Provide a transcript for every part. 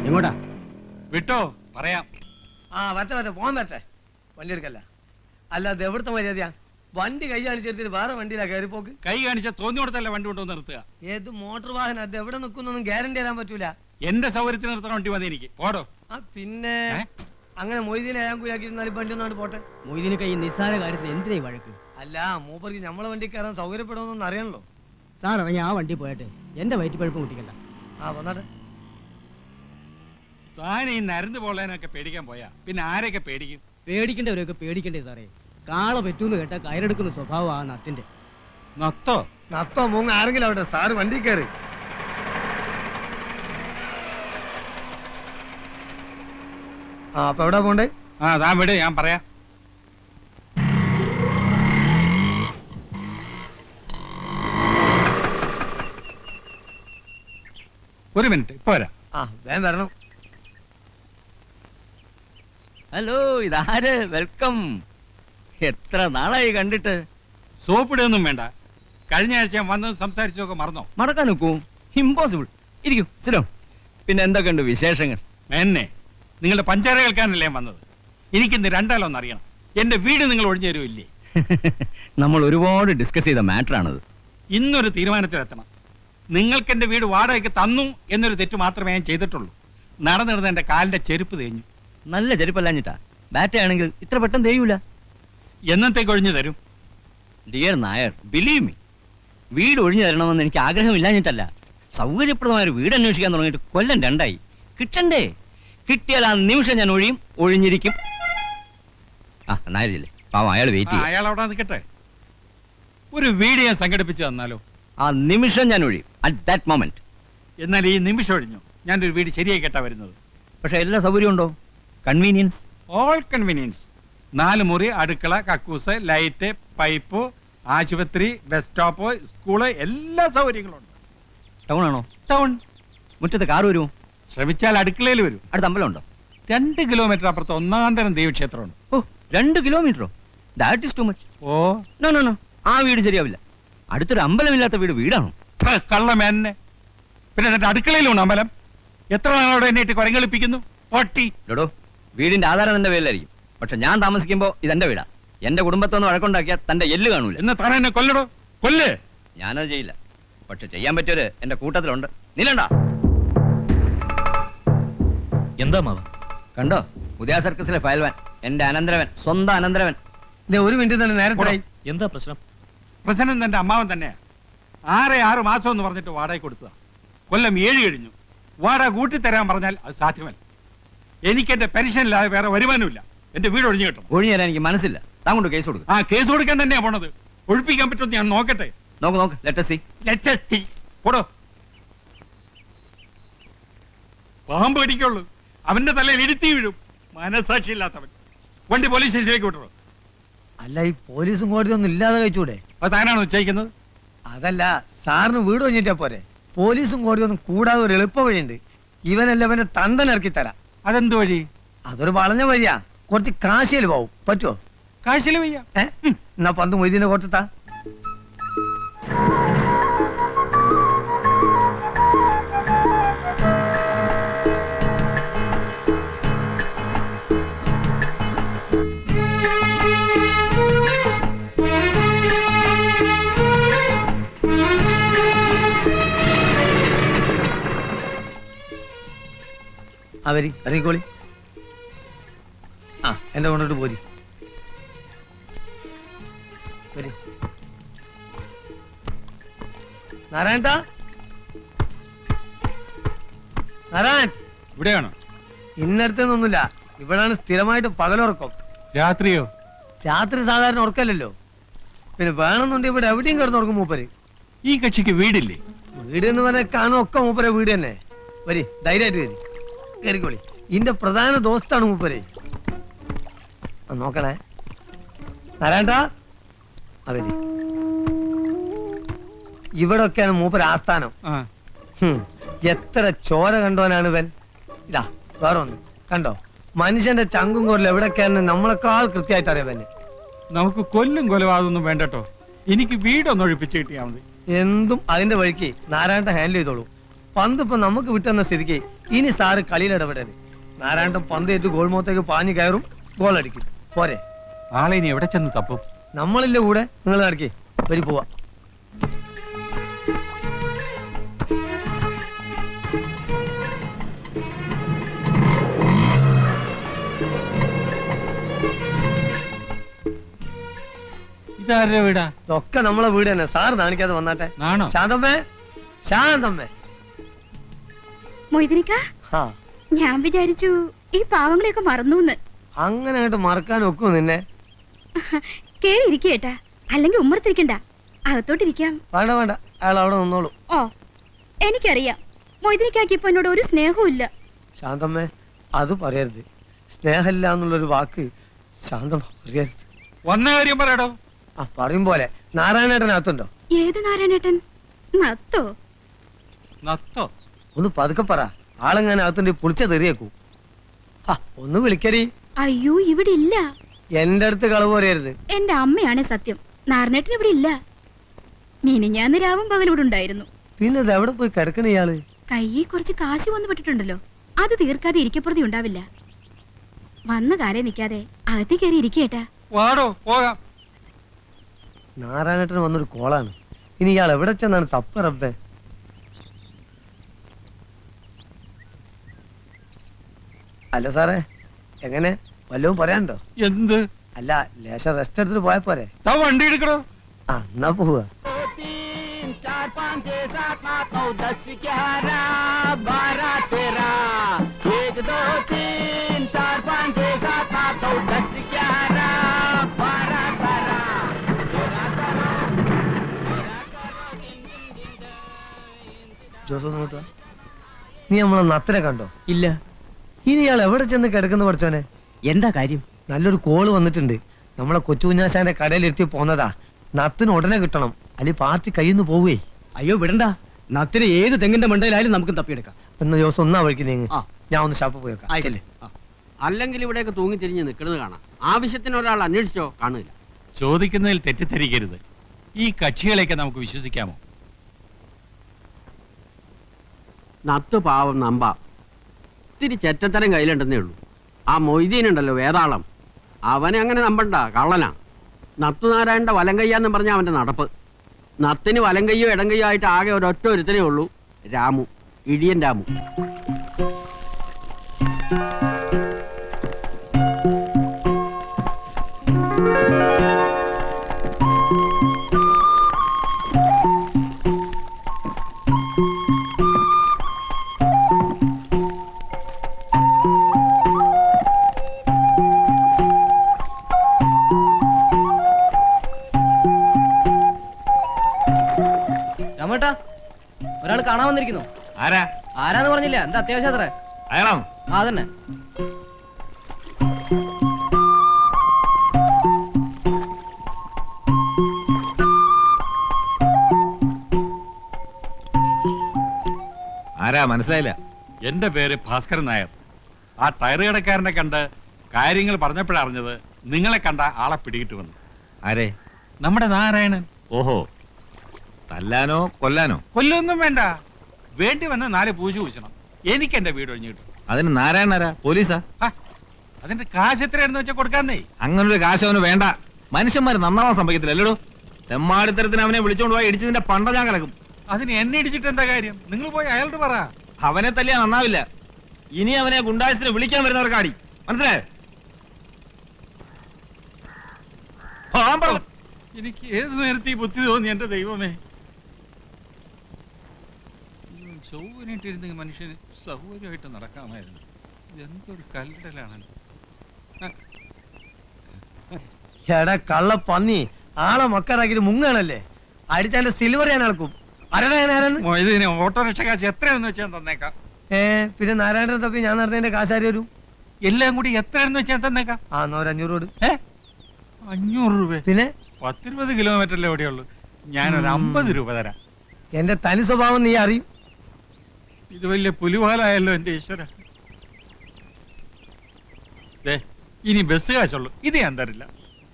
എങ്ങോട്ടാ? വിട്ടോ പറയാം. വരട്ടെ പോകാൻ വരട്ടെ. വണ്ടി എടുക്കല്ല. അല്ല അത് എവിടുത്തെ മര്യാദയാ? വണ്ടി കൈ കാണിച്ചെടുത്തിട്ട് വേറെ വണ്ടിയിലാ കയറി പോക്ക്. കൈ കാണിച്ച തോന്നിയോടത്തല്ല വണ്ടി കൊണ്ടുവന്ന് നിർത്തുക. ഏത് മോട്ടോർ വാഹനം അത് എവിടെ നിൽക്കുന്നൊന്നും ഗ്യാരണ്ടി തരാൻ പറ്റൂല. എന്റെ സൗകര്യത്തിന് നിർത്തണം വണ്ടി മതി എനിക്ക്. ഓടോ. പിന്നെ അങ്ങനെ മൊയ്തീനെ അയാൾക്കിരുന്നാലും വണ്ടി ഒന്നാണ് പോട്ടെ. മൊയ്തീനൊക്കെ ഈ നിസ്സാര കാര്യത്തിൽ എന്തിനാ വഴക്ക്? അല്ല മൂപ്പർക്ക് നമ്മളെ വണ്ടി കയറാൻ സൗകര്യപ്പെടുമെന്നൊന്നും അറിയണല്ലോ. സാർ ഇറങ്ങി ആ വണ്ടി പോയട്ടെ, എന്റെ വയറ്റിപ്പഴുപ്പ് മുട്ടിക്കണ്ട. വന്നാട്ടെ. താൻ ഈ നരന്ന് പോളേനൊക്കെ പേടിക്കാൻ പോയാ പിന്നെ ആരൊക്കെ പേടിക്കും? പേടിക്കേണ്ടവരൊക്കെ പേടിക്കണ്ടേ സാറേ. കാള പറ്റൂന്ന് കേട്ടാ കയറെടുക്കുന്ന സ്വഭാവം ആ നത്തിന്റെ. നത്തോ മൂങ്ങ ആരെങ്കിലും അവിടെ. സാറ് വണ്ടി കയറി. അപ്പൊ എവിടെ പോണ്ടേ? താൻ വിട്, ഞാൻ പറയാം. ഒരു മിനിറ്റ്, ഇപ്പൊ വരാം. വേഗം വരണം. ഹലോ, ഇതാര്? വെൽക്കം. എത്ര നാളായി കണ്ടിട്ട്. സോപ്പിടൊന്നും വേണ്ട. കഴിഞ്ഞ ആഴ്ച ഞാൻ വന്നത് സംസാരിച്ചൊക്കെ മറന്നോ? മറക്കാൻ നോക്കൂ, ഇമ്പോസിബിൾ. ഇരിക്കൂ, സിരോ. പിന്നെ എന്തൊക്കെയുണ്ട് വിശേഷങ്ങൾ? എന്നെ നിങ്ങളുടെ പഞ്ചാര കേൾക്കാനല്ലേ ഞാൻ വന്നത്. എനിക്കിന്ന് രണ്ടാലൊന്നും അറിയണം. എന്റെ വീട് നിങ്ങൾ ഒഴിഞ്ഞു തരുമില്ലേ? നമ്മൾ ഒരുപാട് ഡിസ്കസ് ചെയ്ത മാറ്റർ ആണത്. ഇന്നൊരു തീരുമാനത്തിലെത്തണം. നിങ്ങൾക്ക് എന്റെ വീട് വാടകയ്ക്ക് തന്നു എന്നൊരു തെറ്റ് മാത്രമേ ഞാൻ ചെയ്തിട്ടുള്ളൂ. നടന്നിരുന്ന എന്റെ കാലിന്റെ ചെരുപ്പ് തേഞ്ഞു. നല്ല ചെരുപ്പല്ലാഞ്ഞിട്ടാ. ബാറ്റയാണെങ്കിൽ ഇത്ര പെട്ടെന്ന് തേയൂല. എന്നത്തേക്ക് ഒഴിഞ്ഞു തരും? ഡിയർ നായർ, ബിലീവ് മീ, വീട് ഒഴിഞ്ഞു തരണമെന്ന് എനിക്ക് ആഗ്രഹമില്ലാഞ്ഞിട്ടല്ല. സൗകര്യപ്രദമായ ഒരു വീട് അന്വേഷിക്കാൻ തുടങ്ങിയിട്ട് കൊല്ലം 2 കിട്ടണ്ടേ? കിട്ടിയാൽ ആ നിമിഷം ഞാൻ ഒഴിഞ്ഞിരിക്കും. നായരില്ലേ പാവം, അയാൾ വെയിറ്റ് ചെയ്യും. അയാൾ അവിടെ നിൽക്കട്ടെ. ഒരു വീട് ഞാൻ സംഘടിപ്പിച്ചു തന്നാലോ? ആ നിമിഷം ഞാൻ ഒഴിയും. At that moment. എന്നാൽ ഈ നിമിഷം ഒഴിഞ്ഞു ഞാനൊരു വീട് ശരിയായി കേട്ടാ വരുന്നത്. പക്ഷെ എല്ലാ സൗകര്യം ഉണ്ടോ? Convenience, all convenience. 4 മുറി, അടുക്കള, കക്കൂസ്, ലൈറ്റ്, പൈപ്പ്, ആശുപത്രി, ബസ് സ്റ്റോപ്പ്, സ്കൂള്, എല്ലാ സൗകര്യങ്ങളും ഉണ്ട്. ടൗൺ ആണോ? ടൗൺ. മുറ്റത്ത് കാർ വരുമോ? ശ്രമിച്ചാൽ അടുക്കളയിൽ വരും. അടുത്ത അമ്പലം ഉണ്ടോ? 2 കിലോമീറ്റർ അപ്പുറത്ത് ഒന്നാന്തരം ദേവീക്ഷേത്രമുണ്ട്. 2 കിലോമീറ്ററോ? That is too much. No no no, ആ വീട് ശരിയാവില്ല. അടുത്തൊരു അമ്പലമില്ലാത്ത വീടാണോ? കള്ളമേന്നെ. പിന്നെ എന്നിട്ട് അടുക്കളയിലുണ്ട് അമ്പലം. എത്ര നാളോടെ എന്നെ കുരങ്ങളിപ്പിക്കുന്നു ഒട്ടി. ഡോ, വീടിന്റെ ആധാരം എന്റെ പേരിലായിരിക്കും. പക്ഷെ ഞാൻ താമസിക്കുമ്പോ ഇതെന്റെ വീടാ. എന്റെ കുടുംബത്തൊന്നും വഴക്കുണ്ടാക്കിയാൽ തന്റെ എല്ല് കാണൂല. എന്ന് താൻ എന്നെ കൊല്ലടോ, കൊല്ല്. ഞാനത് ചെയ്യില്ല. പക്ഷെ ചെയ്യാൻ പറ്റിയൊരു എന്റെ കൂട്ടത്തിലുണ്ട്. നീലണ്ട. എന്താ മാവ? കണ്ടോ, പുതിയ സർക്കസിലെ ഫയൽവാൻ, എന്റെ അനന്തരവൻ, സ്വന്തം അനന്തരവൻ. ഒരു മിനിറ്റ് തന്നെ നേരത്തെ. എന്താ പ്രശ്നം? പ്രശ്നം തന്റെ അമ്മാവൻ തന്നെയാ. 6 മാസം എന്ന് പറഞ്ഞിട്ട് വാടക കൊടുത്തതാ. കൊല്ലം 7 കഴിഞ്ഞു. വാടക കൂട്ടിത്തരാൻ പറഞ്ഞാൽ അത് സാധ്യമല്ല. എനിക്ക് എന്റെ പെൻഷനില്ലാതെ വേറെ വരുമാനമില്ല. എന്റെ വീട് ഒഴിഞ്ഞു കിട്ടും. ഒഴിഞ്ഞു തരാൻ എനിക്ക് മനസ്സില്ല. താൻ കൊണ്ട് കേസ് കൊടുക്കും. കേസ് കൊടുക്കാൻ തന്നെയാ പോണത്. ഒഴിപ്പിക്കാൻ പറ്റുമെന്ന് ഞാൻ നോക്കട്ടെ. നോക്ക്, ലെറ്റ് us see. പോടോ. പാമ്പ് കടിക്കുള്ളൂ. അവന്റെ തലയിൽ ഇടുത്തി വീഴും. മനസാക്ഷിയില്ലാത്തവൻ. വണ്ടി പോലീസ് സ്റ്റേഷനിലേക്ക് വിട്ടു. അല്ല, ഈ പോലീസും കോടതി ഒന്നും ഇല്ലാതെ കഴിച്ചൂടെ? അത് താനാണോ നിശ്ചയിക്കുന്നത്? അതല്ല, സാറിന് വീട് കഴിഞ്ഞിട്ടാ പോരെ. പോലീസും കോടതി ഒന്നും കൂടാതെ ഒരു എളുപ്പ വഴിയുണ്ട്. ഇവനല്ല ഇവന്റെ തണ്ടൻ ഇറക്കി തരാം. അതെന്ത് വഴി? അതൊരു വളഞ്ഞ വഴിയാ. കുറച്ച് കാശിയിൽ പോവും. പറ്റുമോ? കാശില് വയ്യ. എന്നാ പന്ത് മൊയ്തീനെ കൊടുത്താ. അവരി ഇറങ്ങിക്കോളി. ആ, എന്റെ കൊണ്ടിട്ട് പോരി. നാരായണ, നാരായൺ ഇവിടെയാണോ? ഇന്നടുത്തൊന്നുമില്ല. ഇവിടാണ് സ്ഥിരമായിട്ട് പകലുറക്കം. രാത്രിയോ? രാത്രി സാധാരണ ഉറക്കല്ലല്ലോ. പിന്നെ വേണമെന്നുണ്ടെങ്കിൽ ഇവിടെ എവിടെയും കിടന്നുറക്കും മൂപ്പര്. ഈ കക്ഷിക്ക് വീടില്ലേ? വീട് എന്ന് പറഞ്ഞാൽ കാണും ഒക്കെ മൂപ്പരെ വീട് തന്നെ. വരി, ധൈര്യമായിട്ട് വരി, കയറിക്കോളി. ഇതിന്റെ പ്രധാന ദോസ്താണ് മൂപ്പര്. നോക്കണേ നാരായണ. അവര് ഇവിടെ ഒക്കെയാണ് മൂപ്പര് ആസ്ഥാനം. എത്ര ചോര കണ്ടോനാണ് ഇവൻ. ഇതാ വേറെ ഒന്ന് കണ്ടോ, മനുഷ്യന്റെ ചങ്കും കോരിൽ എവിടെയൊക്കെയാണെന്ന് നമ്മളെക്കാൾ കൃത്യമായിട്ട് അറിയാൻ. നമുക്ക് കൊല്ലും കൊലപാതകമൊന്നും വേണ്ടട്ടോ. എനിക്ക് വീടൊന്ന് ഒഴിപ്പിച്ച് കിട്ടിയാൽ മതി. എന്തും അതിന്റെ വഴിക്ക് നാരായണ ഹാൻഡിൽ ചെയ്തോളൂ. പന്ത് ഇപ്പൊ നമുക്ക് വിട്ടെന്ന സ്ഥിതിക്ക് ഇനി സാറ് കളിയിൽ ഇടപെടരുത്. നാരായണൻ പന്ത് ഏറ്റ് ഗോൾ മുഖത്തേക്ക് പാഞ്ഞു കയറും, ഗോൾ അടിക്കും. പോരെ? ആളെ ഇനി എവിടെ ചെന്ന് തപ്പും? നമ്മളില്ല കൂടെ. നിങ്ങൾ നടക്കേ, വരി പോവാ. ഇതാരുടെ വീടാ? ഇതൊക്കെ നമ്മളെ വീട് തന്നെ. സാർ നാണിക്കാതെ വന്നാട്ടെ. ആണോ? ശാന്തമ്മേ, ശാന്തമ്മേ. മൊയ്തനിക്ക, ആ, ഞാൻ വിചാരിച്ചു ഈ പാവങ്ങളെയൊക്കെ മറന്നൂന്ന്. അങ്ങനെ അങ്ങോട്ട് മറക്കാൻ ഒക്കും നിന്നെ? കേറി ഇരിക്കേട്ടാ, അല്ലെങ്കിൽ ഉമ്മറത്തിരിക്കണ്ട, അകത്തോട്ടിരിക്കാം. വേണ്ട വേണ്ട, അയാൾ അവിടെ നിന്നോളൂ. ഓ, എനിക്കറിയാം മൊയ്തനിക്കാക്ക് ഇപ്പൊ എന്നോട് ഒരു സ്നേഹവും ഇല്ല. ശാന്തമ്മേ, അത് പറയരുത്. സ്നേഹമില്ല എന്നുള്ളൊരു വാക്ക് ശാന്തമ്മ പറയരുത്. വന്ന കാര്യം പറയടോ. ആ, പറയും പോലെ. നാരായണേട്ടനകത്തുണ്ടോ? ഏത് നാരായണേട്ടൻ? നത്തോ? നത്തോ? ഒന്ന് പതുക്കെ പറ. ആളെങ്ങനെ അകത്തുണ്ട് പുളിച്ച തെറിയേക്കൂ. ഒന്ന് വിളിക്കടി. അയ്യോ, ഇവിടെ ഇല്ല. എന്റെ അടുത്ത് കളവ് പറയരുത്. എന്റെ അമ്മയാണ് സത്യം. നാരായണേട്ടൻ ഇവിടെ ഇല്ല. മിനിഞ്ഞാന്ന് രാവും പകലൂടെ ഉണ്ടായിരുന്നു. പിന്നെ ഇത് എവിടെ പോയി കിടക്കണ ഇയാള്? കയ്യിൽ കുറച്ച് കാശ് വന്നു പെട്ടിട്ടുണ്ടല്ലോ, അത് തീർക്കാതെ ഇരിക്കപ്പുറതി ഉണ്ടാവില്ല. വന്ന കാലേ നിക്കാതെ അകത്തി കയറി ഇരിക്കേട്ടാ. വാടോ, പോകാം. നാരായണേട്ടന് വന്നൊരു കോളാണ്. ഇനി ഇയാൾ എവിടെ ചെന്നാണ് തപ്പ് റബ്ബേ? അല്ല സാറേ, എങ്ങനെ വല്ലതും പറയാനുണ്ടോ? എന്ത്? അല്ല, ലേശം റെസ്റ്റ് എടുത്തിട്ട് പോയാ പോരെ? വണ്ടി എടുക്കണോ? ആ, എന്നാ പോവാ. ജോസ് ഒന്ന് നോക്കുക. നീ നമ്മളെ നത്തിനെ കണ്ടോ? ഇല്ല. ഇനി ഇയാൾ എവിടെ ചെന്ന് കിടക്കുന്നു പഠിച്ചോനെ? എന്താ കാര്യം? നല്ലൊരു കോള് വന്നിട്ടുണ്ട്. നമ്മളെ കൊച്ചുകുഞ്ഞാശാന്റെ കടയിലെത്തി പോന്നതാ. നത്തിന് ഉടനെ കിട്ടണം, അല്ലെങ്കിൽ പാർട്ടി കയ്യിൽ നിന്ന് പോവേ. അയ്യോ വിടണ്ട, നത്തിന് ഏത് തെങ്ങിന്റെ മണ്ടയിലായാലും നമുക്ക് തപ്പിയെടുക്കാം. എന്ന് ജോസ് ഒന്നാ വഴിക്ക് നീങ്ങ്. ആ. ഞാൻ ഒന്ന് ഷാപ്പ് പോയേക്കാം. ആയിക്കല്ലേ. അല്ലെങ്കിൽ ഇവിടെയൊക്കെ തൂങ്ങി തിരിഞ്ഞ് നിൽക്കുന്നത് കാണാം. ആവശ്യത്തിന് ഒരാൾ അന്വേഷിച്ചോ കാണില്ല. ചോദിക്കുന്നതിൽ തെറ്റിദ്ധരിക്കരുത്. ഈ കക്ഷികളെയൊക്കെ നമുക്ക് വിശ്വസിക്കാമോ? നത്ത് പാവം നമ്പ ഇത്തിരി ചെറ്റത്തരം കയ്യിലുണ്ടെന്നേ ഉള്ളൂ. ആ മൊയ്തീനുണ്ടല്ലോ വേതാളം, അവനെ അങ്ങനെ നമ്പണ്ട, കള്ളനാ. നത്തു നാരായണന്റെ വലം കയ്യാന്ന് പറഞ്ഞ അവന്റെ നടപ്പ്. നത്തിന് വലം കയ്യോ ഇടം കയ്യോ ആയിട്ട് ആകെ ഒരൊറ്റ ഒരുത്തനേ ഉള്ളൂ, രാമു, ഇടിയൻ രാമു. രാമേട്ടാ, ഒരാൾ കാണാൻ വന്നിരിക്കുന്നു. ആരാ? ആരാന്ന് പറഞ്ഞില്ല. എന്താ അത്യാവശ്യം അത്ര? അയാളാണ്. അതന്നെ. ആരാ മനസ്സിലായില്ല? എന്റെ പേര് ഭാസ്കരൻ നായർ. ആ ടയർ കടക്കാരനെ കണ്ട് കാര്യങ്ങൾ പറഞ്ഞപ്പോഴറിഞ്ഞത് നിങ്ങളെ കണ്ട ആളെ പിടികിട്ടുമെന്ന്. ആരെ? നമ്മുടെ നാരായണൻ. ഓഹോ, തല്ലാനോ കൊല്ലാനോ? കൊല്ലൊന്നും വേണ്ട, വേണ്ടി വന്ന് 4 പൂശു പൂശണം. എനിക്ക് എന്റെ വീട് ഒഴിഞ്ഞു കിട്ടും. അതിന് നാരായണനാരാ? പോലീസാ? ആ, അതിന്റെ കാശ് എത്രയാണെന്ന് വെച്ചാൽ കൊടുക്കാന്നേ. അങ്ങനൊരു കാശ് അവന് വേണ്ട. മനുഷ്യന്മാര് നന്നാവാൻ സംഭവിക്കത്തില്ല അല്ലടോ. തെമ്മാടിത്തരത്തിന് അവനെ വിളിച്ചോണ്ട് പോയി ഇടിച്ചതിന്റെ പണ്ട ഞാൻ കലക്കും. അതിന് എന്നെ ഇടിച്ചിട്ട് എന്താ കാര്യം? നിങ്ങൾ പോയി അയാളോട് പറ. അവനെ തല്ലിയാ നന്നാവില്ല. ഇനി അവനെ ഗുണ്ടായസിന് വിളിക്കാൻ വരുന്നവർക്കാടി, മനസ്സിലായോ? എനിക്ക് ഏത് നേരത്തെ ഈ ബുദ്ധി തോന്നി എന്റെ ദൈവമേ. ചൊവ്വനിട്ടിരുന്നെങ്കിൽ മനുഷ്യന് സൗകര്യമായിട്ട് നടക്കാമായിരുന്നു. എന്തൊരു കല്ലടലാണ്. എടാ കള്ള പന്നി, ആളെ മക്കാറാക്കിട്ട് മുങ്ങാണല്ലേ? അടിച്ചാന്റെ സിൽവർ ഞാൻ നടക്കും. ഇതിന് ഓട്ടോറിക്ഷ കാശ് എത്രയാണെന്ന് വെച്ചാൽ തന്നേക്കാം. പിന്നെ നാരായണൻ തപ്പി ഞാൻ നടന്നതിന്റെ കാശാരി വരും. എല്ലാം കൂടി എത്രയാണെന്ന് വെച്ചാൽ തന്നേക്കാം. ആ എന്നാ ഒരു 500 കൊടു. 500 രൂപ? പിന്നെ 10-20 കിലോമീറ്ററല്ലേ എവിടെയുള്ളൂ. ഞാനൊരു 50 രൂപ തരാം. എന്റെ തനി സ്വഭാവം നീ അറിയും. ഇത് വലിയ പുലിവാലായല്ലോ എന്റെ ഈശ്വര. ഇനി ബസ് കാശുള്ളൂ, ഇത് ഞാൻ തരില്ല.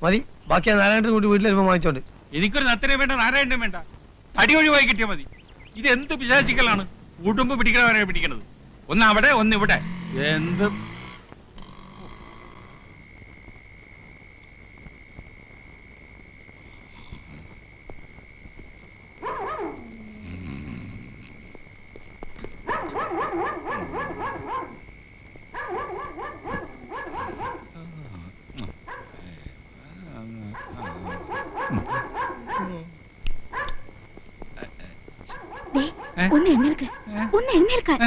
മതി, ബാക്കി നാരായണൻ കൂട്ടി വീട്ടിൽ വരുമ്പോ വാങ്ങിച്ചോണ്ട്. എനിക്കൊരു നത്തനെയും വേണ്ട, നാരായണനും വേണ്ട. തടി ഒഴിവായി കിട്ടിയാൽ മതി. ഇത് എന്ത് പിശാചിക്കലാണ്? ഉടുമ്പ് പിടിക്കണവരെ പിടിക്കണത്. ഒന്ന് അവിടെ ഒന്ന് ഇവിടെ. എന്ത് ഒന്ന് എഴുന്നേൽക്കാൻ.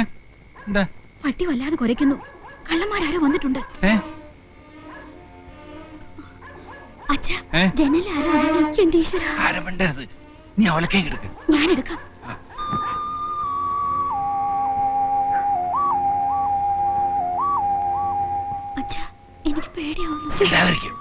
എന്താ? പട്ടി വല്ലാതെ കുരയ്ക്കുന്നു. കള്ളന്മാരാരോ വന്നിട്ടുണ്ട്. അച്ഛാ, ജനലാരോ എന്റെ ഈശ്വര. ആരും മിണ്ടരുത്. നീ അവലക്കേ എടുക്ക. ഞാൻ എടുക്കാം. അച്ഛാ, എനിക്ക് പേടിയാവുന്നു.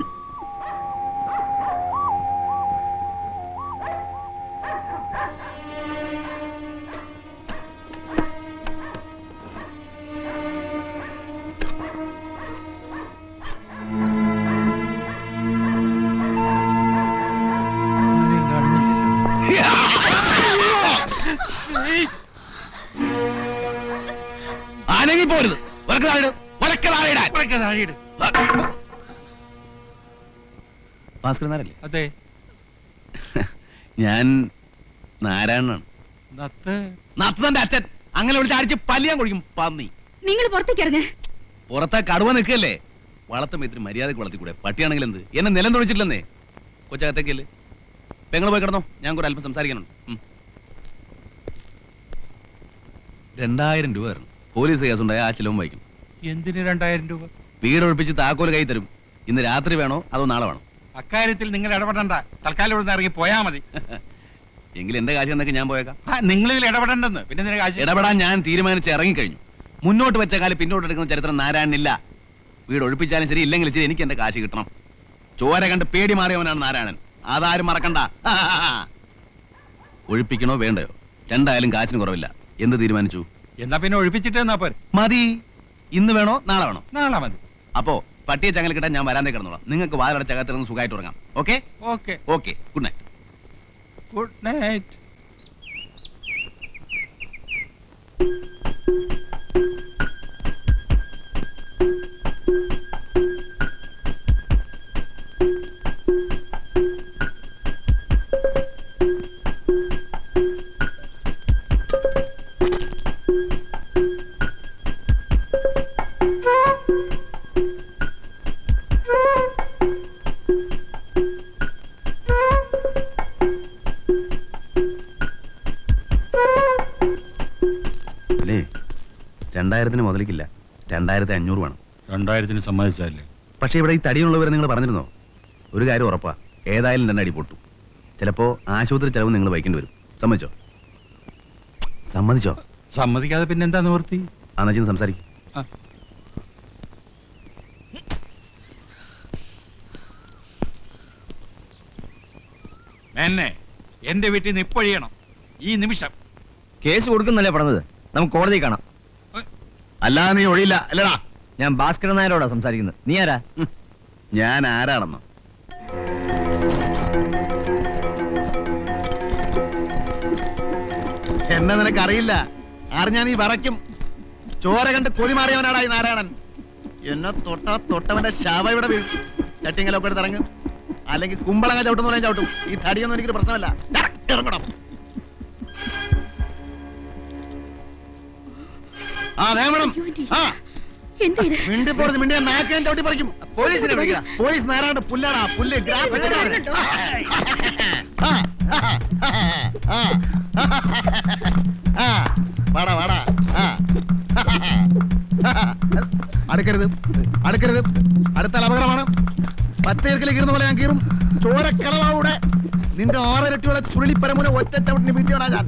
ആണെങ്കിൽ പോരുത്. ഭാസ്കരനാരല്ലേ? അതെ, ഞാൻ നാരായണനാണ്. നത്തന്റെ അച്ഛൻ. അങ്ങനെ വിളിച്ച് അടിച്ച് പല്ലിയാൻ കുടിക്കും പന്നി. നിങ്ങൾ പുറത്തേക്ക് ഇറങ്ങ. പുറത്തെ കടുവ നിൽക്കല്ലേ? വളർത്തുമ്പോ ഇത്തിരി മര്യാദക്ക് വളർത്തിക്കൂടെ? പട്ടിയാണെങ്കിൽ എന്ത്? എന്നെ നിലം തൊഴിച്ചിട്ടില്ലെന്നേ. കൊച്ചകത്തേക്കല്ലേ? പെങ്ങൾ പോയി കിടന്നോ, ഞാൻ കൂടെ അല്പം സംസാരിക്കാനുണ്ട്. 2000 രൂപ തരണം. പോലീസ് കേസുണ്ടായ ആ ചിലവും വായിക്കും. എന്തിന് 2000 രൂപ? വീട് ഒഴിപ്പിച്ച് താക്കോല് കൈ തരും. ഇന്ന് രാത്രി വേണോ അതോ നാളെ വേണോ? അക്കാര്യത്തിൽ നിങ്ങൾ ഇടപെടണ്ട. തൽക്കാലം ഇവിടെ ഇറങ്ങി പോയാ മതി. എങ്കിൽ എന്റെ കാശ് എന്നൊക്കെ ഞാൻ പോയേക്കാം. നിങ്ങൾ ഇതിൽ ഇടപെടണ്ടെന്ന്. പിന്നെ നിന്റെ കാശ് ഇടപെടാൻ ഞാൻ തീരുമാനിച്ച് ഇറങ്ങിക്കഴിഞ്ഞു. മുന്നോട്ട് വെച്ച കാലം പിന്നോട്ട് എടുക്കുന്ന ചരിത്രം നാരായണനില്ല. വീട് ഒഴിപ്പിച്ചാലും ശരി, ഇല്ലെങ്കിൽ ശരി, എനിക്ക് എന്റെ കാശ് കിട്ടണം. ചോര കണ്ട് പേടി മാറിയവനാണ് നാരായണൻ. അതാരും മറക്കണ്ട. ഒഴിപ്പിക്കണോ വേണ്ടയോ? രണ്ടായാലും കാശിന് കുറവില്ല. എന്ത് തീരുമാനിച്ചു? എന്നാ പിന്നെ ഒഴിപ്പിച്ചിട്ട് എന്നാ പോരെ. മതി. ഇന്ന് വേണോ നാളെ വേണോ? നാളെ മതി. അപ്പോ പട്ടിയെ ചങ്ങല കിട്ടാൻ ഞാൻ വരാതെ കിടന്നോളാം. നിങ്ങൾക്ക് വാതിലടച്ചകത്തിരുന്ന് സുഖമായിട്ട് ഉറങ്ങാം. Okay okay okay. Good night. Good night. അല്ലേ? 2000 മുതലിക്കില്ല. 2500 വേണം. 2000 സമ്മതിച്ചല്ലേ? പക്ഷെ ഇവിടെ ഈ തടിയുള്ളവരെ നിങ്ങൾ പറഞ്ഞിരുന്നോ? ഒരു കാര്യം ഉറപ്പാ, ഏതായാലും 2 അടി പൊട്ടും. ചിലപ്പോ ആശുപത്രി ചെലവ് നിങ്ങൾ വഹിക്കേണ്ടി വരും. സമ്മതിച്ചോ? സമ്മതിച്ചോ? സമ്മതിക്കാതെ പിന്നെ എന്താ നിവൃത്തി? അന്നച്ചിന്ന് സംസാരിക്കും. എന്നെ എന്റെ വീട്ടിൽ നിന്ന് ഇപ്പൊഴിയണം ഈ നിമിഷം. കേസ് കൊടുക്കുന്നല്ലേ പറഞ്ഞത്, നമുക്ക് കോടതി കാണാം. അല്ലാതെ നീ ഒഴിയില്ല അല്ലടാ. ഞാൻ ഭാസ്കരൻ നായരോടാ സംസാരിക്കുന്നത്. നീ ആരാ? ഞാൻ ആരാണെന്നോ? എന്നെ നിനക്കറിയില്ല. അറിഞ്ഞാ നീ വറയ്ക്കും. ചോര കണ്ട് കൊതി മാറിയവനാടാ ഈ നാരായണൻ. എന്നെ തൊട്ടവന്റെ ശവ ഇവിടെ വീഴും. ചട്ടിങ്ങലൊക്കെ എടുത്ത് ഇറങ്ങും, അല്ലെങ്കിൽ കുമ്പളങ്ങ ചവിട്ടുന്ന പറയാൻ ചവിട്ടും. ഈ തടിയൊന്നും എനിക്കൊരു പ്രശ്നമല്ല. ഇറങ്ങണം. ആ വേണം. ആ മിണ്ടിപ്പോടുന്നു. മിണ്ടിയ നാക്കാൻ ചവിട്ടി പറിക്കും. പോലീസിനെ വിളിക്കാം. പോലീസ് നേരാണ്ട് പുല്ലാടാ. പുല്ല് ഗ്രാസ്. വാടാ വാടാ. അടുക്കരുത് അടുക്കരുത്. അടുത്താൽ അപകടമാണ്. പച്ചയിറക്കിലേക്ക് ഇരുന്ന പോലെ ഞാൻ കീറും. ചോരക്കളവാവിടെ. നിന്റെ 6 ഇരട്ടിയുള്ള ചുരുളിപ്പരമുന ഒറ്റ ചവിട്ടിന് വീട്ടിയോടാ ഞാൻ.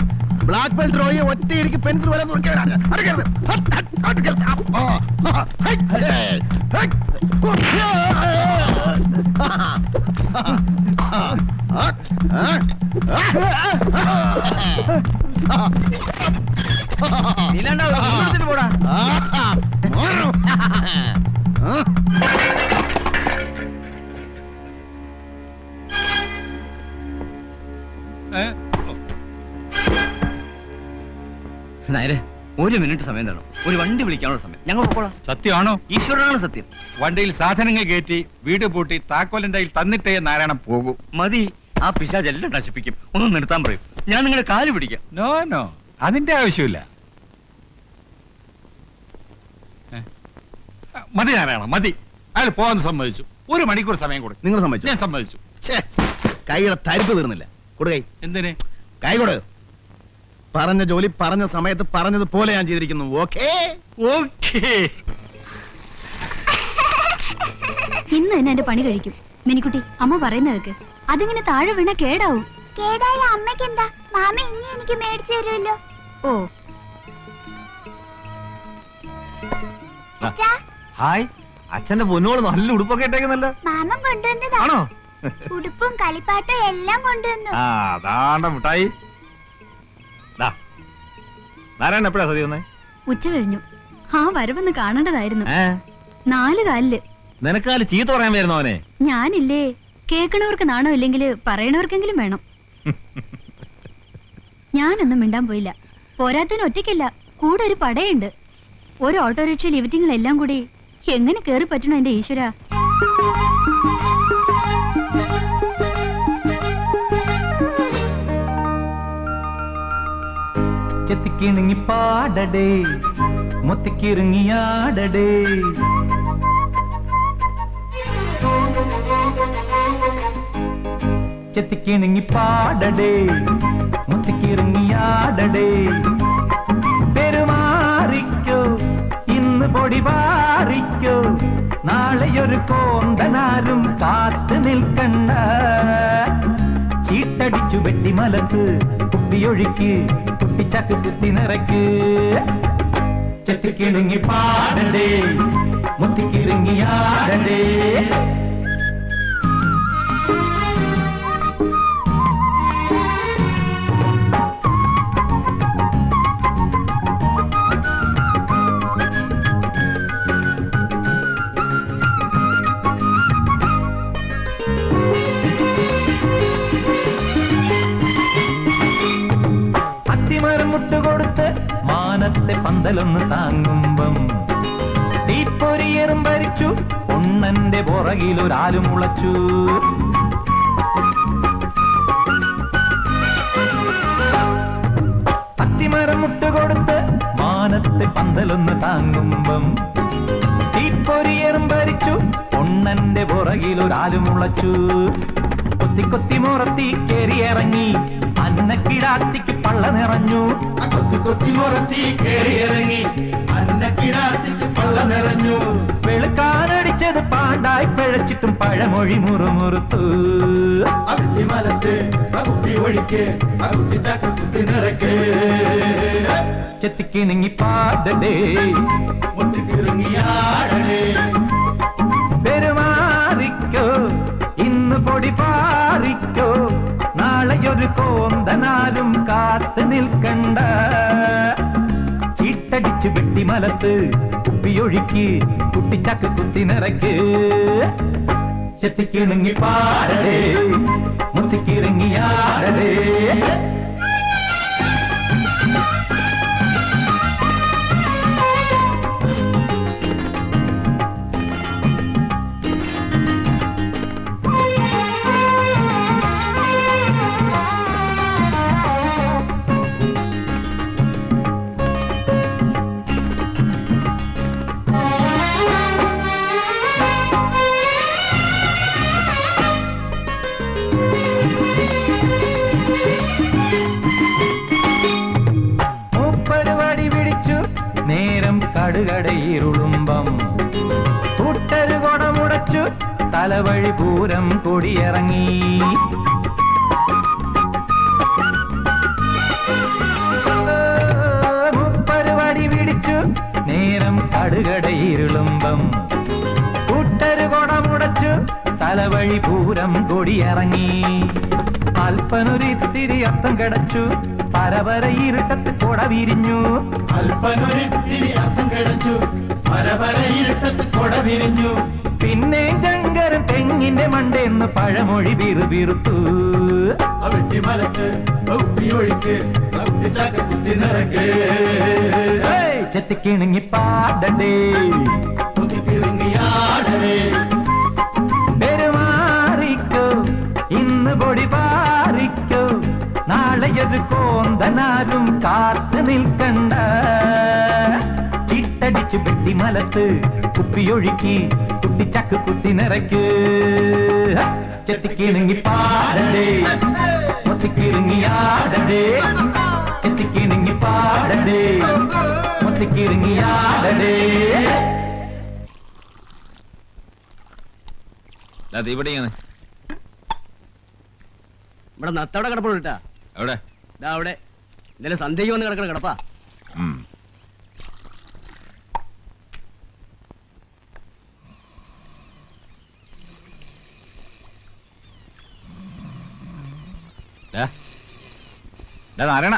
ബ്ലാക്ക് ബെൽറ്റ് റോയെ ഒറ്റയിരിക്കും പെൻസിൽ വരെ നോക്കിയവനാണ്. അടുക്കരുത്. പോടാ. നായരെ, 1 മിനിറ്റ് സമയം തരണം. ഒരു വണ്ടി വിളിക്കാനുള്ള സമയം. ഞങ്ങൾ പോകോളാം. സത്യമാണോ? ഈശ്വരനാണ് സത്യം. വണ്ടിയിൽ സാധനങ്ങൾ കയറ്റി വീട് പൂട്ടി താക്കോലിന്റെ കയ്യിൽ തന്നിട്ടേ നാരായണൻ പോകൂ. മതി. ആ പിശാചെല്ലാം നശിപ്പിക്കും. ഒന്ന് നിർത്താൻ പറയും. ഞാൻ നിങ്ങളുടെ കാല് പിടിക്കാം. നോ നോ, അതിന്റെ ആവശ്യമില്ല. മതി നാരായണ, മതി. അയാൾ പോകാൻ സമ്മതിച്ചു. 1 മണിക്കൂർ സമയം കൊടുക്കും. നിങ്ങൾ സമ്മതിച്ചു? ഞാൻ സമ്മതിച്ചു. കൈയുടെ തരിപ്പ് തീർന്നില്ല. കൊടുകൈ. എന്തിന്? കൈ കൊടു. പറഞ്ഞ ജോലി പറഞ്ഞ സമയത്ത് പറഞ്ഞതുപോലെ ഞാൻ ചെയ്തിരിക്കുന്നു. Okay okay. ഇന്ന് തന്നെ എന്റെ പണി കഴിക്കും. മിനിക്കുട്ടി, അമ്മ പറയുന്നതൊക്കെ അതിങ്ങനെ താഴെ വീണ കേടാവും. കേടായ അമ്മയ്ക്ക് എന്താ? മാമ ഇനി എനിക്ക് മേടിച്ചു തരുമല്ലോ. ഓ ഹായ്, അച്ഛന്റെ പൊന്നോള് നല്ല ഉടുപ്പൊക്കെ ഇട്ടേക്കുന്നല്ലോ. മാമൻ കൊണ്ടുവന്നതാണോ? ഉടുപ്പും കളിപ്പാട്ടും എല്ലാം കൊണ്ടുവന്നു. അതാണ്ട മുട്ടായി. നാരായണൻ എപ്പോഴാ സതി വന്നേ? ഉച്ച കഴിഞ്ഞു. ആ വരവൊന്ന് കാണേണ്ടതായിരുന്നു. 4 കാലില്. നിനക്കാല് ചീത്ത പറയാൻ വരുന്നോ അവനെ? ഞാനില്ലേ, കേൾക്കണവർക്ക് നാണോ ഇല്ലെങ്കിൽ പറയണവർക്കെങ്കിലും വേണം. ഞാനൊന്നും മിണ്ടാൻ പോയില്ല. പോരാത്തിന് ഒറ്റയ്ക്കല്ല, കൂടെ ഒരു പടയുണ്ട്. ഒരു ഓട്ടോറിക്ഷ ലിഫ്റ്റിങ്ങളെല്ലാം കൂടി എങ്ങനെ കേറി പറ്റണോ എന്റെ ഈശ്വര. ചെത്തിക്കിണങ്ങി പാടടേ, മുത്തിക്കിറങ്ങിയാടടേ. ചെത്തിക്കിണങ്ങി പാടടേ, മുത്തിക്കിറങ്ങിയാടടേ. പെരുമാറിക്കോ, ഇന്ന് പൊടി പാറിക്കോ. നാളെയൊരു കോന്തനാരും കാത്തു നിൽക്കണ്ട. ചീട്ടടിച്ചു വെട്ടിമലക്ക്, കുപ്പിയൊഴുക്ക്, കുട്ടിച്ചക്ക് കുത്തി നിറയ്ക്ക്. ചെത്തിക്കിണങ്ങി പാടടേ, മുത്തിക്കിറങ്ങിയാടടേ. മുട്ടുകൊടുത്ത് മാനത്തെ പന്തലൊന്ന് താങ്ങുമ്പം തീപ്പൊരിയറും ഭരിച്ചു. പൊണ്ണന്റെ പുറകിലൊരാലു മുളച്ചു. അത്തിമരം മുട്ടുകൊടുത്ത് മാനത്തെ പന്തലൊന്ന് താങ്ങുമ്പം തീപ്പൊരിയറും ഭരിച്ചു. പൊണ്ണന്റെ പുറകിലൊരാലു മുളച്ചു. കൊത്തി കൊത്തി മുറത്തി കേറിയിറങ്ങി, അന്നക്കിടാത്തിക്ക് പള്ള നിറഞ്ഞു. കൊത്തി കൊത്തി മുറത്തി കേറിയിറങ്ങി, അന്നക്കിടാത്തിക്ക് പള്ള നിറഞ്ഞു. വെളുക്കാനടിച്ചത് പാണ്ട രണ്ടായി പിഴച്ചിട്ടും പഴമൊഴി മുറുമുറുത്തു ചെത്തിക്കിണങ്ങി പാടടേ പെരുമാറിക്കോ ഇന്ന് പൊടി പാറിക്കോ നാളെയൊരു കോന്തനാലും കാത്തു നിൽക്കണ്ട ചീട്ടടിച്ചു വെട്ടിമലത്ത് കുപ്പിയൊഴുക്കി കുട്ടിച്ചക്ക് കുത്തി നിറയ്ക്ക് ചെത്തിക്കിണങ്ങി പാടടേ മുത്തിക്കിറങ്ങിയാടടേ നേരം കടുകടയിരുളുമ്പം കൂട്ടരു കൊടമുടച്ചു തലവഴി പൂരം കൊടിയിറങ്ങി മുപ്പരുവടി പിടിച്ചു നേരം കടുകടയിരുളുമ്പം കൂട്ടരു കൊടമുടച്ചു തലവഴി പൂരം കൊടിയിറങ്ങി അല്പനൊരിത്തിരി അർത്ഥം കിടച്ചു പരപര ഇരുട്ടത്ത് കൊട വിരിഞ്ഞു അല്പനൊരിത്തിരി അർത്ഥം കിടച്ചു പരപര ഇരുട്ടത്ത് കൊട വിരിഞ്ഞു പിന്നെ ജങ്കരൻ തെങ്ങിന്റെ മണ്ടെന്ന് പഴമൊഴി ബിറുബിറുത്തു വെട്ടിമലത്ത് ഒഴിക്ക് കുത്തി നിറക്ക് ചെത്തിക്കിണങ്ങി പാടണ്ടേ കുത്തിക്കിറങ്ങിയാടേ പെരുമാറിക്കോ ഇന്ന് പൊടി പാറിക്കോ നാളെയൊരു കോന്തനാലും കാത്തു നിൽക്കണ്ട ചിട്ടടിച്ചു വെട്ടിമലത്ത് കുപ്പിയൊഴുക്കി കുട്ടിച്ചക്ക് കുത്തി നിറയ്ക്ക് ചെത്തിക്കിണങ്ങി പാടണ്ടേ മുത്തിക്കിറങ്ങിയാടണ്ടേ ചെത്തിക്കിണങ്ങി പാടണ്ടേ മുത്തിക്കിറങ്ങിയാടണ്ടേ ഇവിടെയാണ് ഇവിടെ നത്തവിടെ കിടപ്പുള്ളൂ കേട്ടാ. എവിടെ? ദാ അവിടെ ഇന്നലെ സന്ധ്യയ്ക്ക് വന്ന് കിടക്കണ കിടപ്പാ. നാരായണ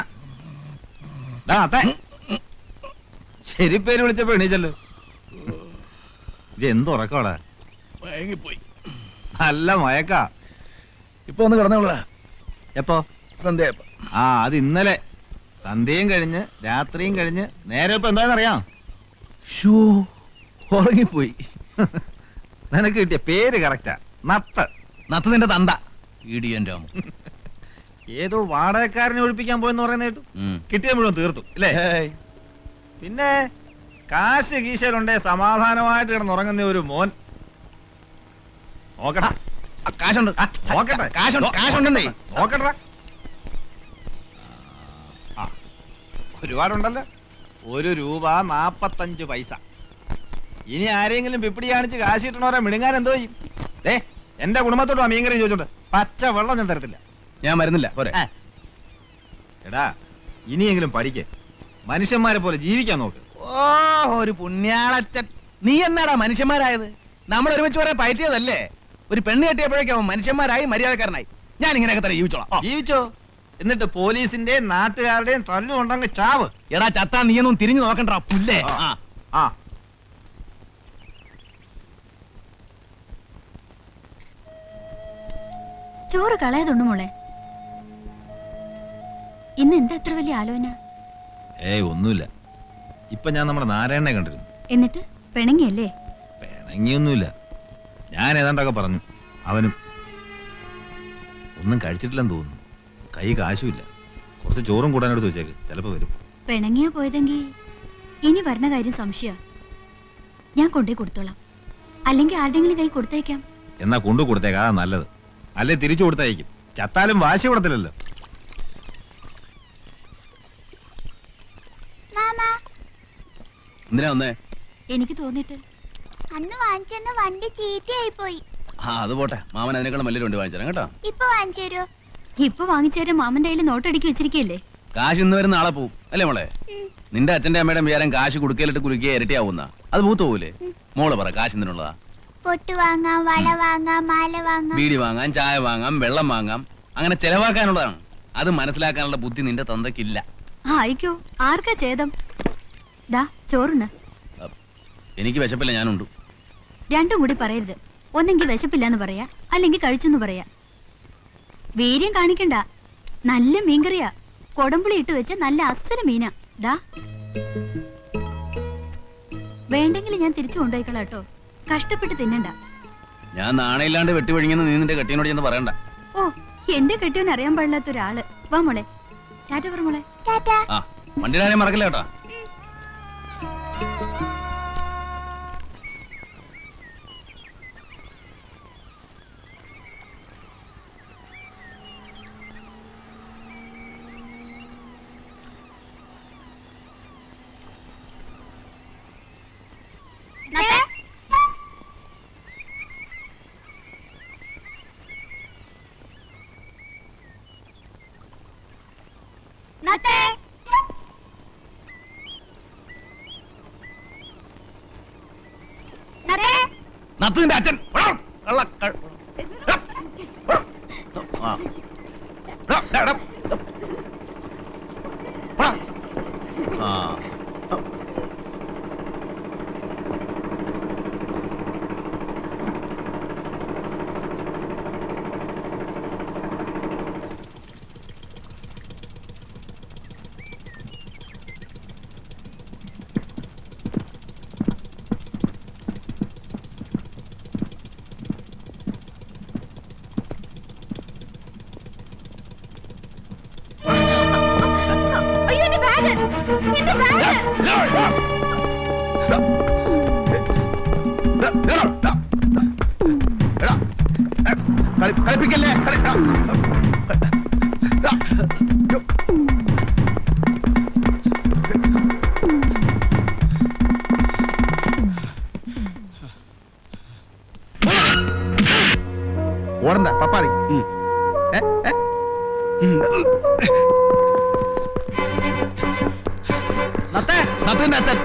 ശരി പേര് വിളിച്ചപ്പോ എണീച്ചല്ലോ. ഇത് എന്തുറക്കോടാ? മയങ്ങിപ്പോയി. നല്ല മയക്കാ. ഇപ്പൊ ഒന്ന് കിടന്നോളാ. എപ്പോ? സന്ധ്യ. ആ അത് ഇന്നലെ സന്ധ്യയും കഴിഞ്ഞ് രാത്രിയും കഴിഞ്ഞ് നേരെ ഇപ്പൊ എന്താണെന്നറിയാം? ഉറങ്ങിപ്പോയി. നിനക്ക് കിട്ടിയ പേര് കറക്റ്റാ. നത്ത്. നത്ത് നിന്റെ തന്ത ഇടിയൻ രാമു. ഏതോ വാടകക്കാരനെ ഒഴിപ്പിക്കാൻ പോയെന്ന് പറയുന്ന കേട്ടു. കിട്ടിയ മുഴുവൻ തീർത്തു അല്ലേ? പിന്നെ കാശ് കീശയിലുണ്ടേ സമാധാനമായിട്ട് കിടന്നുറങ്ങുന്ന ഒരു മോൻ. നോക്കടാ കാശുണ്ട്. നോക്കട്ടെ കാശുണ്ടേ. നോക്കട്ടെ. ഒരുപാടുണ്ടല്ലോ. 1 രൂപ 45 പൈസ. ഇനി ആരെങ്കിലും പിപ്പിടി കാണിച്ച് കാശ് കിട്ടണവരെ മിടുങ്ങാൻ എന്തോ ചെയ്യും? എന്റെ കുടുംബത്തോട് ആ മീൻകറി ചോദിച്ചോണ്ട് പച്ച വെള്ളം ഞാൻ തരത്തില്ല. ഞാൻ മരുന്നില്ല പോരെ. എടാ ഇനിയെങ്കിലും പഠിക്കേ. മനുഷ്യന്മാരെ പോലെ ജീവിക്കാൻ നോക്ക്. ഓ ഒരു പുണ്യാളച്ചൻ. നീ എന്നാടാ മനുഷ്യന്മാരായത്? നമ്മൾ ഒരുമിച്ച് പറയാൻ പറ്റിയതല്ലേ? ഒരു പെണ്ണ് കെട്ടിയപ്പോഴേക്കും മനുഷ്യന്മാരായി മര്യാദക്കാരനായി. ഞാൻ ഇങ്ങനെയൊക്കെ തന്നെ ജീവിച്ചോളാം. ജീവിച്ചോ. എന്നിട്ട് പോലീസിന്റെയും നാട്ടുകാരുടെയും തല്ലുകൊണ്ടങ്ങ് ചാവ്. എടാ ചത്താ നീയൊന്നും തിരിഞ്ഞു നോക്കണ്ട പുല്ലേ. ആ ചോറ് കളയതുണ്ട് മോളെ. ഇന്ന് എന്താ എത്ര വലിയ ആലോചന? ഒന്നുമില്ല. ഇപ്പൊ ഞാൻ നമ്മുടെ നാരായണനെ കണ്ടിരുന്നു. എന്നിട്ട് പിണങ്ങിയല്ലേ? പിണങ്ങിയൊന്നുമില്ല. ഞാൻ ഏതാണ്ടൊക്കെ പറഞ്ഞു. അവനും ഒന്നും കഴിച്ചിട്ടില്ലെന്ന് തോന്നുന്നു. കൈ കാശുമില്ല. കുറച്ച് ചോറും കൂടാനെടുത്ത് വെച്ചേക്ക്. ചിലപ്പോ വരും. പിണങ്ങിയാ പോയതെങ്കിൽ ഇനി വരണ കാര്യം സംശയ. ഞാൻ കൊണ്ടേ കൊടുത്തോളാം. അല്ലെങ്കിൽ ആരുടെങ്കിലും കൈ കൊടുത്തേക്കാം. എന്നാ കൊണ്ടു കൊടുത്തേക്കാ നല്ലത്. അല്ലെ തിരിച്ചു കൊടുത്തായിരിക്കും. ചത്താലും വാശി കൊടുത്തില്ലല്ലോ. എന്തിനാ വന്നേ? എനിക്ക് തോന്നിട്ട്. അന്ന് വാങ്ങിച്ചെന്ന വണ്ടി ചീത്തയായി പോയി. ആ അത് പോട്ടെ, മാമൻ അതിനേക്കാളും വലിയൊരു വണ്ടി വാങ്ങിച്ചു തരാം കേട്ടോ. ഇപ്പൊ വാങ്ങിച്ചു തരുമോ? ഇപ്പൊ വാങ്ങിച്ചേരാൻ മാമന്റെ കയ്യിൽ നോട്ടടിക്കി വെച്ചിരിക്കല്ലേ? കാശ് ഇന്ന് വരുന്ന നാളെ പോവും അല്ലേ മോളെ? നിന്റെ അച്ഛന്റെ അമ്മയുടെ വിചാരം കാശ് കുടുക്കയിലിട്ട് കുലുക്കിയ ഇരട്ടിയാവുന്ന അത് പൂത്ത് പോകൂലേ? മോള് പറ, കാശ് എന്തിനുള്ളതാ? പൊട്ട് വാങ്ങാം, വള വാങ്ങാം, മാല വാങ്ങാം, ബീഡി വാങ്ങാം, ചായ വാങ്ങാം, വെള്ളം വാങ്ങാം, അങ്ങനെ ചെലവാക്കാനുള്ളതാണ്. അത് മനസ്സിലാക്കാനുള്ള ബുദ്ധി നിന്റെ തന്തയ്ക്കില്ല. ആയിക്കോ, ആർക്കാ ഛേദം? ദാ ചോറുണ്ട്. എനിക്ക് വിശപ്പില്ല, ഞാനുണ്ട്. രണ്ടും കൂടി പറയരുത്. ഒന്നെങ്കിൽ വിശപ്പില്ലാന്ന് പറയാ, അല്ലെങ്കിൽ കഴിച്ചെന്ന് പറയാ. വീര്യം കാണിക്കണ്ട. നല്ല മീൻകറിയാ, കൊടമ്പുളി ഇട്ട് വെച്ച നല്ല അസല് മീനാ. ദാ വേണ്ടെങ്കിൽ ഞാൻ തിരിച്ചു കൊണ്ടുപോയിക്കളാ കേട്ടോ. കഷ്ടപ്പെട്ട് തിന്നണ്ട. ഞാൻ നാണയില്ലാണ്ട് വെട്ടിവഴിങ്ങുന്ന നീ നിന്റെ കെട്ടിയോട് ചെന്ന് പറയണ്ട. ഓ, എന്റെ കെട്ടിയോൻ അറിയാൻ പാടില്ലാത്ത ഒരാള്. വാ മോളെ, ടാറ്റ പറ മോളെ. ആ വണ്ടിയുടെ കാര്യം മറക്കില്ല കേട്ടോ. നത്തിന്റെ അച്ഛൻ കളിപ്പിക്കല്ലേ? ഓടണ്ട പപ്പാതി. നത്തിന്റെ അച്ഛൻ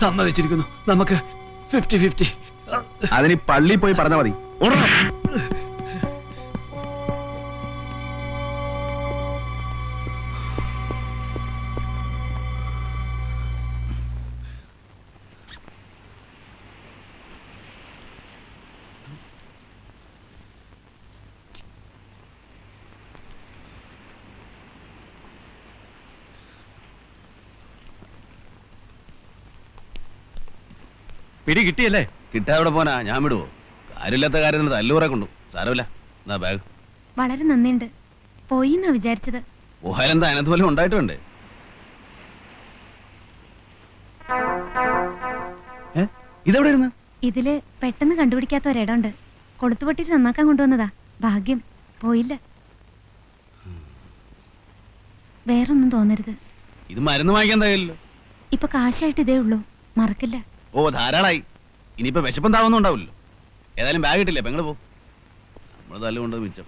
സമ്മതിച്ചിരിക്കുന്നു. നമുക്ക് 50-50. അതിന് പള്ളി പോയി പറഞ്ഞാൽ മതി. പിടി കിട്ടിയല്ലേ? കിട്ടാതെ പോനാ, ഞാൻ വിടുവോ? കാര്യമില്ലാത്ത കാര്യത്തിന് തല്ലൂറെ കൊണ്ടു. സാരമില്ല, എന്നാ ബാഗ്. വളരെ നന്ദിയുണ്ട്. പോയി എന്നാ വിചാരിച്ചത്. പോയാലെന്താ, അതിനകത്ത് പോലും ഉണ്ടായിട്ടുണ്ട്. ഇതെവിടെ ഇരുന്ന്? ഇതില് പെട്ടെന്ന് കണ്ടുപിടിക്കാത്ത ഒരിടമുണ്ട്. കൊളുത്തുപൊട്ടിട്ട് നന്നാക്കാൻ കൊണ്ടുവന്നതാ. ഭാഗ്യം പോയില്ല. വേറൊന്നും തോന്നരുത്. ഇത് മരുന്ന് വാങ്ങിക്കാൻ തയ്യല്ലോ. ഇപ്പൊ കാശായിട്ട് ഇതേ ഉള്ളൂ, മറക്കില്ല. ഓ ധാരാളായി. ഇനിയിപ്പോ വിശപ്പം താവൊന്നും ഉണ്ടാവില്ലോ. ഏതായാലും ബാഗ് കിട്ടില്ലേ, പെങ്ങള് പോ. നമ്മള് തല്ലുകൊണ്ടത് മിച്ചം.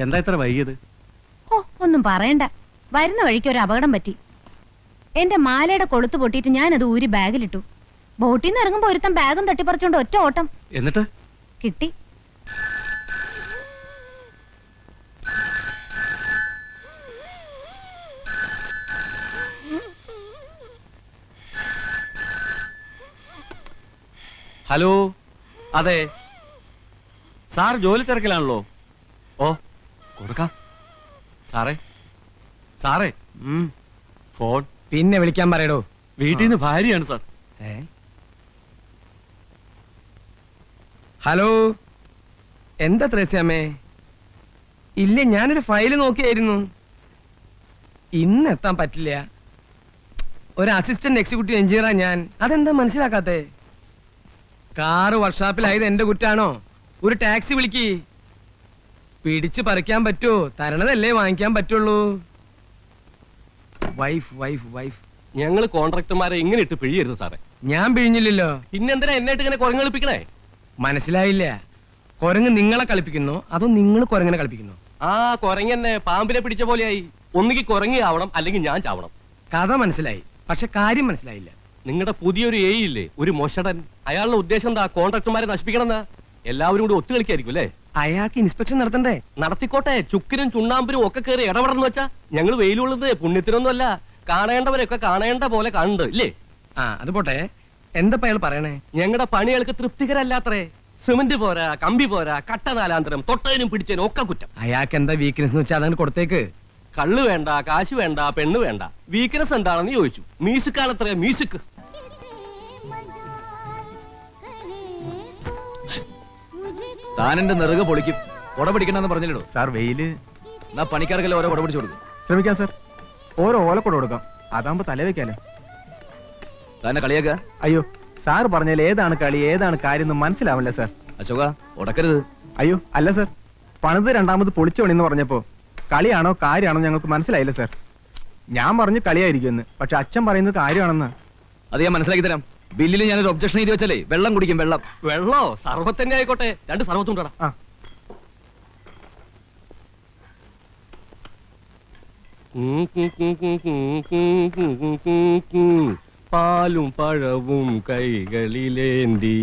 എന്താ ഇത്ര വൈകിയത്? ഓ ഒന്നും പറയണ്ട, വരുന്ന വഴിക്ക് ഒരു അപകടം പറ്റി. എന്റെ മാലയുടെ കൊളുത്ത് പൊട്ടിയിട്ട് ഞാനത് ഊരി ബാഗിലിട്ടു. ബോട്ടിൽ നിന്ന് ഇറങ്ങുമ്പോ ഒരുത്തൻ ബാഗും തട്ടിപ്പറിച്ചോണ്ട് ഒറ്റ ഓട്ടം. എന്നിട്ട് കിട്ടി. ഹലോ, അതെ സാർ ജോലി തിരക്കിലാണല്ലോ. ഓ കൊടുക്കാം സാറേ. സാറേ ഫോൺ പിന്നെ വിളിക്കാൻ പറയടോ. വീട്ടിൽ നിന്ന് ഭാര്യയാണ് സാർ. ഹലോ, എന്താ ത്രേസ്യാമ്മേ? ഇല്ല, ഞാനൊരു ഫയല് നോക്കിയായിരുന്നു. ഇന്ന് എത്താൻ പറ്റില്ല. ഒരു അസിസ്റ്റന്റ് എക്സിക്യൂട്ടീവ് എഞ്ചിനീയറാ ഞാൻ. അതെന്താ മനസ്സിലാക്കാത്തേ? കാറ് വർക്ക്ഷോപ്പിലായത് എന്റെ കുറ്റാണോ? ഒരു ടാക്സി വിളിക്ക്. പിടിച്ചു പറിക്കാൻ പറ്റുമോ? തരണതല്ലേ വാങ്ങിക്കാൻ പറ്റുള്ളൂ. Wife wife wife. ഞങ്ങള് കോൺട്രാക്ടർമാരെ ഇങ്ങനെ ഇട്ട് പിഴിയരുത് സാറേ. ഞാൻ പിഴിഞ്ഞില്ലല്ലോ. പിന്നെന്തിനാ എന്നിട്ട് ഇങ്ങനെ കുരങ്ങളിപ്പിക്കണേ? മനസ്സിലായില്ല. കുരങ്ങ് നിങ്ങളെ കളിപ്പിക്കുന്നോ അതോ നിങ്ങൾ കുരങ്ങനെ കളിപ്പിക്കുന്നോ? ആ കുരങ്ങന്നെ പാമ്പിനെ പിടിച്ച പോലെയായി. ഒന്നുകിൽ കുരങ്ങി ആവണം, അല്ലെങ്കിൽ ഞാൻ ചാവണം. കഥ മനസ്സിലായി, പക്ഷെ കാര്യം മനസ്സിലായില്ല. നിങ്ങളുടെ പുതിയൊരു എ ഇല്ലേ, ഒരു മൊഷടൻ, അയാളുടെ ഉദ്ദേശം എന്താ? കോൺട്രാക്ടർമാരെ നശിപ്പിക്കണമെന്നാ. എല്ലാവരും കൂടി ഒത്തുകളിക്കായിരിക്കും അല്ലേ? അയാൾക്ക് ഇൻസ്പെക്ഷൻ നടത്തണ്ടേ? നടത്തിക്കോട്ടെ. ചുക്കിനും ചുണ്ണാമ്പിനും ഒക്കെ കയറി ഇടപെടണം വെച്ചാ. ഞങ്ങൾ വെയിലുള്ളത് പുണ്യത്തിനൊന്നും അല്ല, കാണേണ്ടവരെയൊക്കെ കാണേണ്ട പോലെ കാണുന്നുണ്ട് ഇല്ലേ? ആ അത് പോട്ടെ, എന്താ അയാൾ പറയണേ? ഞങ്ങളുടെ പണികൾക്ക് തൃപ്തികരല്ലാത്രേ. സിമന്റ് പോരാ, കമ്പി പോരാ, കട്ട നാലാന്തരം, തൊട്ടതിനും പിടിച്ചതിനും ഒക്കെ കുറ്റം. അയാൾക്ക് എന്താ വീക്ക്നെസ് എന്ന് വെച്ചാൽ അതങ്ങനെ കൊടുത്തേക്ക്. കള്ള് വേണ്ട, കാശ് വേണ്ട, പെണ്ണ് വേണ്ട. വീക്ക്നെസ് എന്താണെന്ന് ചോദിച്ചു. മ്യൂസിക്കാണത്രേ, മ്യൂസിക്. താൻ എന്റെ നെറുക പൊളിക്കും. കൊട പിടിക്കണമെന്ന് പറഞ്ഞില്ലടോ സാർ വെയില്. എന്നാ പണിക്കാർക്കെല്ലാം ഓരോ കൊട പിടിച്ചു കൊടുക്കും. ശ്രമിക്കാം സാർ. ഓരോ ഓലക്കൊട കൊടുക്കാം, അതാകുമ്പോ തല വെക്കാലോ. താനെ കളിയാക്ക? അയ്യോ, സാർ പറഞ്ഞാൽ ഏതാണ് കളി ഏതാണ് കാര്യം എന്ന് മനസ്സിലാവില്ല സാർ. അശോക ഉടക്കരുത്. അയ്യോ അല്ല സാർ, പണിത് രണ്ടാമത് പൊളിച്ചു പണിന്ന് പറഞ്ഞപ്പോ കളിയാണോ കാര്യമാണോ ഞങ്ങൾക്ക് മനസ്സിലായില്ല സാർ. ഞാൻ പറഞ്ഞു കളിയായിരിക്കുമെന്ന്, പക്ഷെ അച്ഛൻ പറയുന്നത് കാര്യമാണെന്ന്. അത് ഞാൻ മനസ്സിലാക്കി തരാം. ബില്ലിൽ ഞാനൊരു ഒബ്ജക്ഷൻ എഴുതി വെച്ചാലേ വെള്ളം കുടിക്കും. വെള്ളം വെള്ളോ? സർവത്ത് തന്നെ ആയിക്കോട്ടെ. 2 സർവത്തും ഉണ്ടോടാ. ആ പാലും പഴവും കൈകളിലേന്തി,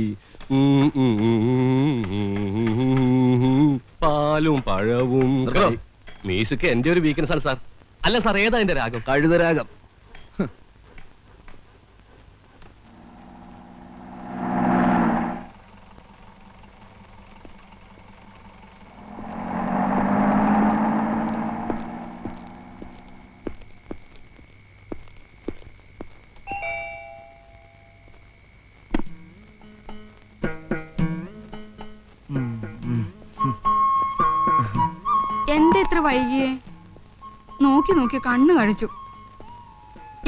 പാലും പഴവും. മ്യൂസിക് എന്റെ ഒരു വീക്ക്നെസ് ആണ് സാർ. അല്ല സാർ, ഏതാ എന്റെ രാഗം? കഴുതരാഗം. എന്താ ഇത്ര വൈകിയേ? നോക്കി നോക്കി കണ്ണു കഴിച്ചു.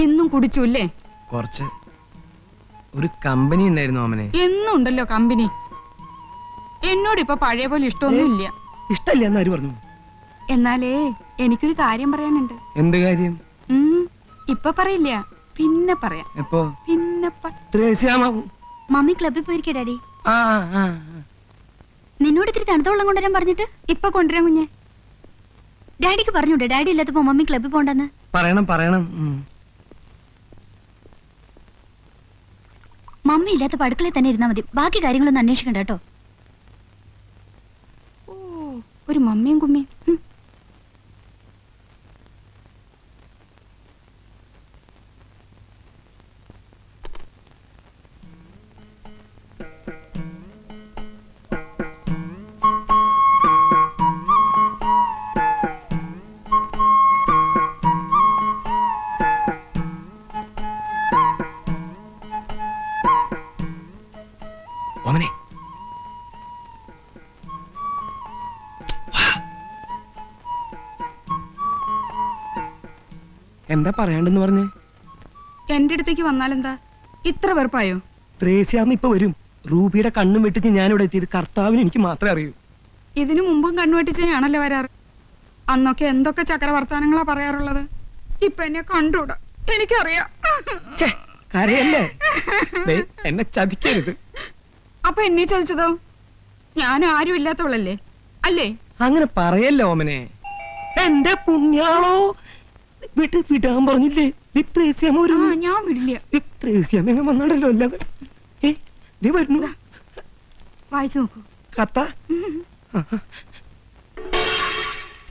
എന്നും കുടിച്ചു അല്ലേ? കുറച്ച്. ഒരു കമ്പനി ഉണ്ടായിരുന്നു ഓമനെ. എന്നും ഉണ്ടല്ലോ കമ്പനി. എന്നോട് ഇപ്പൊ പഴയ പോലെ ഇഷ്ടമൊന്നുമില്ല. ഇഷ്ടല്ല എന്നാര് പറഞ്ഞു? എന്നാലേ എനിക്കൊരു കാര്യം പറയാനുണ്ട്. എന്ത് കാര്യം? ഇപ്പൊ പറയില്ല, പിന്നെ പറയാം. എപ്പോ? പിന്നെ മമ്മി ക്ലബിൽ പോയിരിക്കേ ഡാഡി. ആ നിന്നോട് ഇത്തിരി തണുത്ത വെള്ളം കൊണ്ടുവരാൻ പറഞ്ഞിട്ട് ഇപ്പൊ കൊണ്ടുവരാൻ കുഞ്ഞെ. ഡാഡിക്ക് പറഞ്ഞൂടെ ഡാഡി ഇല്ലാത്തപ്പോ മമ്മി ക്ലബിൽ പോണ്ടെന്ന്? പറയണം. മമ്മി ഇല്ലാത്ത അടുക്കളയിൽ തന്നെ ഇരുന്നാ മതി, ബാക്കി കാര്യങ്ങളൊന്നും അന്വേഷിക്കണ്ട കേട്ടോ. ഓ, ഒരു മമ്മിയും കുമ്മിയും. ഓമനെ, എന്താ പറയാണ്ടെന്ന് പറഞ്ഞേ? എന്റെ അടുത്തേക്ക് വന്നാലെന്താ? ഇത്ര വെറുപ്പായോ? ത്രേസ്യാമ്മ ഇപ്പൊ വരും. റൂബിയുടെ കണ്ണും വെട്ടിച്ച് ഞാനിവിടെ എത്തിയത് കർത്താവിന് എനിക്ക് മാത്രമേ അറിയൂ. ഇതിനു മുമ്പും കണ്ണുവെട്ടിച്ചാണല്ലോ വരാറ്. അന്നൊക്കെ എന്തൊക്കെ ചക്രവർത്താനങ്ങളാ പറയാറുള്ളത്. ഇപ്പൊ എന്നെ കണ്ടൂടാ, എനിക്കറിയാം. കരയല്ലേ? എന്നെ ചതിക്കരുത്. അപ്പൊ എന്നെ ചതിച്ചതോ? ഞാൻ ആരും ഇല്ലാത്തവളല്ലേ? അല്ലേ? അങ്ങനെ പറയല്ലോ ഓമനെ. എന്റെ പുണ്യാളോ, വിടാൻ പറഞ്ഞില്ലേ? ഞാൻ വിടില്ല. വന്നാണല്ലോ എല്ലാം. വരുന്നു, വായിച്ചു നോക്കൂ. കത്ത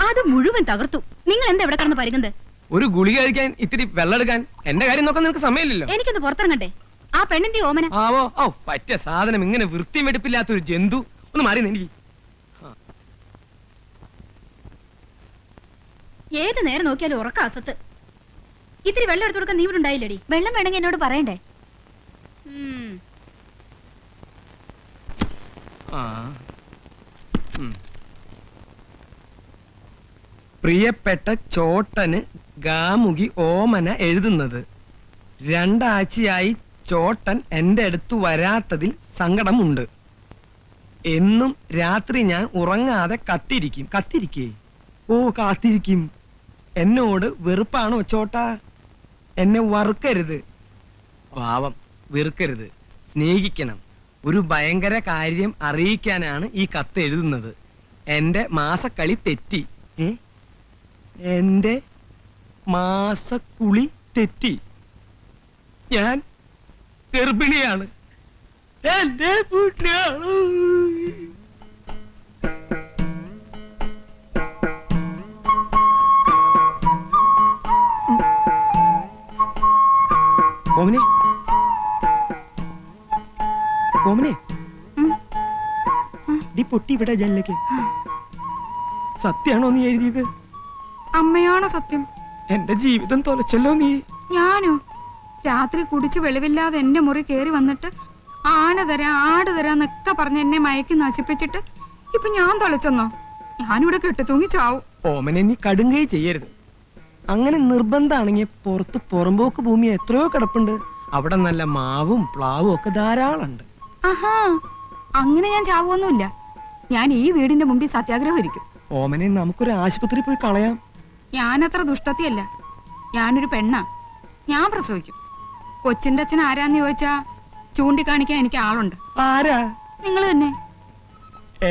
അത് മുഴുവൻ തകർത്തു. നിങ്ങൾ എന്താ ഇവിടെ കിടന്ന് പരുകുന്നത്? ഒരു ഗുളിക കഴിക്കാൻ ഇത്തിരി വെള്ളം എടുക്കാൻ. എന്റെ കാര്യം നോക്കാൻ നിനക്ക് സമയമില്ലല്ലോ. എനിക്കൊന്ന് പുറത്തിറങ്ങട്ടെ. ആ പെണ്ണിന്റെ ഓമന. ആവോ, ഓ പറ്റിയ സാധനം. ഇങ്ങനെ വൃത്തിയും വെടുപ്പില്ലാത്ത ഒരു ജന്തു. ഒന്ന് മാറി എനിക്ക്. ഏത് നേരം നോക്കിയാലും ഉറക്ക അസത്ത്. ഇത്തിരി വെള്ളം എടുത്തു കൊടുക്കാൻ നീ ഇവിടെ ഉണ്ടായില്ലടി. വെള്ളം വേണമെങ്കിൽ എന്നോട് പറയണ്ടേ? പ്രിയപ്പെട്ട ചോട്ടന് ഗാമുകി ഓമന എഴുതുന്നത്. 2 ആഴ്ചയായി ചോട്ടൻ എന്റെ അടുത്ത് വരാത്തതിൽ സങ്കടമുണ്ട്. എന്നും രാത്രി ഞാൻ ഉറങ്ങാതെ കാത്തിരിക്കും. എന്നോട് വെറുപ്പാണോ ചോട്ടാ? എന്നെ വറുക്കരുത്. പാവം, വെറുക്കരുത്, സ്നേഹിക്കണം. ഒരു ഭയങ്കര കാര്യം അറിയിക്കാനാണ് ഈ കത്ത് എഴുതുന്നത്. എന്റെ മാസക്കളി തെറ്റി. എന്റെ മാസക്കുളി തെറ്റി. ഞാൻ ഗർഭിണിയാണ്. എന്റെ പുണ്യാള്. ഓമനെ, ഓമനെ, നീ പൊട്ടി ഇവിടെ ജനലേക്ക്. സത്യാണോ നീ എഴുതിയത്? അമ്മയാണോ സത്യം? എന്റെ ജീവിതം തൊലച്ചല്ലോ നീ. ഞാനോ? രാത്രി കുടിച്ച് വെളിവില്ലാതെ എന്റെ മുറി കേറി വന്നിട്ട് ആന തരാം, ആട് തരാന്നൊക്കെ പറഞ്ഞ് എന്നെ മയക്കി നശിപ്പിച്ചിട്ട് ഇപ്പൊ ഞാൻ തൊലച്ചെന്നോ? ഞാനിവിടെ കെട്ടിത്തൂങ്ങി ചാവും. ഓമനെ, നീ കടുങ്കൈ ചെയ്യരുത്. അങ്ങനെ നിർബന്ധാണെങ്കിൽ പുറത്ത് പുറമ്പോക്ക് ഭൂമി എത്രയോ കിടപ്പുണ്ട്. അവിടെ നല്ല മാവും പ്ലാവും ഒക്കെ ധാരാളമുണ്ട്. ആഹാ, അങ്ങനെ ഞാൻ ചാവൊന്നുമില്ല. ഞാൻ ഈ വീടിന്റെ മുമ്പിൽ സത്യാഗ്രഹം ഇരിക്കും. ഓമനെ, നമുക്കൊരു ആശുപത്രി പോയി കളയാം. ഞാനത്ര ദുഷ്ടത്തിയല്ല. ഞാനൊരു പെണ്ണാ. ഞാൻ പ്രസവിക്കും. കൊച്ചിന്റെ അച്ഛൻ ആരാന്ന് ചോദിച്ചാ ചൂണ്ടിക്കാണിക്കാൻ എനിക്ക് ആളുണ്ട്. ആരാ? നിങ്ങൾ തന്നെ.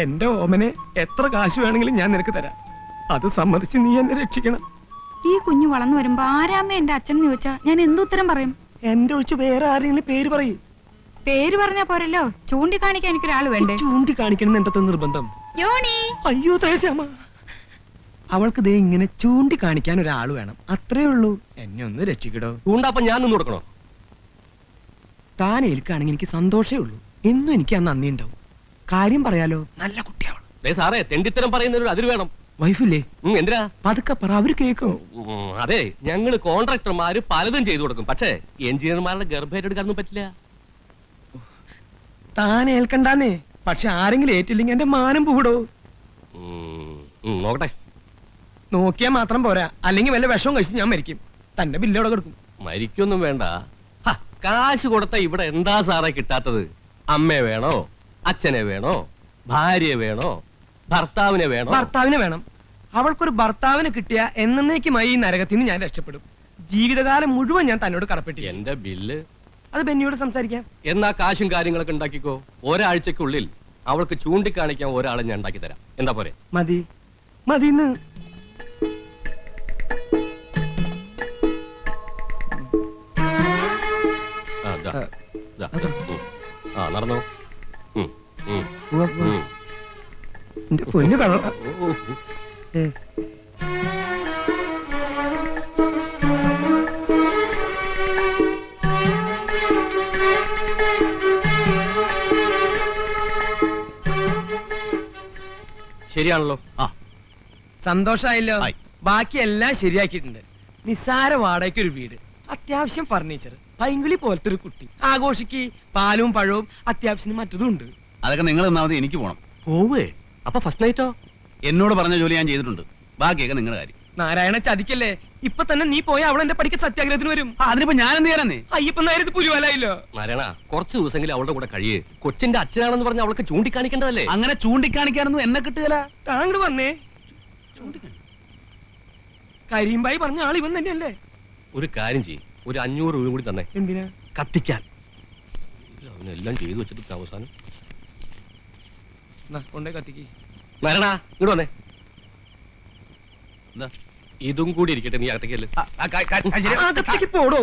എന്റെ ഓമനെ, എത്ര കാശ് വേണമെങ്കിലും ഞാൻ നിനക്ക് തരാം. അത് സമ്മതിച്ച് നീ എന്നെ രക്ഷിക്കണം. ഈ കുഞ്ഞു വളർന്നു വരുമ്പോ ആരാമ്മ എന്റെ അച്ഛൻ ചോദിച്ചാ ഞാൻ എന്തുത്തരം പറയും? എന്റെ ഒഴിച്ച് വേറെ ആരെങ്കിലും പേര് പറയും. പേര് പറഞ്ഞാ പോരല്ലോ, ചൂണ്ടിക്കാണിക്കാൻ എനിക്കൊരാള് വേണ്ടേ? ചൂണ്ടിക്കാണിക്കണം എന്തത്തെ നിർബന്ധം? യോണി, അയ്യോ ത്രേസ്യാമ്മ, അവൾക്ക് ദേ ഇങ്ങനെ ചൂണ്ടിക്കാണിക്കാൻ ഒരാൾ വേണം, അത്രേ ഉള്ളൂ. എന്നെ ഒന്ന് രക്ഷിക്കടോ. ചൂണ്ടാപ്പ ഞാൻ നിന്ന് കൊടുക്കണോ? താൻ ഏൽക്കാണെങ്കിൽ എനിക്ക് സന്തോഷേ ഉള്ളൂ. എന്നും എനിക്ക് ആ നന്ദി ഉണ്ടാവും. കാര്യം പറയാലോ, നല്ല കുട്ടിയാവണം. സാറേ, തെണ്ടിത്തരം പറയുന്നതിനൊരു അതിര് വേണം. വൈഫില്ലേ? എന്തിനാ? പതുക്കെ പറ, അവര് കേൾക്കും. അതെ, ഞങ്ങള് കോൺട്രാക്ടർമാര് പലതും ചെയ്തു കൊടുക്കും. പക്ഷേ എഞ്ചിനീയർമാരുടെ ഗർഭേറ്റെടുക്കാനൊന്നും പറ്റില്ല. താൻ ഏൽക്കണ്ടാന്നേ. പക്ഷെ ആരെങ്കിലും ഏറ്റില്ലെങ്കിൽ എന്റെ മാനം പൂടോ. നോക്കട്ടെ. നോക്കിയാ മാത്രം പോരാ, അല്ലെങ്കിൽ വല്ല വിഷവും കഴിച്ച് ഞാൻ മരിക്കും. തന്റെ ബില്ലോടെ കൊടുക്കും. മരിക്കൊന്നും വേണ്ട. കാശ് കൊടുത്ത ഇവിടെ എന്താ സാറേ കിട്ടാത്തത്? അമ്മയെ വേണോ? അച്ഛനെ വേണോ? ഭാര്യയെ വേണോ? ഭർത്താവിനെ വേണോ? ഭർത്താവിനെ വേണം. അവൾക്കൊരു ഭർത്താവിനെ കിട്ടിയ എന്നേക്കുമായി ഈ നരകത്തിൽ നിന്ന് ഞാൻ രക്ഷപ്പെടും. ജീവിതകാലം മുഴുവൻ ഞാൻ തന്നോട് കടപ്പെട്ടി. എന്റെ ബില്ല് അത് ബെന്നിയോട് സംസാരിക്കാം. എന്നാ കാശും കാര്യങ്ങളൊക്കെ ഉണ്ടാക്കിക്കോ. ഒരാഴ്ചക്കുള്ളിൽ അവൾക്ക് ചൂണ്ടിക്കാണിക്കാൻ ഒരാളെ ഞാൻ ഉണ്ടാക്കി തരാം. എന്താ പോരെ? മതി, മതിന്ന്. നടന്നോ. എന്റെ പൊന്നു കള്ള. ശരിയാണല്ലോ. സന്തോഷായല്ലോ. ബാക്കിയെല്ലാം ശരിയാക്കിയിട്ടുണ്ട്. നിസ്സാര വാടകയ്ക്ക് ഒരു വീട്, അത്യാവശ്യം ഫർണിച്ചർ, പൈങ്കിളി പോലത്തെ ഒരു കുട്ടി, ആഘോഷിക്ക് പാലും പഴവും, അത്യാവശ്യം മറ്റതും ഉണ്ട്. അതൊക്കെ നിങ്ങൾ ഒന്നാമത് എനിക്ക് പോണം. പോവേ? അപ്പൊ ഫസ്റ്റ് നൈറ്റോ? എന്നോട് പറഞ്ഞ ജോലി ഞാൻ ചെയ്തിട്ടുണ്ട്. ബാക്കിയൊക്കെ നിങ്ങളുടെ കാര്യം. നാരായണ, ചതിക്കല്ലേ. ഇപ്പൊ തന്നെ നീ പോയാ അവൾ എന്റെ പഠിക്ക സത്യാഗ്രഹത്തിന് വരും. അതിനിപ്പോ ഞാൻ എന്ത് ചെയ്യാനേ? അയ്യപ്പൻ നേരത്ത് പുലിവാലായില്ലോ. നാരായണ, കുറച്ച് ദിവസമെങ്കിലും അവളുടെ കൂടെ കഴിയേ. കൊച്ചിന്റെ അച്ഛനാണെന്ന് പറഞ്ഞ അവൾക്ക് ചൂണ്ടിക്കാണിക്കേണ്ടതല്ലേ? അങ്ങനെ ചൂണ്ടിക്കാണിക്കാനൊന്നും എന്നെ കിട്ടുകയില്ല. താങ്കൾ വന്നേ. കരീംബായി പറഞ്ഞ ആൾ ഇവൻ തന്നെയല്ലേ? ഒരു കാര്യം ചെയ്യും, ഒരു 500 രൂപ കൂടി തന്നെ. എന്തിനാ? കത്തിക്കാൻ. അവനെല്ലാം ചെയ്തു വെച്ചിട്ട് അവസാനം കൊണ്ടേ കത്തിക്ക്. നാരായണ, ഇങ്ങോട്ട് വന്നേ. എന്താ ഇതും കൂടി ഇരിക്കട്ടെ, നീ അകത്തേക്കല്ലേ. അകത്തേക്ക് പോടോ.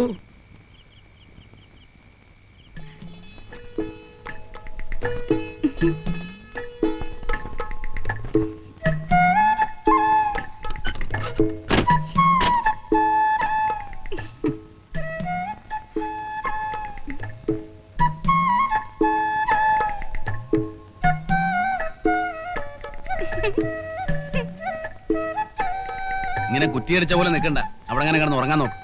ഇങ്ങനെ കുറ്റിയടിച്ച പോലെ നിൽക്കണ്ട, അവിടെ അങ്ങനെ കിടന്ന് ഉറങ്ങാൻ നോക്ക്.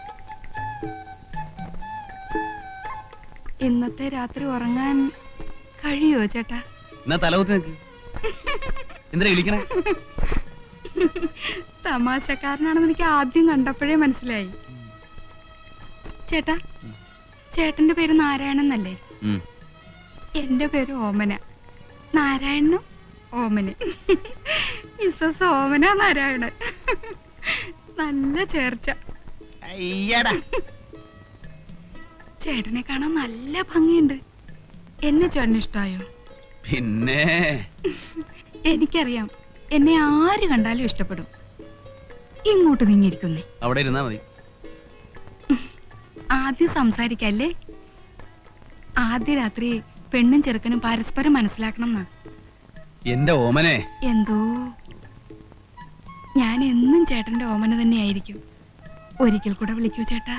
ഇന്നത്തെ രാത്രി ഉറങ്ങാൻ കഴിയോ ചേട്ടാ? എന്നാ തലകുത്തി നിൽക്ക്. എന്തിനാ വിളിക്കണേ? തമാശക്കാരനാണെന്ന് എനിക്ക് ആദ്യം കണ്ടപ്പോഴേ മനസ്സിലായി. ചേട്ടാ, ചേട്ടന്റെ പേര് നാരായണൻ എന്നല്ലേ? എന്റെ പേര് ഓമന. നാരായണനും ഓമന. മിസ്സസ് ഓമന നാരായണൻ. നല്ല ചേർച്ച. ചേട്ടനെ കാണാൻ നല്ല ഭംഗിയുണ്ട്. എന്നെ ചേട്ടന് ഇഷ്ടായോ? പിന്നെ എനിക്കറിയാം, എന്നെ ആര് കണ്ടാലും ഇഷ്ടപ്പെടും. ഇങ്ങോട്ട് നീങ്ങിയിരിക്കുന്നേ. അവിടെ ഇരുന്നാ മതി. ആദ്യം സംസാരിക്കല്ലേ? ആദ്യ രാത്രി പെണ്ണും ചെറുക്കനും പരസ്പരം മനസ്സിലാക്കണം എന്നാ. എന്റെ ഓമനെ. എന്തോ ഞാൻ എന്നും ചേട്ടന്റെ ഓമന തന്നെയായിരിക്കും. ഒരിക്കൽ കൂടെ വിളിക്കൂ ചേട്ടാ.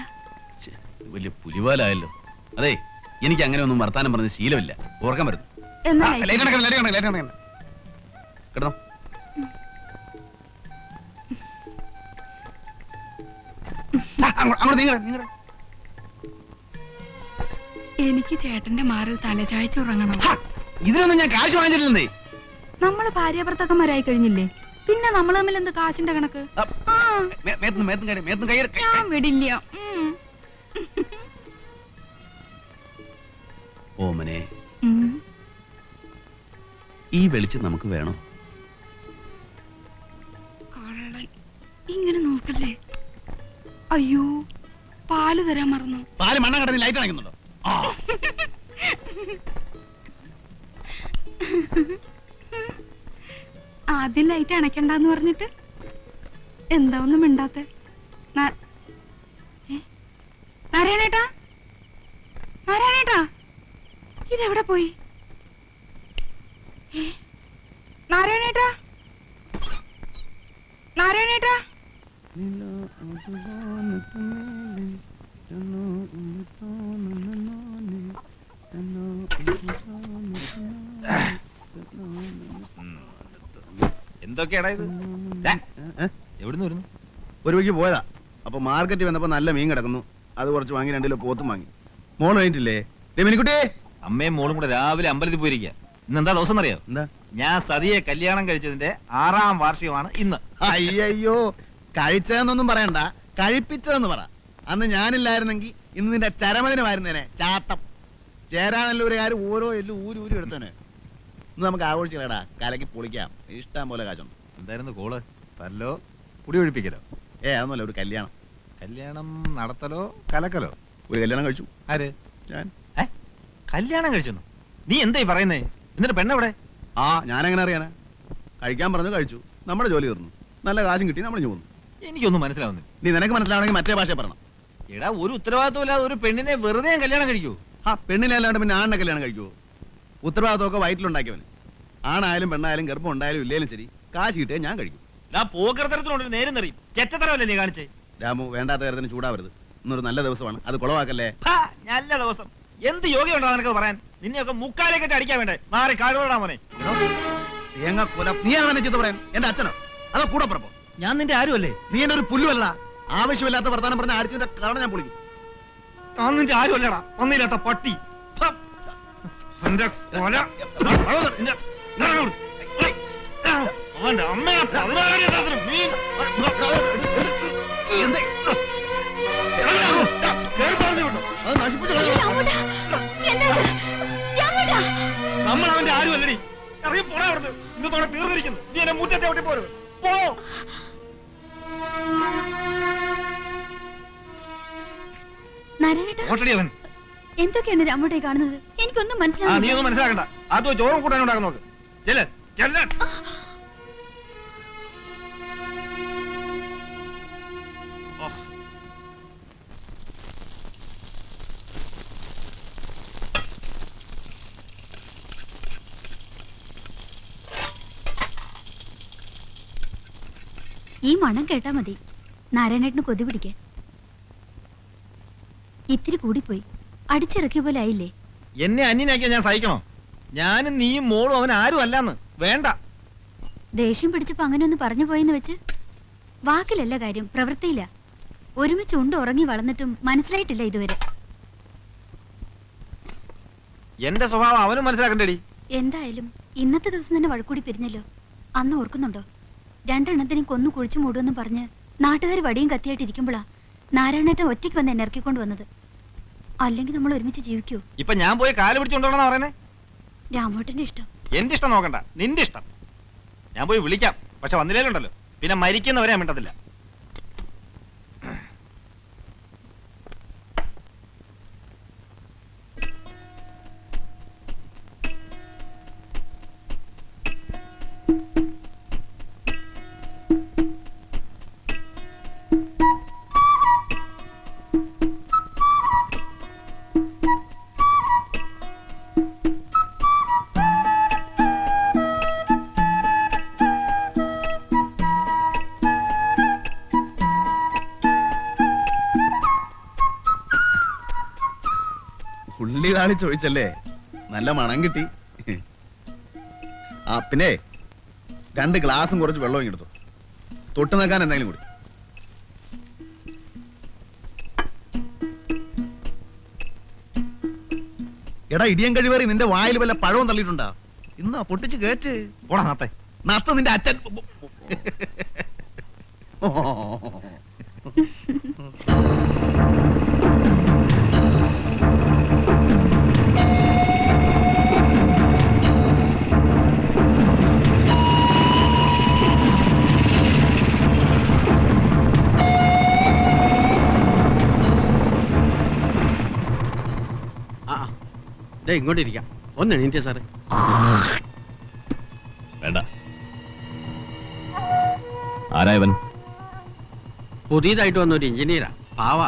വലിയ പുലിവാലായല്ലോ. അതെ, എനിക്ക് അങ്ങനെ ഒന്നും വർത്താനം പറഞ്ഞ ശീലമില്ല. ഓർക്കാൻ വരുന്നു. കിടന്നോ. എനിക്ക് ചേട്ടന്റെ മാറിൽ തലചായ്ച്ചുറങ്ങണം. ഇതിനൊന്നും ഞാൻ കാശ് വാങ്ങിച്ചിട്ടില്ലേ? നമ്മള് ഭാര്യാഭർത്താക്കന്മാരായി കഴിഞ്ഞില്ലേ, പിന്നെ നമ്മൾ തമ്മിൽ എന്ത് കാശിന്റെ കണക്ക്? ഞാൻ വിടില്ല. ഓമനെ, ഈ വെളിച്ചം നമുക്ക് വേണോ? കള്ളൻ, ഇങ്ങനെ നോക്കല്ലേ. അയ്യോ, പാല് തരാൻ മറന്നു. പാല് മണ്ണ കടന്ന് ലൈറ്റ് അണയ്ക്കുന്നുണ്ടോ? ആദ്യം ലൈറ്റ് അണയ്ക്കണ്ടെന്ന് പറഞ്ഞിട്ട് എന്താ ഒന്നും മിണ്ടാത്തെ? നാരായണേട്ടാ, നാരായണേട്ടാ, ഇതെവിടെ പോയി? നാരായണേട്ടാ, നാരായണേട്ടാ. എന്തൊക്കെയാടാ ഇത്? എവിടുന്ന് വരുന്നു? ഒരു വഴിക്ക് പോയതാ. അപ്പൊ മാർക്കറ്റ് വന്നപ്പോ നല്ല മീൻ കിടക്കുന്നു. അത് കുറച്ച് വാങ്ങി 2 കിലോ പോത്തും വാങ്ങി. മോള് കഴിഞ്ഞിട്ടില്ലേ? മിനിക്കുട്ടി, അമ്മയും മോളും കൂടെ രാവിലെ അമ്പലത്തിൽ പോയിരിക്കുക. ഇന്ന് എന്താ ദിവസം അറിയോ? എന്താ? ഞാൻ സതിയെ കല്യാണം കഴിച്ചതിന്റെ 6ാം വാർഷികമാണ് ഇന്ന്. അയ്യോ, കഴിച്ചതെന്നൊന്നും പറയണ്ട, കഴിപ്പിച്ചതെന്ന് പറ. അന്ന് ഞാനില്ലായിരുന്നെങ്കിൽ ഇന്ന് നിന്റെ ചരമദിനമായിരുന്നേനെ. ചാട്ടം ചേരാനല്ലൂരുകാർ ഓരോ എല്ലും ഊരി എടുത്തേനെ. ഇന്ന് നമുക്ക് ആഘോഷിക്കലടാ, കലക്കി പൊളിക്കാം. ഇഷ്ടം പോലെ കാശുണ്ട്. എന്തായിരുന്നു കോള്? തല്ലോ കുടി ഒഴിപ്പിക്കലോ? അതൊന്നുമല്ല, ഒരു കല്യാണം. കല്യാണം നടത്തലോ കലക്കലോ? ഒരു കല്യാണം കഴിച്ചു. ആര്? ഞാൻ. കല്യാണം കഴിച്ചെന്നു? നീ എന്തായി പറയുന്നേ? എന്നിട്ട് പെണ്ണെവിടെ? ഞാനെങ്ങനെ അറിയാനാ? കഴിക്കാൻ പറഞ്ഞു, കഴിച്ചു. നമ്മുടെ ജോലി തീർന്നു. നല്ല കാശും കിട്ടി, നമ്മൾ പോകുന്നു. എനിക്കൊന്നും മനസ്സിലാവുന്നില്ല. നീ നിനക്ക് മനസ്സിലാവണമെങ്കിൽ മറ്റേ ഭാഷ പറയണം. എടാ, ഒരു ഉത്തരവാദിത്വമില്ലാതെ ഒരു പെണ്ണിനെ വെറുതെ കല്യാണം കഴിക്കൂ? പെണ്ണിനെ അല്ലാണ്ട് പിന്നെ ആണിനെ കല്യാണം കഴിക്കുവോ? ഉത്തരവാദിത്വമൊക്കെ വയറ്റിലുണ്ടാക്കിയവന്. ആണായാലും പെണ്ണായാലും ഗർഭം ഉണ്ടായാലും ഇല്ലേലും ശരി, കാശ് കിട്ടിയാൽ ഞാൻ കഴിക്കും. പോകൃതരത്തിനോട് നേരം നിറയും. ചെറ്റത്തരമല്ലേ നീ കാണിച്ചേ? രാമു, വേണ്ടാത്ത കാര്യത്തിന് ചൂടാവരുത്. ഇന്നൊരു നല്ല ദിവസമാണ്, അത് കുളവാക്കല്ലേ. നല്ല ദിവസം എന്ത് യോഗ്യമുണ്ടോ നിനക്ക് പറയാൻ? നിന്നെയൊക്കെ മുക്കാലേ കെട്ടി അടിക്കാൻ വേണ്ടേ? മാറി കാടുകൊണ്ടാ മോനെ. തേങ്ങ കൊല. നീ ആണെന്നെ ചെയ്ത് പറയാൻ? എന്റെ അച്ഛനോ അതോ കൂടെ പറപ്പോ? ഞാൻ നിന്റെ ആരുമല്ലേ? നീ എന്റെ ഒരു പുല്ലുമല്ല. ആവശ്യമില്ലാത്ത വർത്താനം പറഞ്ഞ അടിച്ചതിന്റെ കാരണം ഞാൻ പൊളിക്കും. ഞാൻ നിന്റെ ആരുമല്ലടാ, ഒന്നില്ലാത്ത പട്ടി. അവന്റെ അമ്മയെ നമ്മൾ അവന്റെ ആരുമല്ലടി. ഇറങ്ങി പോടാ അവിടുന്ന്. ഇന്നത്തോടെ തീർന്നിരിക്കുന്നു. നീ എന്നെ മുറ്റത്തെ ഒട്ടി പോരുത്. പോ. അവൻ എന്തൊക്കെയാണ് രാമോട്ടെ കാണുന്നത്? എനിക്കൊന്നും മനസ്സിലാവില്ല. നീ ഒന്നും മനസ്സിലാക്കണ്ട. അതോ ചോറും കൂട്ടാനുണ്ടാക്കാൻ നോക്ക്. ചെല്ല് ചെല്ല്. ഈ മണം കേട്ടാ മതി നാരായണേട്ടന് കൊതി പിടിക്കാൻ. ഇത്തിരി കൂടിപ്പോയി, അടിച്ചിറക്കിയ പോലെ ആയില്ലേ? എന്നെ അന്യനാക്കിയാ ഞാൻ സഹിക്കണോ? ഞാനും നീയും മോളും അവൻ ആരും അല്ലാന്ന്. വേണ്ട. ദേഷ്യം പിടിച്ചപ്പോ അങ്ങനെ ഒന്ന് പറഞ്ഞു പോയെന്ന് വെച്ച് വാക്കിലല്ല കാര്യം, പ്രവൃത്തിയില്ല. ഒരുമിച്ച് ഉണ്ട് ഉറങ്ങി വളർന്നിട്ടും മനസ്സിലായിട്ടില്ല ഇതുവരെ. എന്റെ സ്വഭാവം അവനും മനസ്സിലാക്കണ്ടേടി. എന്തായാലും ഇന്നത്തെ ദിവസം തന്നെ വഴക്കൂടി പിരിഞ്ഞല്ലോ. അന്ന് ഓർക്കുന്നുണ്ടോ? രണ്ടെണ്ണത്തിനും കൊന്നു കുഴിച്ചു മൂടുമെന്ന് പറഞ്ഞ് നാട്ടുകാർ വടിയും കത്തിയായിട്ടിരിക്കുമ്പോഴാ നാരായണേട്ടൻ ഒറ്റയ്ക്ക് വന്ന് എന്നെ ഇറക്കിക്കൊണ്ട് വന്നത്. അല്ലെങ്കിൽ നമ്മൾ ഒരുമിച്ച് ജീവിക്കൂ? ഇപ്പൊ ഞാൻ പോയി കാല് പിടിച്ചോണ്ടോണെന്നാ പറയുന്നേ? രാമോട്ടന്റെ ഇഷ്ടം. എന്റെ ഇഷ്ടം നോക്കണ്ട, നിന്റെ ഇഷ്ടം. ഞാൻ പോയി വിളിക്കാം, പക്ഷെ വന്നില്ലേലുണ്ടല്ലോ പിന്നെ മരിക്കുന്നവരെ ഞാൻ മിണ്ടത്തില്ല. ഉള്ളി താളി ചോദിച്ചല്ലേ, നല്ല മണം കിട്ടി. ആ പിന്നെ 2 ഗ്ലാസും കുറച്ച് വെള്ളവും എടുത്തു. തൊട്ട് നിൽക്കാൻ എന്തെങ്കിലും കൂടി. എടാ ഇടിയൻ കഴിവേറി, നിന്റെ വായിൽ വല്ല പഴവും തള്ളിയിട്ടുണ്ടാ? ഇന്നാ പൊട്ടിച്ച് കേറ്റ്. പോടാ നാത്തെ. നത്ത നിന്റെ അച്ഛൻ. ഇങ്ങോട്ടിരിക്കാം. ഒന്ന് എണീറ്റേ സാറേ. വേണ്ട. ആരായവൻ? പുതിയതായിട്ട് വന്ന ഒരു എഞ്ചിനീയറാ. പാവാ.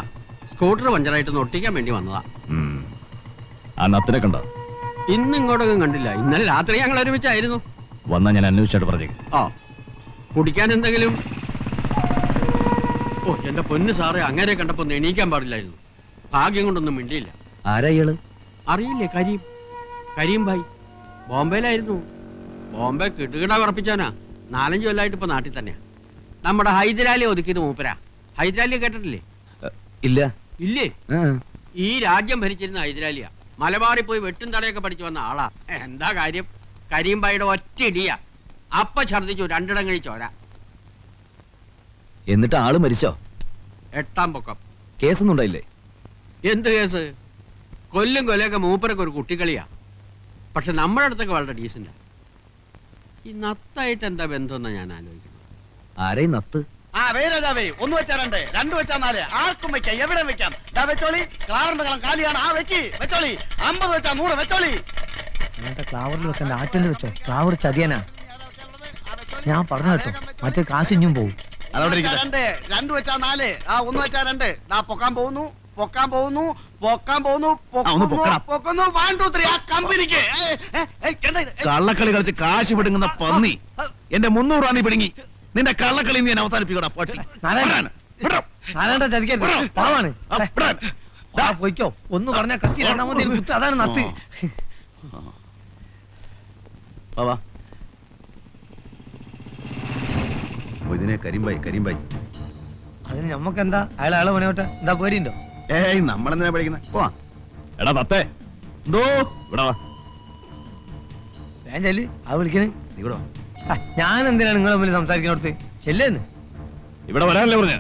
സ്കൂട്ടർ പഞ്ചറായിട്ട് ഒട്ടിക്കാൻ വേണ്ടി വന്നതാ. ആ നത്തിനെ കണ്ട? ഇന്ന് ഇങ്ങോട്ടൊന്നും കണ്ടില്ല. ഇന്നലെ രാത്രി ഞങ്ങൾ ഒരുമിച്ചായിരുന്നു. വന്നാ ഞാൻ അന്വേഷിച്ചായിട്ട് പറഞ്ഞേക്കും. ആ, കുടിക്കാൻ എന്തെങ്കിലും? ഓ എന്റെ പൊന്ന് സാറേ, അങ്ങനെ കണ്ടപ്പോ ഒന്ന് എണീക്കാൻ പാടില്ലായിരുന്നു. ഭാഗ്യം കൊണ്ടൊന്നും മിണ്ടിയില്ല. ആരാ ഇയാള്? അറിയില്ലേ? കരീം ഭായി. ബോംബെയിലായിരുന്നു. ബോംബെ കിടുകിട ഉറപ്പിച്ചാനാ. 4-5 കൊല്ലമായിട്ട് ഇപ്പൊ നാട്ടിൽ തന്നെയാ. നമ്മുടെ ഹൈദരാലി ഒതുക്കിയത് മൂപ്പരാ. ഹൈദരാലിയെ കേട്ടിട്ടില്ലേ? ഇല്ല. ഇല്ലേ? ഈ രാജ്യം ഭരിച്ചിരുന്ന ഹൈദരാലിയാ. മലബാറിൽ പോയി വെട്ടും തടയൊക്കെ പഠിച്ചു വന്ന ആളാ. എന്താ കാര്യം? കരീം ഭായിയുടെ ഒറ്റ ഇടിയാ. അപ്പ ഛർദിച്ചു 2 ഇടം കഴിച്ചോര. എന്നിട്ട് ആള് മരിച്ചോ? 8ാം പൊക്കം. കേസൊന്നും ഉണ്ടായില്ലേ? എന്ത് കേസ്? കൊല്ലും കൊലയൊക്കെ മൂപ്പരൊക്കെ ഒരു കുട്ടിക്കളിയാ. പക്ഷെ നമ്മുടെ അടുത്തൊക്കെ വളരെ ഡീസന്റാ. ഈ നത്തായിട്ട് എന്താ ബന്ധമെന്നാ ഞാൻ ആലോചിക്കുന്നത്. ആരെയും നത്ത്? ഒന്ന് വെച്ചാ 2, 2 വെച്ചാ 4. ആർക്കും വെക്കാം, എവിടെ വെക്കാം. വെച്ചോളി. ക്ലാറിന്റെ കളം കാലിയാണ്. ആ വെച്ചോളി. 50 വെച്ചാ 100 വെച്ചോളി. ക്ലാവറിൽ വെക്കണ്ട, ആറ്റിൽ വെച്ചോ. ക്ലാവർ ചതിയനാ. ഞാൻ പറഞ്ഞു കേട്ടോ, മറ്റേ കാശിഞ്ഞും പോവും. 2 വെച്ചാ 4. ആ 1 വെച്ചാ 2. പൊക്കാൻ പോകുന്നു. 1 2 3. ആ കമ്പനിക്ക് കള്ളക്കളി കളിച്ച് കാശ് പിടുങ്ങുന്ന പന്നി. എന്റെ 300 റാണി പിടുങ്ങി. നിന്റെ കള്ളക്കളി നീ അവസാനിപ്പിക്കടാ പട്ടി. ചതിക്കരുത്, പാവാണ്. പോയിക്കോ. ഒന്ന് പറഞ്ഞ കത്തി 2ാമത് കുത്ത്. അതാണ് നത്ത്. ഇതിനെ കരിമ്പായി. അതിന് ഞമ്മക്കെന്താ? അയാളെ പണിയോട്ടെ. എന്താ പേടിയുണ്ടോ? ഏയ്, നമ്മളെന്തിനാ പഠിക്കുന്നത്? പോവാ. എടാ തത്തേ, എന്തോ ഇവിടെ വാ. ഞാൻ ചെല്ല്. ആ വിളിക്കണേ. നീ ഇവിടെ വാ. ഞാൻ എന്തിനാണ് നിങ്ങളെ മുമ്പിൽ സംസാരിക്കുന്നിടത്ത്? ചെല്ലേന്ന്. ഇവിടെ വരാനല്ലേ പറഞ്ഞ?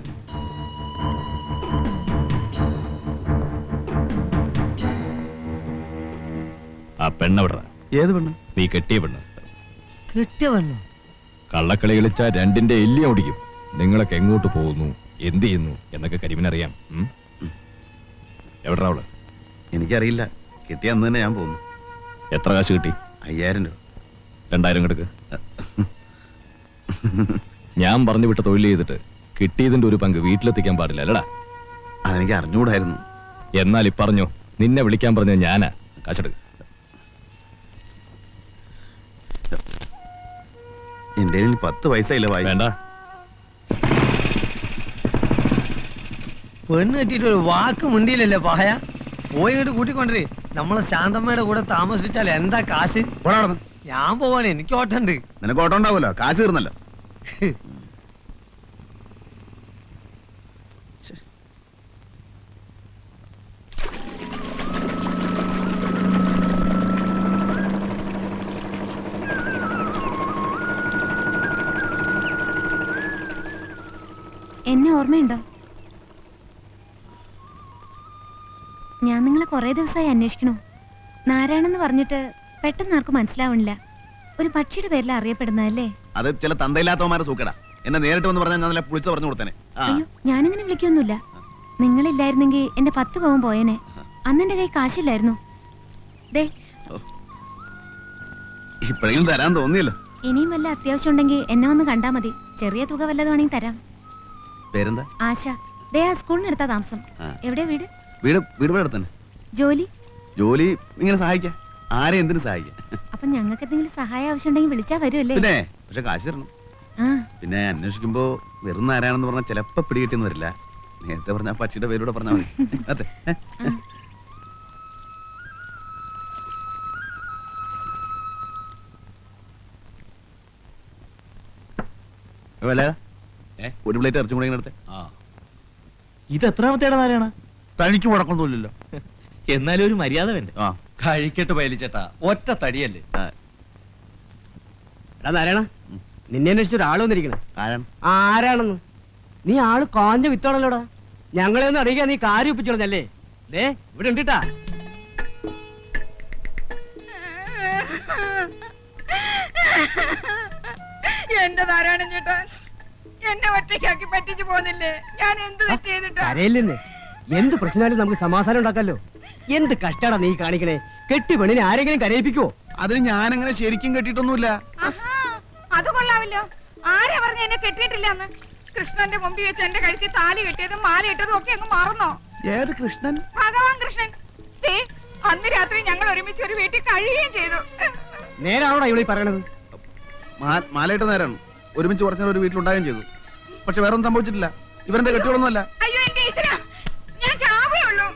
ആ പെണ്ണെവിടാ? ഏത് പെണ്ണ്? നീ കെട്ടിയ പെണ്ണ്. കെട്ടിയ പെണ്ണോ? കള്ളക്കളി കളിച്ച 2ന്റെ എല്ലി ഓടിക്കും. നിങ്ങളൊക്കെ എങ്ങോട്ട് പോകുന്നു, എന്ത് ചെയ്യുന്നു എന്നൊക്കെ കരിമിനറിയാം. എവിടാ അവള്? എനിക്കറിയില്ല. കിട്ടിയ അന്ന് തന്നെ ഞാൻ പോകുന്നു. എത്ര കാശ് കിട്ടി? 5000 രൂപ. 2000 കിടക്ക്. ഞാൻ പറഞ്ഞു വിട്ട തൊഴിൽ ചെയ്തിട്ട് കിട്ടിയതിന്റെ ഒരു പങ്ക് വീട്ടിലെത്തിക്കാൻ പാടില്ല അല്ലടാ? അതെനിക്ക് അറിഞ്ഞുകൂടായിരുന്നു. എന്നാൽ ഇപ്പറഞ്ഞോ, നിന്നെ വിളിക്കാൻ പറഞ്ഞ ഞാനാ. കാശെടുക്ക്. എന്റെ 10 പൈസ ഇല്ല. വേണ്ട. പെണ്ണ് കെട്ടിട്ട് ഒരു വാക്ക് മുണ്ടിയില്ലല്ലേ പായ. പോയി ഇങ്ങോട്ട് കൂട്ടിക്കൊണ്ടേ. നമ്മളെ ശാന്തമ്മയുടെ കൂടെ താമസിപ്പിച്ചാൽ എന്താ കാശ്? ഞാൻ പോവാണ്, എനിക്ക് ഓട്ടണ്ട്. നിനക്ക് ഓട്ടം ഉണ്ടാവുമല്ലോ, കാശ് തീർന്നല്ലോ. എന്നെ ഓർമ്മയുണ്ടോ? ഞാൻ നിങ്ങളെ കുറെ ദിവസമായി അന്വേഷിക്കണു. നാരായണെന്ന് പറഞ്ഞിട്ട് പെട്ടെന്ന് ആർക്കും മനസ്സിലാവണില്ല. ഒരു പക്ഷിയുടെ പേരിൽ അറിയപ്പെടുന്നതല്ലേ? അത് ചില തന്തയില്ലാത്തവന്മാരെ സൂക്കടാ. എന്നെ നേരിട്ട് വന്ന് പറഞ്ഞാൽ ഞാൻ നല്ല പുളിച്ച് പറഞ്ഞു കൊടുത്തേനെ. അയ്യോ, ഞാനിങ്ങനെ വിളിക്കൊന്നുമില്ല. നിങ്ങളില്ലായിരുന്നെങ്കിൽ എന്റെ 10 പവൻ പോയേനെ. അന്ന് എന്റെ കൈ കാശില്ലായിരുന്നു. ദേ, ഇപ്പോഴെങ്കിലും തരാൻ തോന്നിയല്ലോ. ഇനിയും വല്ല അത്യാവശ്യം ഉണ്ടെങ്കിൽ എന്നെ വന്ന് കണ്ടാ മതി. ചെറിയ തുക വല്ലതും വേണമെങ്കിൽ തരാം. പേരെന്താ? ആശ. ദേ, ആ സ്കൂളിനടുത്താ താമസം. എവിടെയാ വീട്? വീട് ഇവിടെ അടുത്തന്നെ. ജോലി? ജോലി ഇങ്ങനെ സഹായിക്കാം. ആരെ എന്തിനു സഹായിക്കാം. അപ്പൊ ഞങ്ങൾക്ക് എന്തെങ്കിലും സഹായം ആവശ്യമുണ്ടെങ്കിൽ വിളിച്ചാ വരുമല്ലേ? പിന്നെ പക്ഷെ കാശ് തരണം. പിന്നെ അന്വേഷിക്കുമ്പോ വെറും ആരാണെന്ന് പറഞ്ഞാൽ ചിലപ്പോ പിടികിട്ടിയെന്ന് വരില്ല. നേരത്തെ പറഞ്ഞ പക്ഷിയുടെ പേരൂടെ പറഞ്ഞാൽ മതി. അതെ. ഒരു പ്ലേറ്റ് ഇറച്ചി കൂടെ എടുത്തേ. ഇത് എത്രാമത്തേടാ നാരായണ? തനിക്ക് മുടക്കൊന്നുമില്ലല്ലോ. എന്നാലും ഒരു മര്യാദ വേണ്ടേ? കഴിക്കട്ട് പയലിച്ചേട്ടാ, ഒറ്റ തടിയല്ലേ. എടാ നാരായണ, നിന്നെ അന്വേഷിച്ച ഒരാൾ വന്നിരിക്കണേ. ആരാണെന്ന്? നീ ആള് കാഞ്ഞ വിത്താണല്ലോടാ. ഞങ്ങളെ ഒന്ന് അറിയിക്കാൻ നീ കാര്യം ഒപ്പിച്ചോളഞ്ഞല്ലേ. ദേ ഇവിടെ ഉണ്ടിട്ടാ. എന്റെ നാരായണൻ ചേട്ടാ, എന്നെ ഒറ്റയ്ക്കാക്കി പറ്റിച്ചു പോന്നില്ലേ? ഞാൻ എന്ത് തെറ്റ് ചെയ്തിട്ടാ? കരയില്ലെന്ന്. എന്ത് പ്രശ്നമായാലും നമുക്ക് സമാധാനം ഉണ്ടാക്കാലോ. എന്ത് കഷ്ടാടാ നീ കാണിക്കണേ. കെട്ടി പെണ്ണിനെ ആരെങ്കിലും കരയിപ്പിക്കോ? അത് ഞാനങ്ങനെ ശരിക്കും കെട്ടിയിട്ടൊന്നുമില്ല. അത് കൊള്ളാവില്ലോ. ആരാ പറഞ്ഞ എന്നെ കെട്ടിയിട്ടില്ലെന്ന്? കൃഷ്ണന്റെ മുമ്പിൽ വെച്ച് എന്റെ കഴുത്തിൽ താലി കെട്ടിയതും മാല ഇട്ടതും ഒക്കെ അങ്ങ് മറന്നോ? ഏത് കൃഷ്ണൻ? ഭഗവാൻ കൃഷ്ണൻ. അന്ന് രാത്രി ഞങ്ങൾ ഒരുമിച്ച് ഒരു വീട്ടിൽ കഴിയുകയും ചെയ്തു. നേരാണോടാ ഇവിടെ പറയണത്? മാലയിട്ട നേരാണ്. ഒരുമിച്ച് കുറച്ചു നേരം ഒരു വീട്ടിലുണ്ടാകുകയും ചെയ്തു. പക്ഷെ വേറൊന്നും സംഭവിച്ചിട്ടില്ല. ഇവരുടെ കെട്ടികളൊന്നുമല്ല. അയ്യോ എന്റെ ഈശ്വരാ, ഞാൻ ചാവേ ഉള്ളൂ.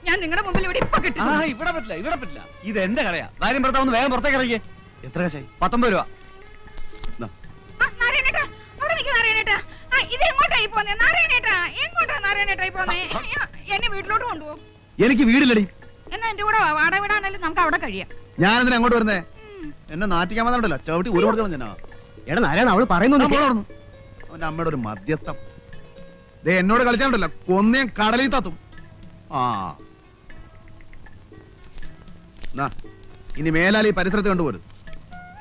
ഞാൻ നിങ്ങളുടെ മുമ്പിൽ ഇവിടെ ഇപ്പൊ കിട്ടും. ഇവിടെ പറ്റില്ല, ഇവിടെ പറ്റില്ല. ഇത് എന്റെ കടയാ. കാര്യം ഭർത്താവ് വേഗം പുറത്തേക്ക് ഇറങ്ങിയേ. എത്ര കാശായി? 19 രൂപ. നാരായണേട്ടാ, അവിടെ നിൽക്ക് നാരായണേട്ടാ. ഇത് എങ്ങോട്ടായി പോന്നേ നാരായണേട്ടാ? എങ്ങോട്ടാ നാരായണേട്ടായി പോന്നേ? എന്നെ വീട്ടിലോട്ട് കൊണ്ടുപോകും. എനിക്ക് വീടില്ലടി. എന്നാ എന്റെ കൂടെ വാടക വിടാനാലും നമുക്ക് അവിടെ കഴിയാം. ഞാൻ എന്തിനാ അങ്ങോട്ട് വരുന്നേ? എന്നെ നാട്ടിക്കാൻ വന്നോണ്ടല്ലോ ചവിട്ടി ഒരു കൊടുക്കണം. ഞാൻ എടാ നാരായണ, അവള് പറയുന്നു. അവന്റെ അമ്മയുടെ ഒരു മധ്യസ്ഥം. ദേ എന്നോട് കളിച്ചാണ്ടല്ലോ കൊന്നേം കടലിൽ തത്തും. ഇനി മേലാൽ ഈ പരിസരത്ത് കണ്ടുപോലും.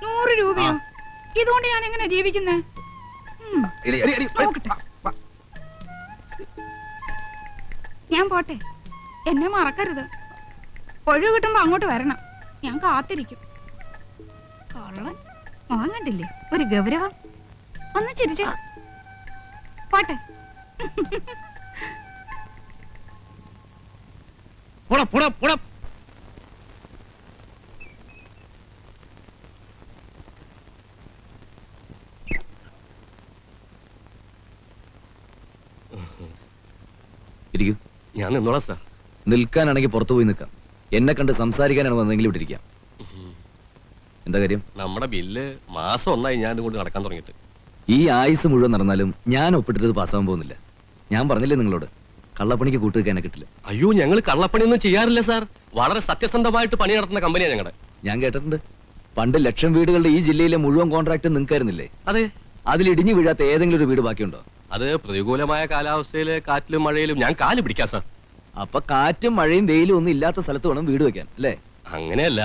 100 രൂപയോ? ഇതുകൊണ്ട് ഞാൻ എങ്ങനെ ജീവിക്കുന്നേ? ഞാൻ പോട്ടെ, എന്നെ മറക്കരുത്. ഒഴിവ് കിട്ടുമ്പോ അങ്ങോട്ട് വരണം. ഞാൻ കാത്തിരിക്കും. കള്ളൻ മോൻ കണ്ടില്ലേ, ഒരു ഗൗരവം. ഒന്ന് ചിരിച്ച പോട്ടെ. ഞാൻ നിന്നോളാം സാർ. നിൽക്കാനാണെങ്കിൽ പുറത്തു പോയി നിൽക്കാം. എന്നെ കണ്ട് സംസാരിക്കാനാണ് വന്നെങ്കിൽ ഇവിടെ ഇരിക്കാം. എന്താ കാര്യം? നമ്മുടെ ബില്ല് മാസം 1 ഞാൻ കൊണ്ട് നടക്കാൻ തുടങ്ങിയിട്ട്. ഈ ആയുസ് മുഴുവൻ നടന്നാലും ഞാൻ ഒപ്പിട്ടത് പാസ്സാവാൻ പോകുന്നില്ല. ഞാൻ പറഞ്ഞില്ലേ നിങ്ങളോട്, കള്ളപ്പണിക്ക് കൂട്ടുവെക്കാനെ കിട്ടില്ല. അയ്യോ, ഞങ്ങൾ കള്ളപ്പണിയൊന്നും ചെയ്യാറില്ല സാർ. വളരെ സത്യസന്ധമായിട്ട് പണി നടത്തുന്ന കമ്പനിയാണ് ഞങ്ങളുടെ. ഞാൻ കേട്ടിട്ടുണ്ട്, പണ്ട് 1,00,000 വീടുകളുടെ ഈ ജില്ലയിലെ മുഴുവൻ കോൺട്രാക്ട് നിങ്ങൾക്കായിരുന്നില്ലേ? അതെ. അതിൽ ഇടിഞ്ഞു വീഴാത്ത ഏതെങ്കിലും ഒരു വീട് ബാക്കിയുണ്ടോ? അത് പ്രതികൂലമായ കാലാവസ്ഥയില് കാറ്റിലും മഴയിലും ഞാൻ കാല് പിടിക്കാം സാർ. അപ്പൊ കാറ്റും മഴയും വെയിലും ഒന്നും ഇല്ലാത്ത സ്ഥലത്ത് വേണം വീട് വെക്കാൻ, അല്ലേ? അങ്ങനെയല്ല.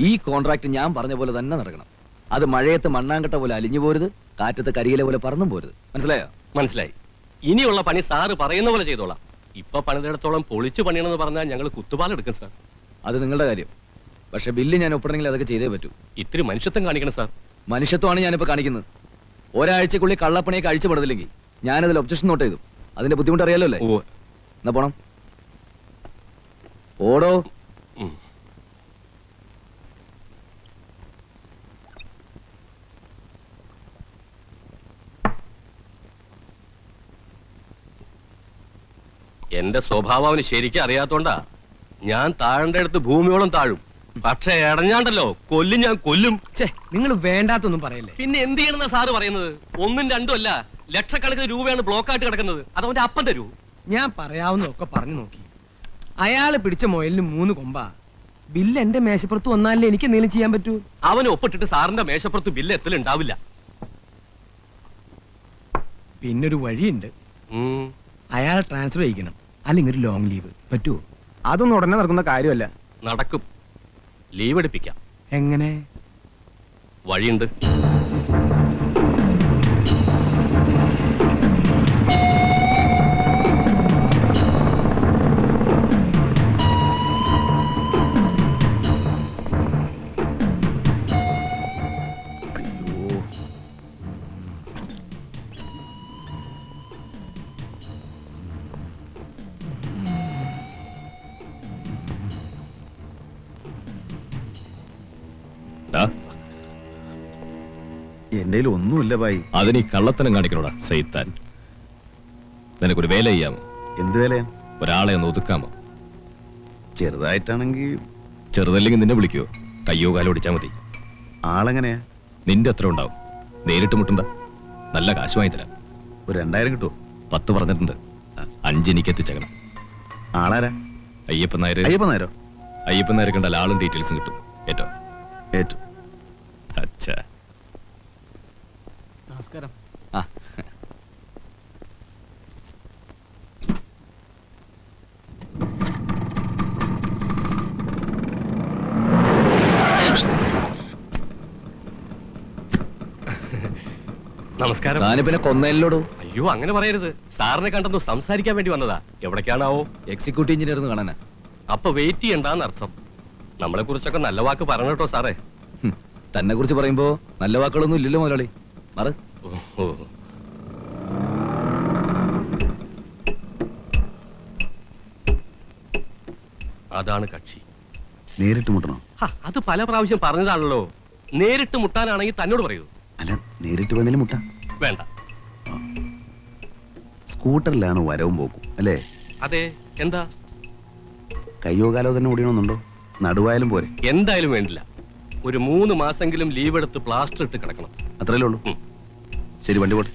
ഈ കോൺട്രാക്ട് ഞാൻ പറഞ്ഞ പോലെ തന്നെ നടക്കണം. അത് മഴയത്ത് മണ്ണാങ്കട്ട പോലെ അലിഞ്ഞു പോരുത്, കാറ്റത്ത് കരിയില പോലെ പറന്നും പോരുത്. മനസ്സിലായോ? മനസ്സിലായി. ഇനിയുള്ള പണി സാറ് പറയുന്ന പോലെ ചെയ്തോളാം. ഇപ്പൊ പണിതിടത്തോളം പൊളിച്ചു പണിയണമെന്ന് പറഞ്ഞാൽ ഞങ്ങൾ കുത്തുപാലെടുക്കും സാർ. അത് നിങ്ങളുടെ കാര്യം. പക്ഷെ ബില്ല് ഞാൻ ഒപ്പിടണമെങ്കിൽ അതൊക്കെ ചെയ്തേ പറ്റൂ. ഇത്തിരി മനുഷ്യത്വം കാണിക്കണം സാർ. മനുഷ്യത്വമാണ് ഞാനിപ്പോ കാണിക്കുന്നത്. ഒരാഴ്ചക്കുള്ളിൽ കള്ളപ്പണിയൊക്കെ അഴിച്ചുപെടുന്നില്ലെങ്കിൽ ഞാനതിൽ ഒബ്ജക്ഷൻ നോട്ട് ചെയ്തു. അതിന്റെ ബുദ്ധിമുട്ട് അറിയാലോ അല്ലേ? എന്നാ പോണം. ഓടോ. എന്റെ സ്വഭാവം അവന് ശരിക്കും അറിയാത്തോണ്ടാ. ഞാൻ താഴേണ്ട അടുത്ത് ഭൂമിയോളം താഴും. പക്ഷെ ഇടഞ്ഞാണ്ടല്ലോ കൊല്ലും, ഞാൻ കൊല്ലും. നിങ്ങൾ വേണ്ടാത്തൊന്നും പറയല്ലേ. പിന്നെ എന്ത് ചെയ്യണമെന്നാ സാറ് പറയുന്നത്? ഒന്നും രണ്ടും അല്ല, ലക്ഷക്കണക്കിന് രൂപയാണ് ബ്ലോക്കായിട്ട് കിടക്കുന്നത്. അത് അവന്റെ അപ്പം തരൂ. ഞാൻ പറയാവുന്നതൊക്കെ പറഞ്ഞു നോക്കി. അയാള് പിടിച്ച മുയലിന് 3 കൊമ്പാ. ബില്ല് എന്റെ മേശപ്പുറത്ത് വന്നാലേ എനിക്ക് എന്തെങ്കിലും ചെയ്യാൻ പറ്റൂ. അവന് ഒപ്പിട്ടിട്ട് സാറിന്റെ മേശപ്പുറത്ത് ബില്ല് എത്തലുണ്ടാവില്ല. പിന്നൊരു വഴിയുണ്ട്. അയാളെ ട്രാൻസ്ഫർ ചെയ്യിക്കണം, അല്ലെങ്കിൽ ഒരു ലോങ് ലീവ് പറ്റുമോ? അതൊന്നും ഉടനെ നടക്കുന്ന കാര്യമല്ല. നടക്കും. ലീവ് എടുപ്പിക്കാം. എങ്ങനെ? വഴിയുണ്ട്. എന്റെ ഒന്നുമില്ല ഭായി. അതിന് ഈ കള്ളത്തനം കാണിക്കണോടാ സൈത്താൻ. നിനക്കൊരു വേല ചെയ്യാമോ? എന്ത് വേലയാ? ഒരാളെ ഒന്ന് ഒതുക്കാമോ? ചെറുതായിട്ടാണെങ്കിൽ. ചെറുതല്ലെങ്കിൽ നിന്നെ വിളിക്കുവോ? കയ്യോ കാലോ ഓടിച്ചാ മതി. ആളെങ്ങനെയാ? നിന്റെ എത്ര ഉണ്ടാവും? നേരിട്ട് മുട്ടണ്ട, നല്ല കാശ് വാങ്ങി തരാം. ഒരു 2000 കിട്ടുമോ? 10 പറഞ്ഞിട്ടുണ്ട്. 5 എനിക്ക് എത്തിച്ചേക്കണം. ആളാരാ? അയ്യപ്പൻ നായർ. അയ്യപ്പൻ നായരോ? അയ്യപ്പൻ നായർ കണ്ടാൽ ആളും ഡീറ്റെയിൽസും കിട്ടും. ഏറ്റോ? ഏറ്റു. അച്ഛാ, നമസ്കാരം. നമസ്കാരം. പിന്നെ കൊന്നല്ലോടോ. അയ്യോ, അങ്ങനെ പറയരുത്. സാറിനെ കണ്ടെന്നു സംസാരിക്കാൻ വേണ്ടി വന്നതാ. എവിടേക്കാണാവോ? എക്സിക്യൂട്ടീവ് എഞ്ചിനീയർ എന്ന് കാണാനാ. അപ്പൊ വെയിറ്റ് ചെയ്യണ്ടെന്ന് അർത്ഥം. നമ്മളെ കുറിച്ചൊക്കെ നല്ല വാക്ക് പറഞ്ഞു കേട്ടോ സാറേ. തന്നെ കുറിച്ച് പറയുമ്പോ നല്ല വാക്കുകളൊന്നും ഇല്ലല്ലോ മുതലാളി. മാറ്. അതാണ് കക്ഷി. നേരിട്ട് മുട്ടണോ? അത് പല പ്രാവശ്യം പറഞ്ഞതാണല്ലോ. നേരിട്ട് മുട്ടാനാണെങ്കിൽ തന്നോട് പറയൂ. അല്ല, നേരിട്ട് വേണേലും മുട്ട. വേണ്ട. സ്കൂട്ടറിലാണ് വരവും പോക്കും അല്ലേ? അതെ. എന്താ? കയ്യോ കാലോ തന്നെ ഓടിയണമെന്നുണ്ടോ? നടുവായാലും പോരെ? എന്തായാലും വേണ്ടില്ല. ഒരു 3 മാസെങ്കിലും ലീവ് എടുത്ത് പ്ലാസ്റ്റർ ഇട്ട് കിടക്കണം. അത്രയല്ലേ ഉള്ളൂ? ശരി, വണ്ടി പോട്ടെ.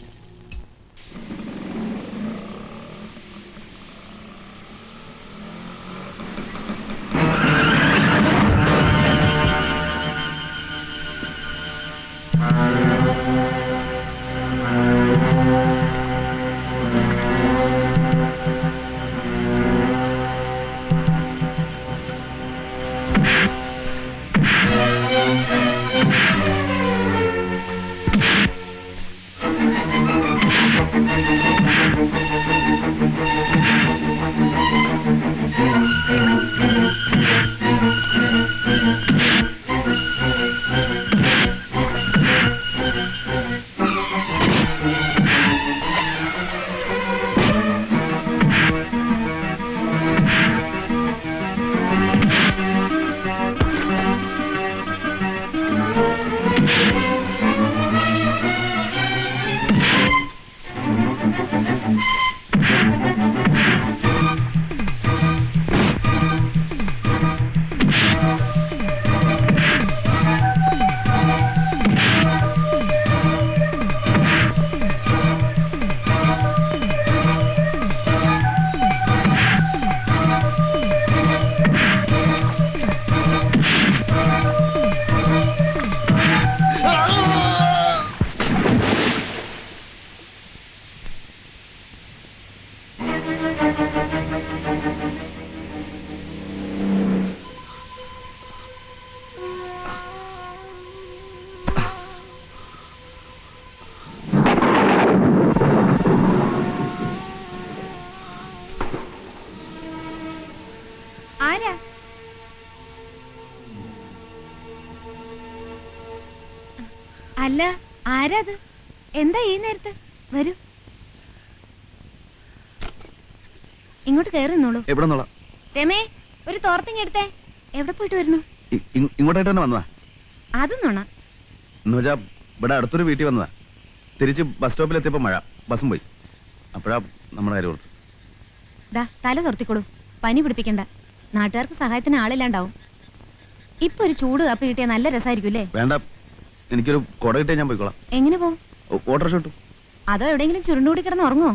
ആരാ? അല്ല, ആരാത്? എന്താ ഈ നേരത്ത്? വരൂ, ഇങ്ങോട്ട് കയറുന്നോളൂ. എവിടെ നിന്നോളാ? രമേ, ഒരു തോർത്തിങ് എടുത്തേ. എവിടെ പോയിട്ട് വരുന്നു? ഇങ്ങോട്ടായിട്ട് തന്നെ വന്നതാ. അത് നോണ എന്ന് വെച്ചാ ഇവിടെ അടുത്തൊരു വീട്ടിൽ വന്നതാ. തിരിച്ച് ബസ് സ്റ്റോപ്പിൽ എത്തിയപ്പോ മഴ, ബസ്സും പോയി. അപ്പോഴാ നമ്മുടെ കാര്യം ഓർത്ത്. ദാ തല നിർത്തിക്കൊടു, പനി പിടിപ്പിക്കണ്ട. നാട്ടുകാർക്ക് സഹായത്തിന് ആളില്ലാണ്ടാവും. ഇപ്പൊ ഒരു ചൂട് കാപ്പി കിട്ടിയാ നല്ല രസമായിരിക്കും അല്ലേ? വേണ്ട, എനിക്കൊരു കൊട കിട്ടിയാ ഞാൻ പോയിക്കോളാം. എങ്ങനെ പോവും? ഓട്ടോറിക്ഷ കിട്ടും. അതോ എവിടെയെങ്കിലും ചുരുണ്ടുകൂടി കിടന്ന് ഉറങ്ങോ?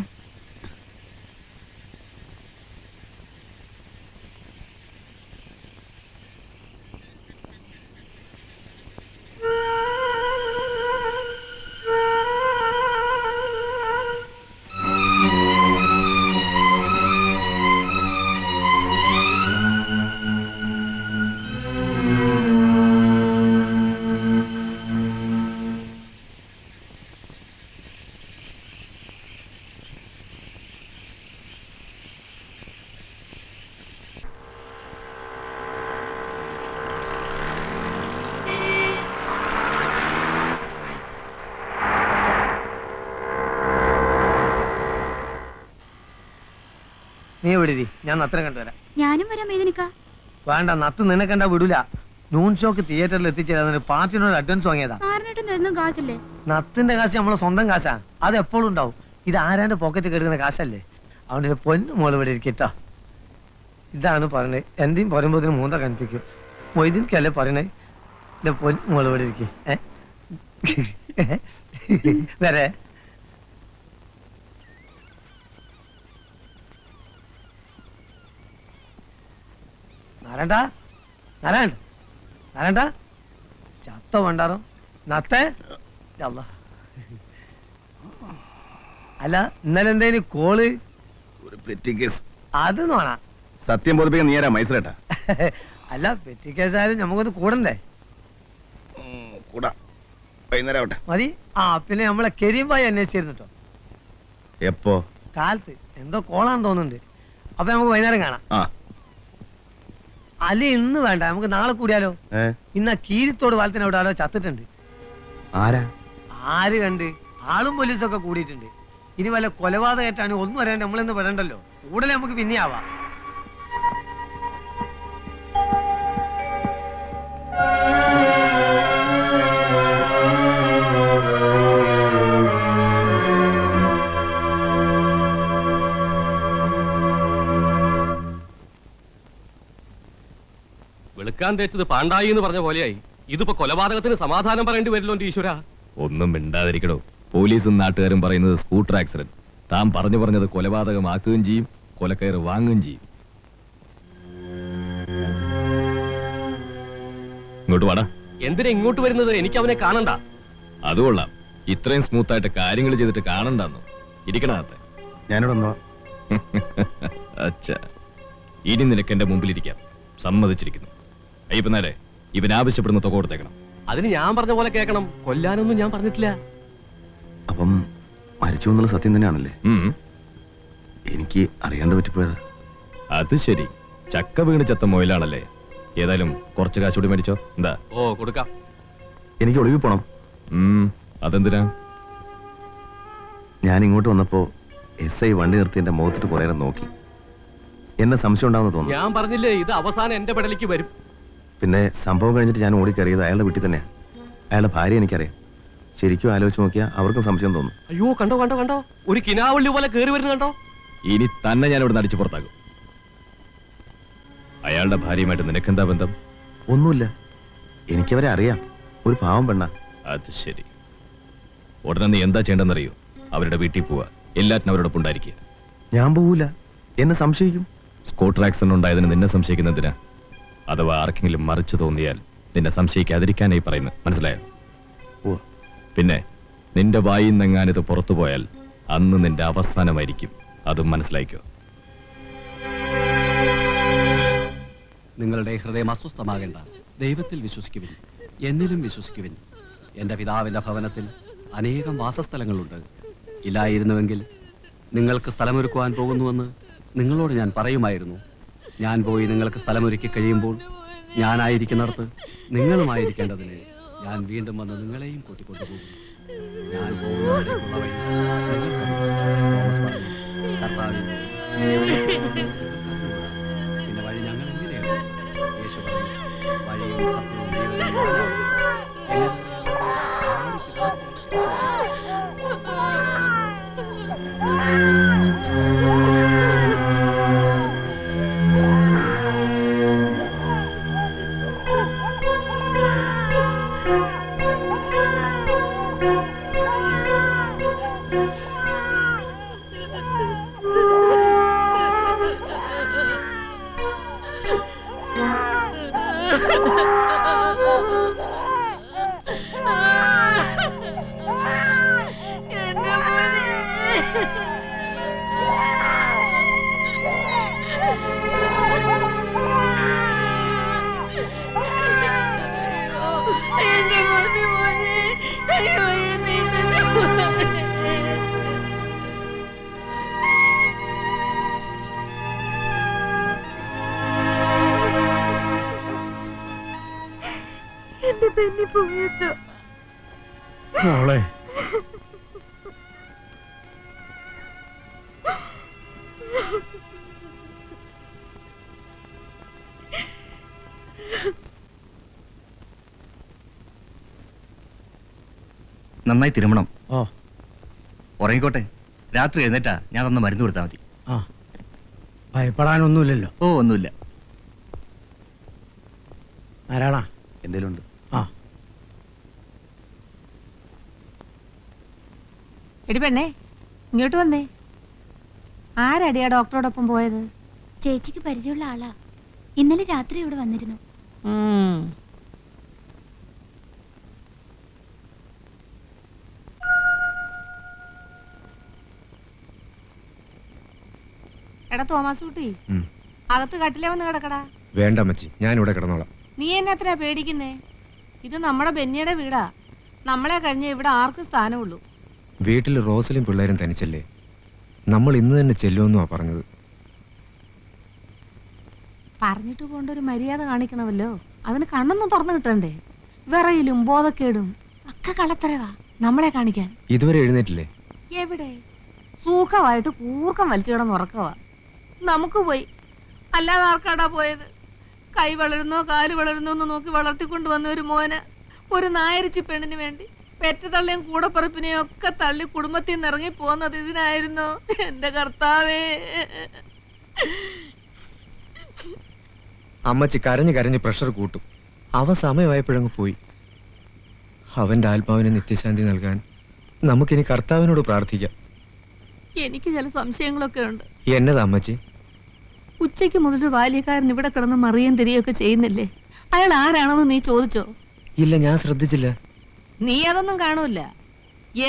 നീ എവിടെ ഞാൻ നത്തിനെ കണ്ടുവരാം. ഞാനും വരാം മേദിനിക്ക. വേണ്ട, നത്ത് നിന്നെ കണ്ടാ വിടൂല. നൂൺ ഷോക്ക് തിയേറ്ററിൽ എത്തിച്ചേരാൻ പാർട്ടിനോട് അഡ്വാൻസ് വാങ്ങിയതാ. കാശല്ലേ? നത്തിന്റെ കാശ് നമ്മളെ സ്വന്തം കാശാ, അത് എപ്പോഴും ഉണ്ടാവും. ഇത് ആരാന്റെ പോക്കറ്റ് കെടുക്കുന്ന കാശല്ലേ. അവന്റെ പൊന്നു മോള് ഇവിടെ ഇരിക്കട്ടോ. ഇതാണ് പറഞ്ഞത്, എന്തെയും പറയുമ്പോ മൂന്ന കണിപ്പിക്കും. മൊയ്തീൻക്കല്ലേ പറയണേ, എന്റെ പൊന്നു മോള് ഇവിടെ ഇരിക്കും. വരെ നാരായണ്ട, നാരായണ്ട, നാരായണ്ട, ചത്ത വേണ്ടാറോ നത്തേ. അല്ല, ഇന്നലെ എന്തേലും കോള്? ഒരു പെറ്റി കേസ്. അത് നോണ സത്യം ബോധിപ്പിക്കാൻ നീ ആരാ മൈസൂരേട്ടാ? അല്ല, പെറ്റി കേസായാലും നമുക്കൊന്ന് കൂടണ്ടേ? കൂടാ, വൈകുന്നേരം ആവട്ടെ. മതി. ആ പിന്നെ നമ്മളെ കരീംബായി അന്വേഷിച്ചിരുന്നു കേട്ടോ. എപ്പോ? കാലത്ത് എന്തോ കോളാന്ന് തോന്നുന്നുണ്ട്. അപ്പൊ നമുക്ക് വൈകുന്നേരം കാണാം. അല്ല, ഇന്ന് വേണ്ട, നമുക്ക് നാളെ കൂടിയാലോ? ഇന്ന് ആ കീരിത്തോട് വാലത്തിന് അവിടെ ആരോ ചത്തിട്ടുണ്ട്. ആരാ? ആര് കണ്ട്? ആളും പോലീസൊക്കെ കൂടിയിട്ടുണ്ട്. ഇനി വല്ല കൊലപാതകമായിട്ടാണ് ഒന്നും അറിയാണ്ട് നമ്മളെന്ന് പറയണ്ടല്ലോ. കൂടുതൽ നമുക്ക് പിന്നെ ആവാം. വെളുക്കാൻ തേച്ചത് പാണ്ടായി എന്ന് പറഞ്ഞ പോലെയായി. ഇതിപ്പോ കൊലപാതകത്തിന് സമാധാനം പറയേണ്ടി വരില്ലോ ഈശ്വര. ഒന്നും മിണ്ടാതിരിക്കണോ. പോലീസും നാട്ടുകാരും പറയുന്നത് സ്കൂട്ടർ ആക്സിഡന്റ്. താൻ പറഞ്ഞത് കൊലപാതകമാക്കുകയും ചെയ്യും, കൊലക്കയറ് വാങ്ങുകയും ചെയ്യും. ഇങ്ങോട്ട് വാടാ. എന്തിനാ ഇങ്ങോട്ട് വരുന്നത്? എനിക്ക് അവനെ കാണണ്ട. അതുകൊള്ളാം, ഇത്രയും സ്മൂത്ത് ആയിട്ട് കാര്യങ്ങൾ ചെയ്തിട്ട് കാണണ്ടെന്നോ? ഇരിക്കണത്തെ ഞാനിവിടെ. അച്ഛാ, ഇനി നിനക്ക് എന്റെ മുമ്പിലിരിക്കാം. സമ്മതിച്ചിരിക്കുന്നു. അയ്യപ്പനാരെ, ഇവൻ ആവശ്യപ്പെടുന്ന തുക കൊടുത്തേക്കണം. അതിന് ഞാൻ പറഞ്ഞ പോലെ കേൾക്കണം. കൊല്ലാനൊന്നും ഞാൻ പറഞ്ഞിട്ടില്ല. അപ്പം മരിച്ചു എന്നുള്ള സത്യം തന്നെയാണല്ലേ? എനിക്ക് അറിയാണ്ട് പറ്റിപ്പോയത്. അത് ശരി, ചക്ക വീണ് ചത്ത മൊയിലാണല്ലേ. ഏതായാലും കുറച്ച് കാശ് കൂടി മേടിച്ചോ. എന്താ? ഓ, കൊടുക്കാം. എനിക്ക് ഒളിവിൽ പോണം. അതെന്തിനാ? ഞാൻ ഇങ്ങോട്ട് വന്നപ്പോ SI വണ്ടി നിർത്തി എന്റെ മുഖത്തിട്ട് കുറെ നേരം നോക്കി. എന്നെ സംശയം ഉണ്ടാവുന്ന തോന്നുന്നു. ഞാൻ പറഞ്ഞില്ലേ, ഇത് അവസാനം എന്റെ പെടലേക്ക് വരും. പിന്നെ സംഭവം കഴിഞ്ഞിട്ട് ഞാൻ ഓടിക്കറിയത് അയാളുടെ വീട്ടിൽ തന്നെയാ. അയാളുടെ ഭാര്യ എനിക്കറിയാം. ശരിക്കും ആലോചിച്ച് നോക്കിയാൽ അവർക്കും സംശയം തോന്നും. അയ്യോ, കണ്ടോ കണ്ടോ കണ്ടോ, ഒരു കിനാവള്ളി പോലെ കേറി വരുന്നു കണ്ടോ. ഇനി തന്നെ ഞാൻ ഇവിടെ അടിച്ചു പുറത്താക്കും. അയാളുടെ ഭാര്യയുമായിട്ട് നിനക്കെന്താ ബന്ധം? ഒന്നുമില്ല, എനിക്കവരെ അറിയാം. ഒരു പാവം പെണ്ണ. അത് ശരി. ഉടനെ നീ എന്താ ചെയ്യേണ്ടെന്നറിയോ? അവരുടെ വീട്ടിൽ പോവാ, എല്ലാറ്റിനും അവരോടൊപ്പം ഉണ്ടായിരിക്കുക. ഞാൻ പോവൂല, എന്നെ സംശയിക്കും. സ്കൂട്ടർ ആക്സിഡന്റ് ഉണ്ടായതിന് നിന്നെ സംശയിക്കുന്നതിനാ? അഥവാ ആർക്കെങ്കിലും മറിച്ചു തോന്നിയാൽ നിന്നെ സംശയിക്കാതിരിക്കാനായി പറയുന്നത്, മനസ്സിലായോ? പിന്നെ നിന്റെ വായിൽ നിന്നെങ്ങാനിത് പുറത്തു പോയാൽ അന്ന് നിന്റെ അവസാനമായിരിക്കും. അതും മനസ്സിലായിക്കോ. നിങ്ങളുടെ ഹൃദയം അസ്വസ്ഥമാകേണ്ട. ദൈവത്തിൽ വിശ്വസിക്കുവിൻ, എന്നിലും വിശ്വസിക്കുവിൻ. എൻ്റെ പിതാവിൻ്റെ ഭവനത്തിൽ അനേകം വാസസ്ഥലങ്ങളുണ്ട്. ഇല്ലായിരുന്നുവെങ്കിൽ നിങ്ങൾക്ക് സ്ഥലമൊരുക്കുവാൻ പോകുന്നുവെന്ന് നിങ്ങളോട് ഞാൻ പറയുമായിരുന്നു. ഞാൻ പോയി നിങ്ങൾക്ക് സ്ഥലമൊരുക്കി കഴിയുമ്പോൾ ഞാനായിരിക്കുന്നിടത്ത് നിങ്ങളുമായിരിക്കേണ്ടതിന് ഞാൻ വീണ്ടും വന്ന് നിങ്ങളെയും കൂട്ടിക്കൊണ്ടുപോകും. ഞാൻ പോകുന്നതിലേക്കുള്ള വഴി കർത്താവിന്റെ പിന്നെ വഴി ഞങ്ങൾ എങ്ങനെയാണ്? യേശു പറഞ്ഞു, വഴിയും സത്യവും ജീവനും ഞാനാകുന്നു. ഉറങ്ങിപ്പോയി അച്ഛാ. മോളെ നന്നായി തിരുമണം. ഓ ഉറങ്ങിക്കോട്ടെ. രാത്രി എഴുന്നേറ്റാ ഞാൻ തന്ന മരുന്ന് കൊടുത്താൽ മതി. ആ ഭയപ്പെടാനൊന്നുമില്ലല്ലോ. ഓ ഒന്നുമില്ല. നാരായണ എന്തേലും ഉണ്ട്? ആ എടി പെണ്ണേ, ഇങ്ങോട്ട് വന്നേ. ആരടിയാ ഡോക്ടറോടൊപ്പം പോയത്? ചേച്ചിക്ക് പരിചയമുള്ള ആളാ. ഇന്നലെ രാത്രി ഇവിടെ വന്നിരുന്നു. എടാ തോമാസ് കുട്ടി, അകത്ത് കട്ടിലേ വന്ന് കിടക്കടാ. വേണ്ട അമ്മച്ചി, ഞാൻ ഇവിടെ കിടന്നോളാം. നീ എന്നെ എത്രയാ പേടിക്കുന്നേ? ഇത് നമ്മുടെ ബെന്നിയുടെ വീടാ. നമ്മളെ കഴിഞ്ഞ ഇവിടെ ആർക്ക് സ്ഥാനമുള്ളൂ. വീട്ടിൽ റോസലും പിള്ളേരും തനിച്ചല്ലേ. നമ്മൾ ഇന്ന് തന്നെ ചെല്ലുമെന്നുവാ പറഞ്ഞത്. പറഞ്ഞിട്ട് പോണ്ട ഒരു മര്യാദ കാണിക്കണമല്ലോ. അതിന് കണ്ണൊന്നും തുറന്നു കിട്ടണ്ടേ? വിറയിലും ബോധക്കേടും ഒക്കെ കളത്തരവാ നമ്മളെ കാണിക്കാൻ. ഇതുവരെ എഴുന്നേറ്റില്ലേ? എവിടെ? സുഖമായിട്ട് കൂർക്കം വലിച്ചു കിടന്ന് ഉറക്കവാ. നമുക്ക് പോയി, അല്ലാതെ ആർക്കാടാ പോയത്? കൈ വളരുന്നോ കാല് വളരുന്നോ എന്ന് നോക്കി വളർത്തിക്കൊണ്ടുവന്ന ഒരു മോന്, ഒരു നായരിച്ചി പെണ്ണിന് വേണ്ടി പെറ്റതള്ളിയും കൂടപ്പറപ്പിനെയും ഒക്കെ തള്ളി കുടുംബത്തിൽ നിന്ന് ഇറങ്ങി പോകുന്നത് ഇതിനായിരുന്നോ? എന്റെ കർത്താവേ. അമ്മച്ചി കരഞ്ഞ് കരഞ്ഞ് പ്രഷർ കൂട്ടും. അവ സമയമായപ്പോഴങ്ങ് പോയി. അവന്റെ ആത്മാവിന് നിത്യശാന്തി നൽകാൻ നമുക്കിനി കർത്താവിനോട് പ്രാർത്ഥിക്കാം. എനിക്ക് ചില സംശയങ്ങളൊക്കെ ഉണ്ട്. എന്നതാ അമ്മച്ചി? ഉച്ചയ്ക്ക് മുതൽ ബാല്യക്കാരൻ ഇവിടെ കിടന്ന് മറിയും തിരിയൊക്കെ ചെയ്യുന്നില്ലേ? അയാൾ ആരാണെന്ന് നീ ചോദിച്ചോ? ഇല്ല, ഞാൻ ശ്രദ്ധിച്ചില്ല. നീ അതൊന്നും കാണൂല.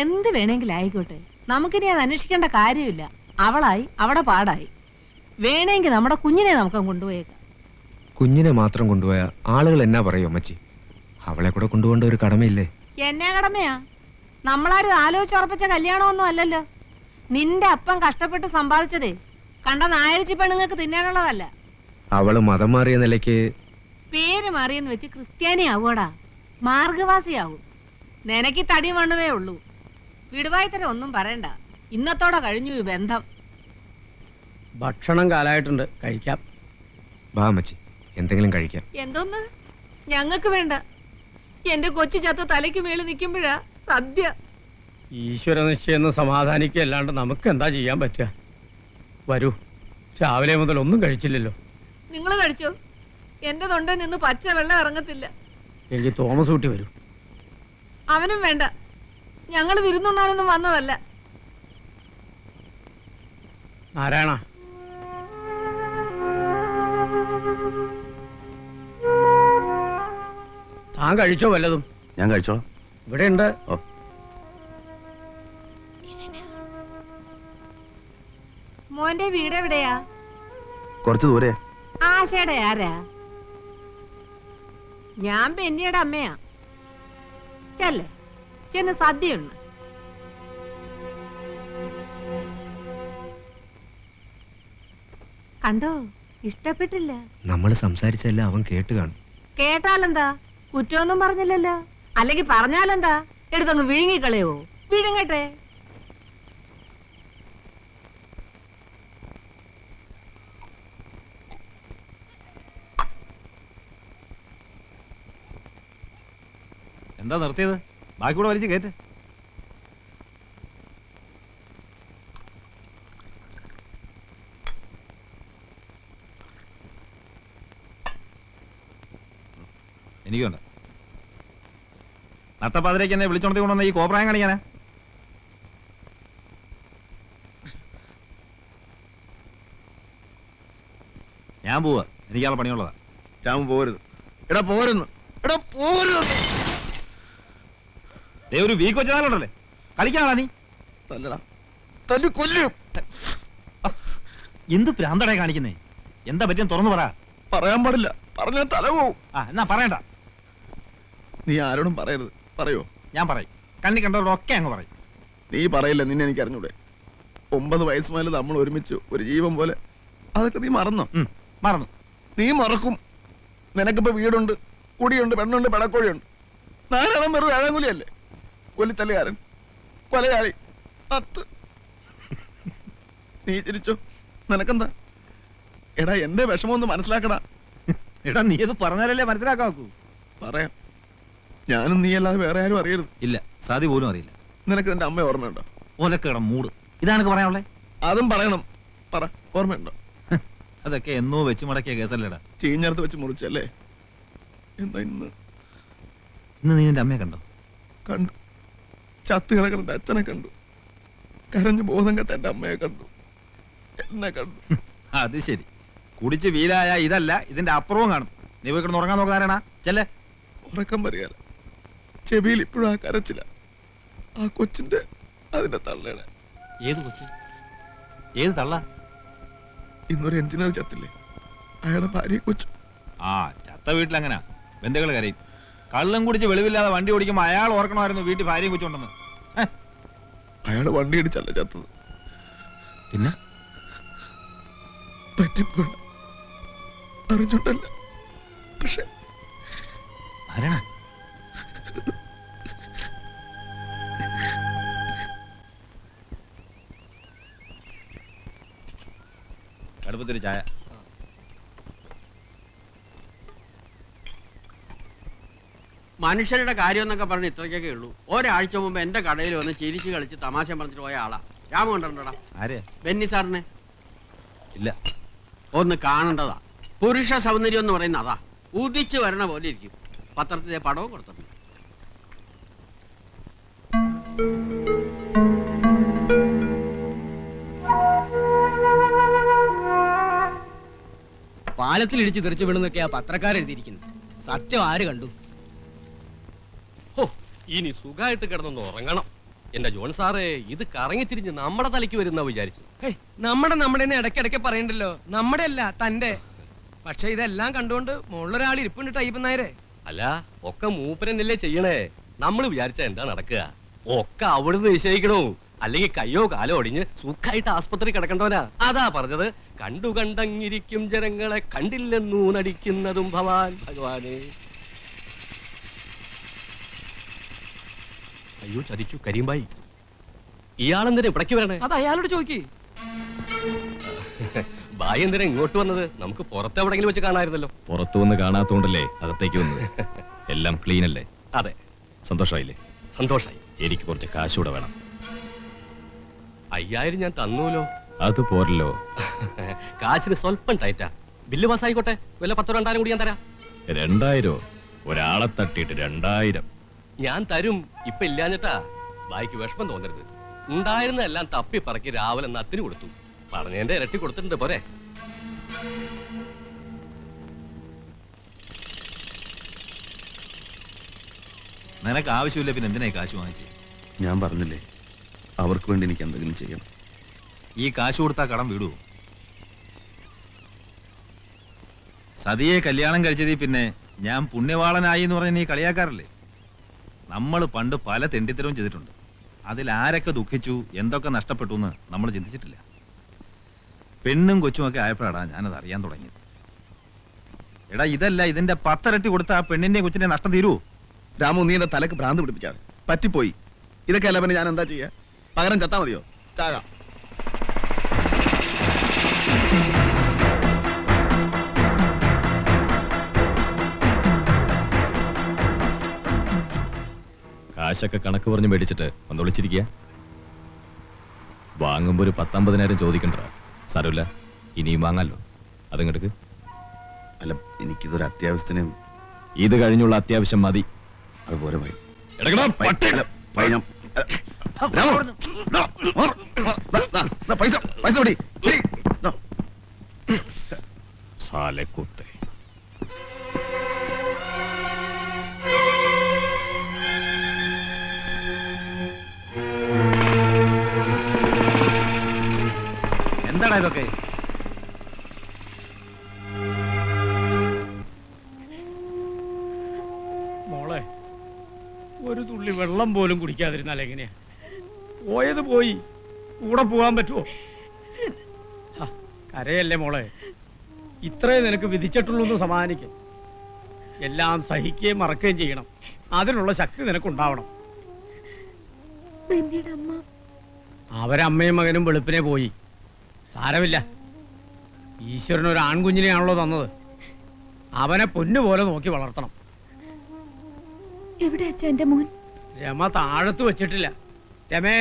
എന്ത് വേണമെങ്കിലും ആയിക്കോട്ടെ, നമുക്കിനി അത് അന്വേഷിക്കേണ്ട കാര്യമില്ല. അവളായി അവിടെ പാടായി. വേണമെങ്കിൽ നമ്മുടെ കുഞ്ഞിനെ നമുക്ക് കൊണ്ടുപോയേക്കാം. കുഞ്ഞിനെ മാത്രം കൊണ്ടുപോയ ആളുകൾ എന്നാ പറയും അമ്മച്ചി? അവളെ കൂടെ കൊണ്ടുപോകേണ്ട ഒരു കടമയില്ലേ? എന്നാ കടമയാ? നമ്മളാരും ആലോചിച്ചുറപ്പിച്ച കല്യാണമൊന്നും അല്ലല്ലോ. നിന്റെ അപ്പം കഷ്ടപ്പെട്ട് സമ്പാദിച്ചതേ കണ്ട നായരിച്ചി പെണ്ണുങ്ങൾക്ക് തിന്നാനുള്ളതല്ല. അവള് മതം മാറിയ നിലയ്ക്ക് പേര് മാറിയെന്ന് വെച്ച് ക്രിസ്ത്യാനി ആവൂടാ, മാർഗവാസിയാവും. നിനക്ക് തടി മണ്ണുവേ ഉള്ളൂ. വിടുവായിത്തരം ഒന്നും പറയണ്ട. ഇന്നത്തോടെ കഴിഞ്ഞു ഈ ബന്ധം. ഭക്ഷണം കാലായിട്ടുണ്ട്, കഴിക്കാം. വാ അമ്മച്ചി, എന്തെങ്കിലും കഴിക്കാം. എന്തോന്ന്? ഞങ്ങൾക്ക് വേണ്ട. എന്റെ കൊച്ചു ചത്ത് തലയ്ക്ക് മേളിൽ നിൽക്കുമ്പോഴാ സദ്യ. ഈശ്വര നിശ്ചയം സമാധാനിക്കല്ലാണ്ട് നമുക്ക് എന്താ ചെയ്യാൻ പറ്റുക? വരൂ, രാവിലെ മുതൽ ഒന്നും കഴിച്ചില്ലല്ലോ. നിങ്ങൾ കഴിച്ചോ? എന്റെ തൊണ്ട നിന്ന് പച്ച വെള്ളം ഇറങ്ങത്തില്ല. എനിക്ക് തോമസ് ഊട്ടി വരൂ. അവനും വേണ്ട. ഞങ്ങൾ വിരുന്നുണ്ണാനൊന്നും വന്നതല്ല. നാരായണ, താൻ കഴിച്ചോ വല്ലതും? ഞാൻ കഴിച്ചോളാം. ഇവിടെ ഉണ്ട്. മോന്റെ വീട് എവിടെയാ? കുറച്ച് ദൂരെ. ആശയുടെ ആരാ? ഞാൻ ബെന്നിയുടെ അമ്മയാ. ചെല്ലേ, ചെന്ന് സദ്യയുണ്ട്. കണ്ടോ? ഇഷ്ടപ്പെട്ടില്ല. നമ്മൾ സംസാരിച്ചല്ല അവൻ കേട്ട് കാണും. കേട്ടാലെന്താ? കുറ്റമൊന്നും പറഞ്ഞില്ലല്ലോ. അല്ലെങ്കിൽ പറഞ്ഞാലെന്താ? എടുത്തങ്ങ് വിഴുങ്ങിക്കളയോ? വിഴുങ്ങട്ടെ. എന്താ നിർത്തിയത്? ബാക്കി കൂടെ വലിച്ചു കയറ്റ്. എനിക്കുണ്ട്. നട്ടപ്പാതിരേക്ക് എന്നെ വിളിച്ചോണ്ടി കൊണ്ടുവന്ന ഈ കോപ്രായം കാണിക്കാനാ? ഞാൻ പോവാ, എനിക്കാളെ പണിയുള്ളതാ. രാമ പോരുത്. എടാ പോരുന്നു. എടാ പോരുന്നു. ഒരു വീക്ക് വെച്ചാലുണ്ടല്ലേ കളിക്കാണാ നീ? തല്ലടാ, തല്ലു കൊല്ലും. എന്ത് പ്രാന്തടേ കാണിക്കുന്നേ? എന്താ പറ്റിയെന്ന് തുറന്നു പറ. പറയാൻ പാടില്ല, പറഞ്ഞ തല പോവും. എന്നാ പറയണ്ട. നീ ആരോടും പറയരുത്. പറയോ? ഞാൻ പറയും. കണ്ണി കണ്ടവരോടൊക്കെ അങ്ങ് പറയും. നീ പറയില്ല, നിന്നെ എനിക്ക് അറിഞ്ഞൂടെ. 9 വയസ്സ് മുതൽ നമ്മൾ ഒരുമിച്ച് ഒരു ജീവൻ പോലെ. അതൊക്കെ നീ മറന്നോ? മറന്നു. നീ മറക്കും. നിനക്കിപ്പോ വീടുണ്ട്, കുടിയുണ്ട്, പെണ്ണുണ്ട്, പെടക്കോഴിയുണ്ട്. നാരായണൻ വെറും ഏഴാങ്കുലിയല്ലേ? കൊല്ലിത്തല്ലുകാരൻ, കൊലയാളി, അത്ത്. നീ ചിരിച്ചോ, നിനക്കെന്താ? എടാ എന്റെ വിഷമം ഒന്ന് മനസ്സിലാക്കടാ. എടാ നീ അത് പറഞ്ഞാലല്ലേ മനസ്സിലാക്കാൻ നോക്കൂ. പറയാം, ഞാനും നീ അല്ലാതെ വേറെ ആരും അറിയരുത്. ഇല്ല, സാധി പോലും അറിയില്ല. നിനക്ക് നിന്റെ അമ്മ ഓർമ്മയുണ്ടോ? ഓലക്കടം മൂട്, ഇതാണ് പറയാനുള്ളേ. അതും പറയണം. പറ, ഓർമ്മയുണ്ടോ? അതൊക്കെ എന്നോ വെച്ച് മടക്കിയ കേസല്ലേടാ. ചീഞ്ഞടുത്ത് വെച്ച് മുറിച്ചല്ലേ? എന്താ ഇന്ന്? ഇന്ന് നീ എന്റെ അമ്മയെ കണ്ടോ? കണ്ടു. ചത്ത് കിടക്കുന്ന എന്റെ അച്ഛനെ കണ്ടു. കരഞ്ഞു ബോധം കെട്ട എന്റെ അമ്മയെ കണ്ടു. എന്നെ കണ്ടു. അത് ശരി, കുടിച്ച് വീലായ ഇതല്ല, ഇതിന്റെ അപ്പുറവും കാണും. നീ പോയി കിടന്ന് ഉറങ്ങാൻ നോക്കാനാ? ചെല്ലേ. ഉറക്കം വരികയല്ല, ചെവിയിൽ ഇപ്പോഴും ആ കരച്ചില്ല. ആ കൊച്ചിന്റെ, അതിന്റെ തള്ളയുടെ. ഏത് കൊച്ച്? ഏത് തള്ള? ഇന്നൊരു എഞ്ചിനീയർ ചത്തില്ലേ, അയാളുടെ ഭാര്യ കൊച്ചു. ആ ചത്ത വീട്ടിലങ്ങനെ ബന്ധുക്കൾ കരയും. കള്ളം കുടിച്ച് വെളിവില്ലാതെ വണ്ടി ഓടിക്കുമ്പോ അയാൾ ഓർക്കണമായിരുന്നു വീട്ടിൽ ഭാര്യയും കൊച്ചുണ്ടെന്ന്. അയാള് വണ്ടി ഇടിച്ചല്ല ചത്തത്. പിന്നെ പറ്റിപ്പോയി, അറിഞ്ഞോണ്ടല്ല. പക്ഷെ ആരാണ്? കടുപ്പത്തൊരു ചായ. മനുഷ്യരുടെ കാര്യം എന്നൊക്കെ പറഞ്ഞ് ഇത്രയ്ക്കൊക്കെ ഉള്ളൂ. ഒരാഴ്ച മുമ്പ് എന്റെ കടയിൽ വന്ന് ചിരിച്ച് കളിച്ച് തമാശ പറഞ്ഞിട്ട് പോയ ആളാ. രാമ കണ്ടിട്ടുണ്ടോടാ? ആരെയാ? ബെന്നി സാറിനെ. ഇല്ല. ഒന്ന് കാണേണ്ടതാ. പുരുഷ സൗന്ദര്യം എന്ന് പറയുന്ന അതാ, ഉദിച്ചു വരണ പോലെ ഇരിക്കും. പത്രത്തിലെ പടവും കൊടുത്തിട്ടുണ്ട്. പാലത്തിൽ ഇടിച്ച് തെറിച്ചു വീണെന്നൊക്കെയാ പത്രക്കാരെഴുതിയിരിക്കുന്നത്. സത്യം ആര് കണ്ടു? ഇനി സുഖമായിട്ട് കിടന്നൊന്ന് ഉറങ്ങണം. എന്റെ ജോൺ സാറേ, ഇത് കറങ്ങിത്തിരിഞ്ഞ് നമ്മുടെ തലയ്ക്ക് വരുന്ന വിചാരിച്ചു. നമ്മുടെ ഇടയ്ക്കിടയ്ക്ക് പറയണ്ടല്ലോ. നമ്മുടെ അല്ല, തന്റെ. പക്ഷെ ഇതെല്ലാം കണ്ടുകൊണ്ട് മുകളിലൊരാൾ ഇരിപ്പുണ്ട് ടൈപ്പ് നായരെ. അല്ല, ഒക്കെ മൂപ്പരന്നല്ലേ ചെയ്യണേ. നമ്മൾ വിചാരിച്ച എന്താ നടക്കുക? ഒക്കെ അവിടുന്ന് നിശ്ചയിക്കണോ? അല്ലെങ്കിൽ കയ്യോ കാലോ ഒടിഞ്ഞ് സുഖമായിട്ട് ആസ്പത്രി കിടക്കണ്ടോനാ. അതാ പറഞ്ഞത്, കണ്ടു കണ്ടങ്ങിരിക്കും ജനങ്ങളെ കണ്ടില്ലെന്നു നടിക്കുന്നതും ഭവാൻ ഭഗവാനെ. അയ്യോ ചതിച്ചു കരീംബായി. ഇയാളെന്തിനാ ഇവിടേക്ക് വരണേ? അത് അയാളോട് ചോദിക്കേ. ബായി എന്തിനാ ഇങ്ങോട്ട് വന്നത്? നമുക്ക് പുറത്ത് എവിടെങ്കിലും വെച്ച് കാണാമായിരുന്നല്ലോ. പുറത്തു വന്ന് കാണാത്തോണ്ടല്ലേ അകത്തേക്ക് വന്നത്. എല്ലാം ക്ലീൻ അല്ലേ? അതെ. സന്തോഷമായില്ലേ? സന്തോഷായി. എനിക്ക് കുറച്ച് കാശൂടെ വേണം. 5000 ഞാൻ തന്നൂലോ. അത് പോരല്ലോ. കാശിന് സ്വല്പം ടൈറ്റാ. ബില്ല് പാസ്സായിക്കോട്ടെ, വല്ല 10,000-2000 കൂടി ഞാൻ തരാം. 2000? ഒരാളെ തട്ടിയിട്ട് 2000? ഞാൻ തരും. ഇപ്പൊ ഇല്ലാഞ്ഞിട്ടാ. ബായിക്ക് വിഷമം തോന്നരുത്. ഉണ്ടായിരുന്നെല്ലാം തപ്പി പറക്കി രാവിലെ നത്തിന് കൊടുത്തു. പറഞ്ഞതിന്റെ ഇരട്ടി കൊടുത്തിട്ടുണ്ട്. പോരെ? നിനക്ക് ആവശ്യമില്ല, പിന്നെ എന്തിനായി കാശ് വാങ്ങിച്ചേ? ഞാൻ പറഞ്ഞില്ലേ, അവർക്ക് വേണ്ടി എനിക്ക് എന്തെങ്കിലും ചെയ്യണം. ഈ കാശ് കൊടുത്താ കടം വിടുവോ? സതിയെ കല്യാണം കഴിച്ചതിൽ പിന്നെ ഞാൻ പുണ്യവാളനായി എന്ന് പറഞ്ഞ് നീ കളിയാക്കാറില്ലേ? നമ്മൾ പണ്ട് പല തെണ്ടിത്തരവും ചെയ്തിട്ടുണ്ട്. അതിൽ ആരൊക്കെ ദുഃഖിച്ചു, എന്തൊക്കെ നഷ്ടപ്പെട്ടു എന്ന് നമ്മൾ ചിന്തിച്ചിട്ടില്ല. പെണ്ണും കൊച്ചുമൊക്കെ ആയപ്പോഴാടാ ഞാനത് അറിയാൻ തുടങ്ങിയത്. എടാ ഇതല്ല, ഇതിന്റെ 10 ഇരട്ടി കൊടുത്ത ആ പെണ്ണിന്റെ കൊച്ചിന്റെ നഷ്ടം തീരുവോ? രാമു, നീ എന്റെ തലക്ക് ഭ്രാന്ത് പിടിപ്പിക്കാതെ. പറ്റിപ്പോയി. ഇതൊക്കെ അല്ല, പിന്നെ ഞാൻ എന്താ ചെയ്യാ? പകരം ചത്താ മതിയോ? ചാകാം. കാശൊക്കെ കണക്ക് പറഞ്ഞ് മേടിച്ചിട്ട് ഒന്ന് വിളിച്ചിരിക്കുക. വാങ്ങുമ്പോ ഒരു 10-50,000 ചോദിക്കണ്ട. സാരമില്ല, ഇനിയും വാങ്ങാലോ. അതിങ്ങോട്ട്. അല്ല, എനിക്കിതൊരു അത്യാവശ്യത്തിന്. ഇത് കഴിഞ്ഞുള്ള അത്യാവശ്യം മതി. അതുപോലെ പോയി. സാലക്കുത്തെ. എന്താടാ ഇതൊക്കെ? മോളെ, ഒരു തുള്ളി വെള്ളം പോലും കുടിക്കാതിരുന്നാൽ എങ്ങനെയാ? പോയത് പോയി, കൂടെ പോകാൻ പറ്റുമോ? കരയല്ലേ മോളെ. ഇത്രേ നിനക്ക് വിധിച്ചിട്ടുള്ളൂ എന്ന് സമാധാനിക്കും. എല്ലാം സഹിക്കുകയും മറക്കുകയും ചെയ്യണം. അതിനുള്ള ശക്തി നിനക്കുണ്ടാവണം. ബെന്നിയുടെ അമ്മ അവരമ്മയും മകനും വെളുപ്പിനെ പോയി. സാരമില്ല, ഈശ്വരൻ ഒരു ആൺകുഞ്ഞിനെയാണല്ലോ തന്നത്. അവനെ പൊന്നുപോലെ നോക്കി വളർത്തണം. എവിടെ അച്ഛൻ എന്റെ മോൻ? രമ താഴത്ത് വെച്ചിട്ടില്ല. രമേ,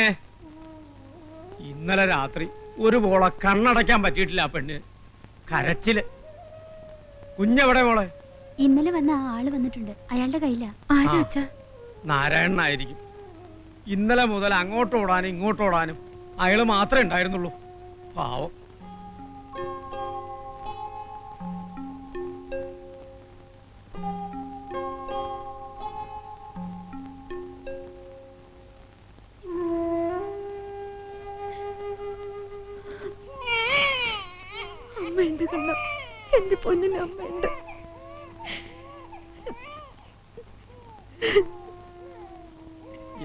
ഇന്നലെ രാത്രി ഒരു പോളെ കണ്ണടയ്ക്കാൻ പറ്റിയിട്ടില്ല. ആ പെണ്ണ് കരച്ചില്. കുഞ്ഞെവിടെ മോളെ? ഇന്നലെ വന്ന ആ ആള് വന്നിട്ടുണ്ട്. അയാളുടെ കയ്യിലാ. ആരാ അച്ഛാ? നാരായണനായിരിക്കും. ഇന്നലെ മുതൽ അങ്ങോട്ടോടാനും ഇങ്ങോട്ടോടാനും അയാള് മാത്രമേ ഉണ്ടായിരുന്നുള്ളൂ. പാവം. അമ്മയുണ്ട് കണ്ണ, എന്റെ പൊന്നിന് അമ്മയുണ്ട്.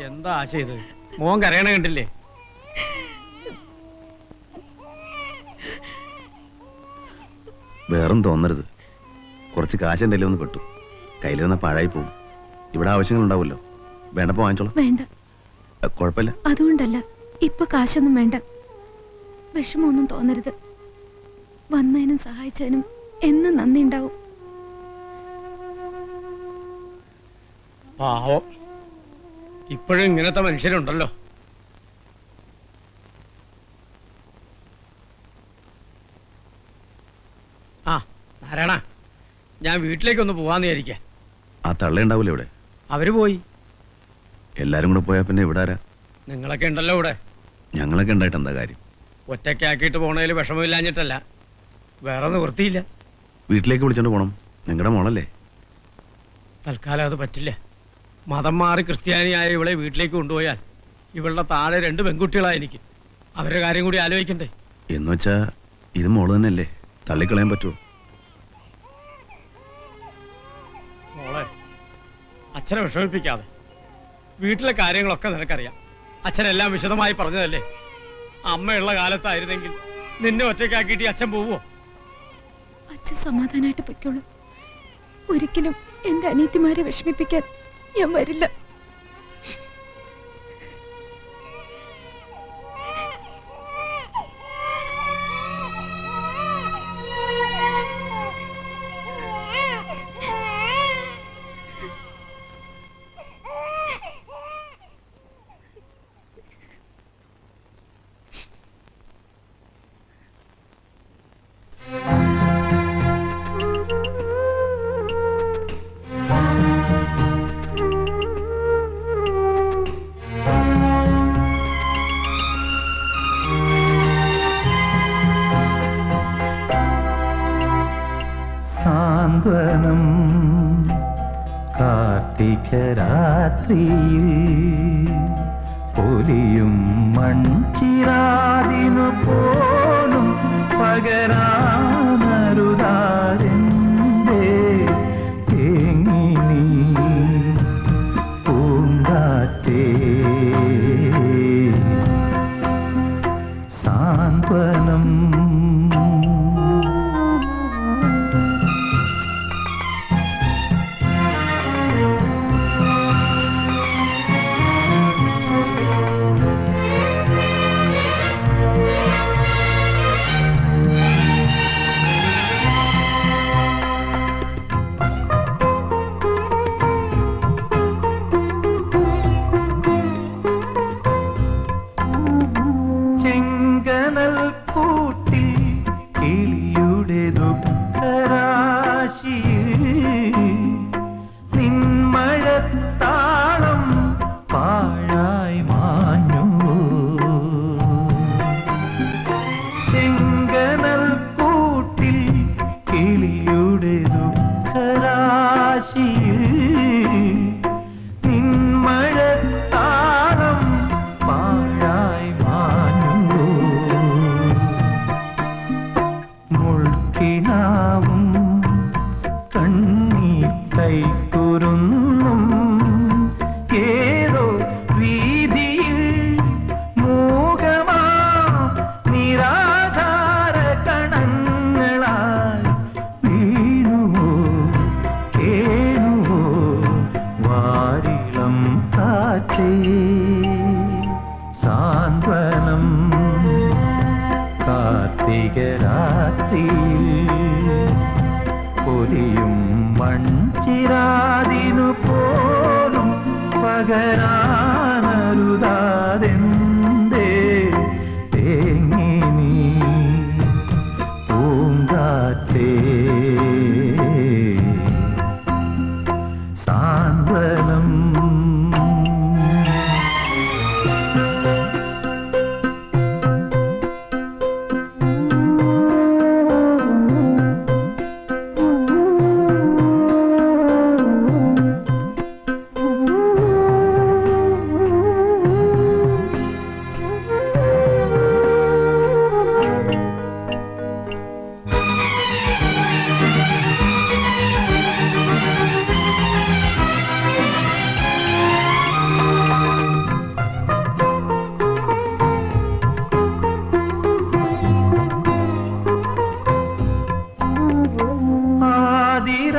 എന്താ ചെയ്ത്? മോൻ കരയണ കണ്ടില്ലേ? വേറൊന്നും തോന്നരുത്. കുറച്ച് കാശ് എൻ്റെ ഒന്ന് പെട്ടു. കയ്യിലിരുന്ന പാഴായി പോകും. ഇവിടെ ആവശ്യങ്ങൾ ഉണ്ടാവുമല്ലോ. വേണ്ടപ്പോ വാങ്ങിച്ചോളാം. വേണ്ട, കുഴപ്പമില്ല. അതുകൊണ്ടല്ല, ഇപ്പൊ കാശൊന്നും വേണ്ട. വിഷമൊന്നും തോന്നരുത്. വന്നതിനും സഹായിച്ചതിനും എന്നും നന്ദി ഉണ്ടാവും. പാവം, ഇപ്പോഴും ഇങ്ങനത്തെ മനുഷ്യരുണ്ടല്ലോ. ആ നാരായണ, ഞാൻ വീട്ടിലേക്കൊന്ന് പോവാന്ന് വിചാരിക്ക. ആ തള്ള ഉണ്ടാവൂലേ ഇവിടെ? അവര് പോയി. എല്ലാരും കൂടെ പോയാ പിന്നെ ഇവിടെ ആരാ? നിങ്ങളൊക്കെ ഉണ്ടല്ലോ ഇവിടെ. ഞങ്ങളൊക്കെ ഉണ്ടായിട്ട് എന്താ കാര്യം? ഒറ്റയ്ക്കാക്കിയിട്ട് പോണതിൽ വിഷമമില്ലാഞ്ഞിട്ടല്ല, വേറെ നിവൃത്തിയില്ല. വീട്ടിലേക്ക് വിളിച്ചോണ്ട് പോണം. നിങ്ങളുടെ മോളല്ലേ? തൽക്കാലം അത് പറ്റില്ല. മതം മാറി ക്രിസ്ത്യാനിയായ ഇവളെ വീട്ടിലേക്ക് കൊണ്ടുപോയാൽ ഇവളുടെ താഴെ 2 പെൺകുട്ടികളാ എനിക്ക്. അവരുടെ കാര്യം കൂടി ആലോചിക്കണ്ടേ? എന്നുവെച്ചാ ഇത് മോള് തന്നെയല്ലേ, തള്ളിക്കളയാൻ പറ്റുമോ? മോളെ, അച്ഛനെ വിഷമിപ്പിക്കാതെ. വീട്ടിലെ കാര്യങ്ങളൊക്കെ നിനക്കറിയാം. അച്ഛനെല്ലാം വിശദമായി പറഞ്ഞതല്ലേ. അമ്മയുള്ള കാലത്തായിരുന്നെങ്കിൽ നിന്നെ ഒറ്റയ്ക്കാക്കിയിട്ട് അച്ഛൻ പോവോ? അച്ഛൻ സമാധാനമായിട്ട് പൊയ്ക്കോളൂ. ഒരിക്കലും എന്റെ അനിയത്തിമാരെ വിഷമിപ്പിക്കാൻ ഞാൻ വരില്ല. സാന്ത്വനം കാർത്തികരാത്രിയിൽ പൊലിയും മൺചിരാതിനു പോലും പകരാനരുതാരെന്തേ തേങ്ങി നീ പൂങ്കാറ്റേ. സാന്ത്വനം രാത്രിയിൽ പൊലിയും മൺചിരാതിനു പോലും പകരാനരുതാതെന്തേ തേങ്ങി നീ പൂങ്കാറ്റേ സാന്ത്വനം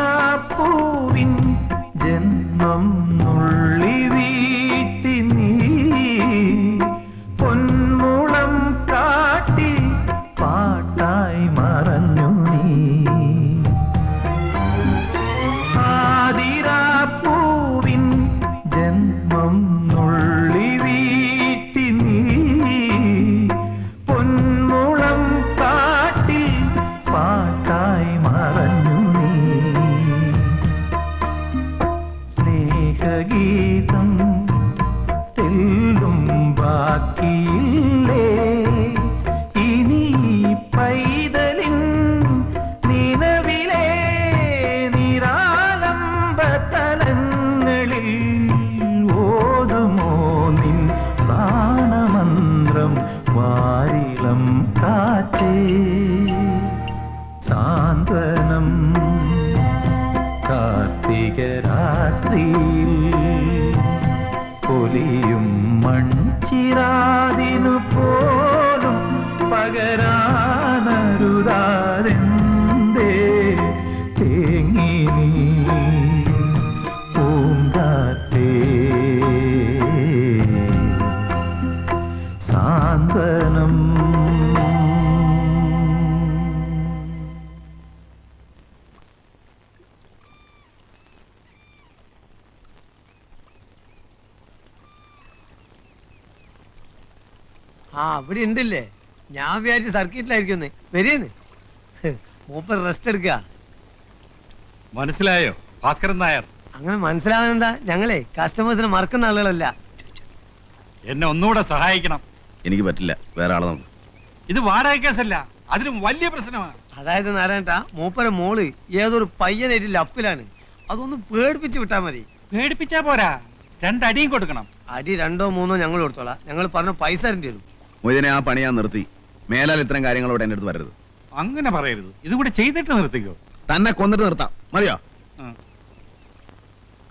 ആതിരാപ്പൂവിൻ ജന്മം നുള്ളി വീട്ടി നീ പൊന്മുളം കാട്ടി പാട്ടായി മറഞ്ഞു നീ ആതിരാപ്പൂവിൻ ജന്മം നുള്ളി വീട്ടി നീ പൊന്മുളം കാട്ടി പാട്ടായി മറഞ്ഞു സ്നേഹഗീതം തെല്ലും ബാക്കിയില്ലേ ഇനി പൈതലിൻ നിലവിലെ നിരാലംബതലങ്ങളിൽ ഓതുമോ നിൻ പ്രാണമന്ത്രം വാരിളം കാറ്റേ സാന്ത്വനം കാർത്തിക രാത്രിയിൽ പൊലിയും മൺചിരാതിനു പോലും പകരാനരുതാതെന്തേ തേങ്ങി നീ പൂങ്കാറ്റേ സാന്ത്വനം ആ അവിടെ ഉണ്ടല്ലേ ഞാൻ വിചാരിച്ചു സർക്കിട്ടിലായിരിക്കും വരിയെന്ന് മൂപ്പർ റെസ്റ്റ് എടുക്കുക മനസ്സിലായോ ഭാസ്കരൻ നായർ? അങ്ങനെ മനസ്സിലാവാനെന്താ, ഞങ്ങളെ കസ്റ്റമേഴ്സിനെ മറക്കുന്ന ആളുകളല്ല. എന്നെ ഒന്നുകൂടെ സഹായിക്കണം. എനിക്ക് പറ്റില്ല, വേറെ ആളെ നോക്കും. ഇത് വാടക കേസല്ല, അതിലും വലിയ പ്രശ്നമാണ്. അതായത് നാരായണ മൂപ്പര മോള് ഏതൊരു പയ്യനായിട്ട് ലപ്പിലാണ്, അതൊന്ന് പേടിപ്പിച്ച് വിട്ടാ മതി. പേടിപ്പിച്ചാ പോരാ, രണ്ടടിയും കൊടുക്കണം. അടി 2 or 3 ഞങ്ങൾ കൊടുത്തോളാം. ഞങ്ങൾ പറഞ്ഞ പൈസ തരേണ്ടി വരും. മൊയ്തീനെ, ആ പണി ഞാൻ നിർത്തി. മേലാൽ ഇത്തരം കാര്യങ്ങളോട് എന്റെ അടുത്ത് വരരുത്. അങ്ങനെ പറയരുത്, ഇതും കൂടെ ചെയ്തിട്ട് നിർത്തിക്കോ. തന്നെ കൊന്നിട്ട് നിർത്താം, മതിയോ?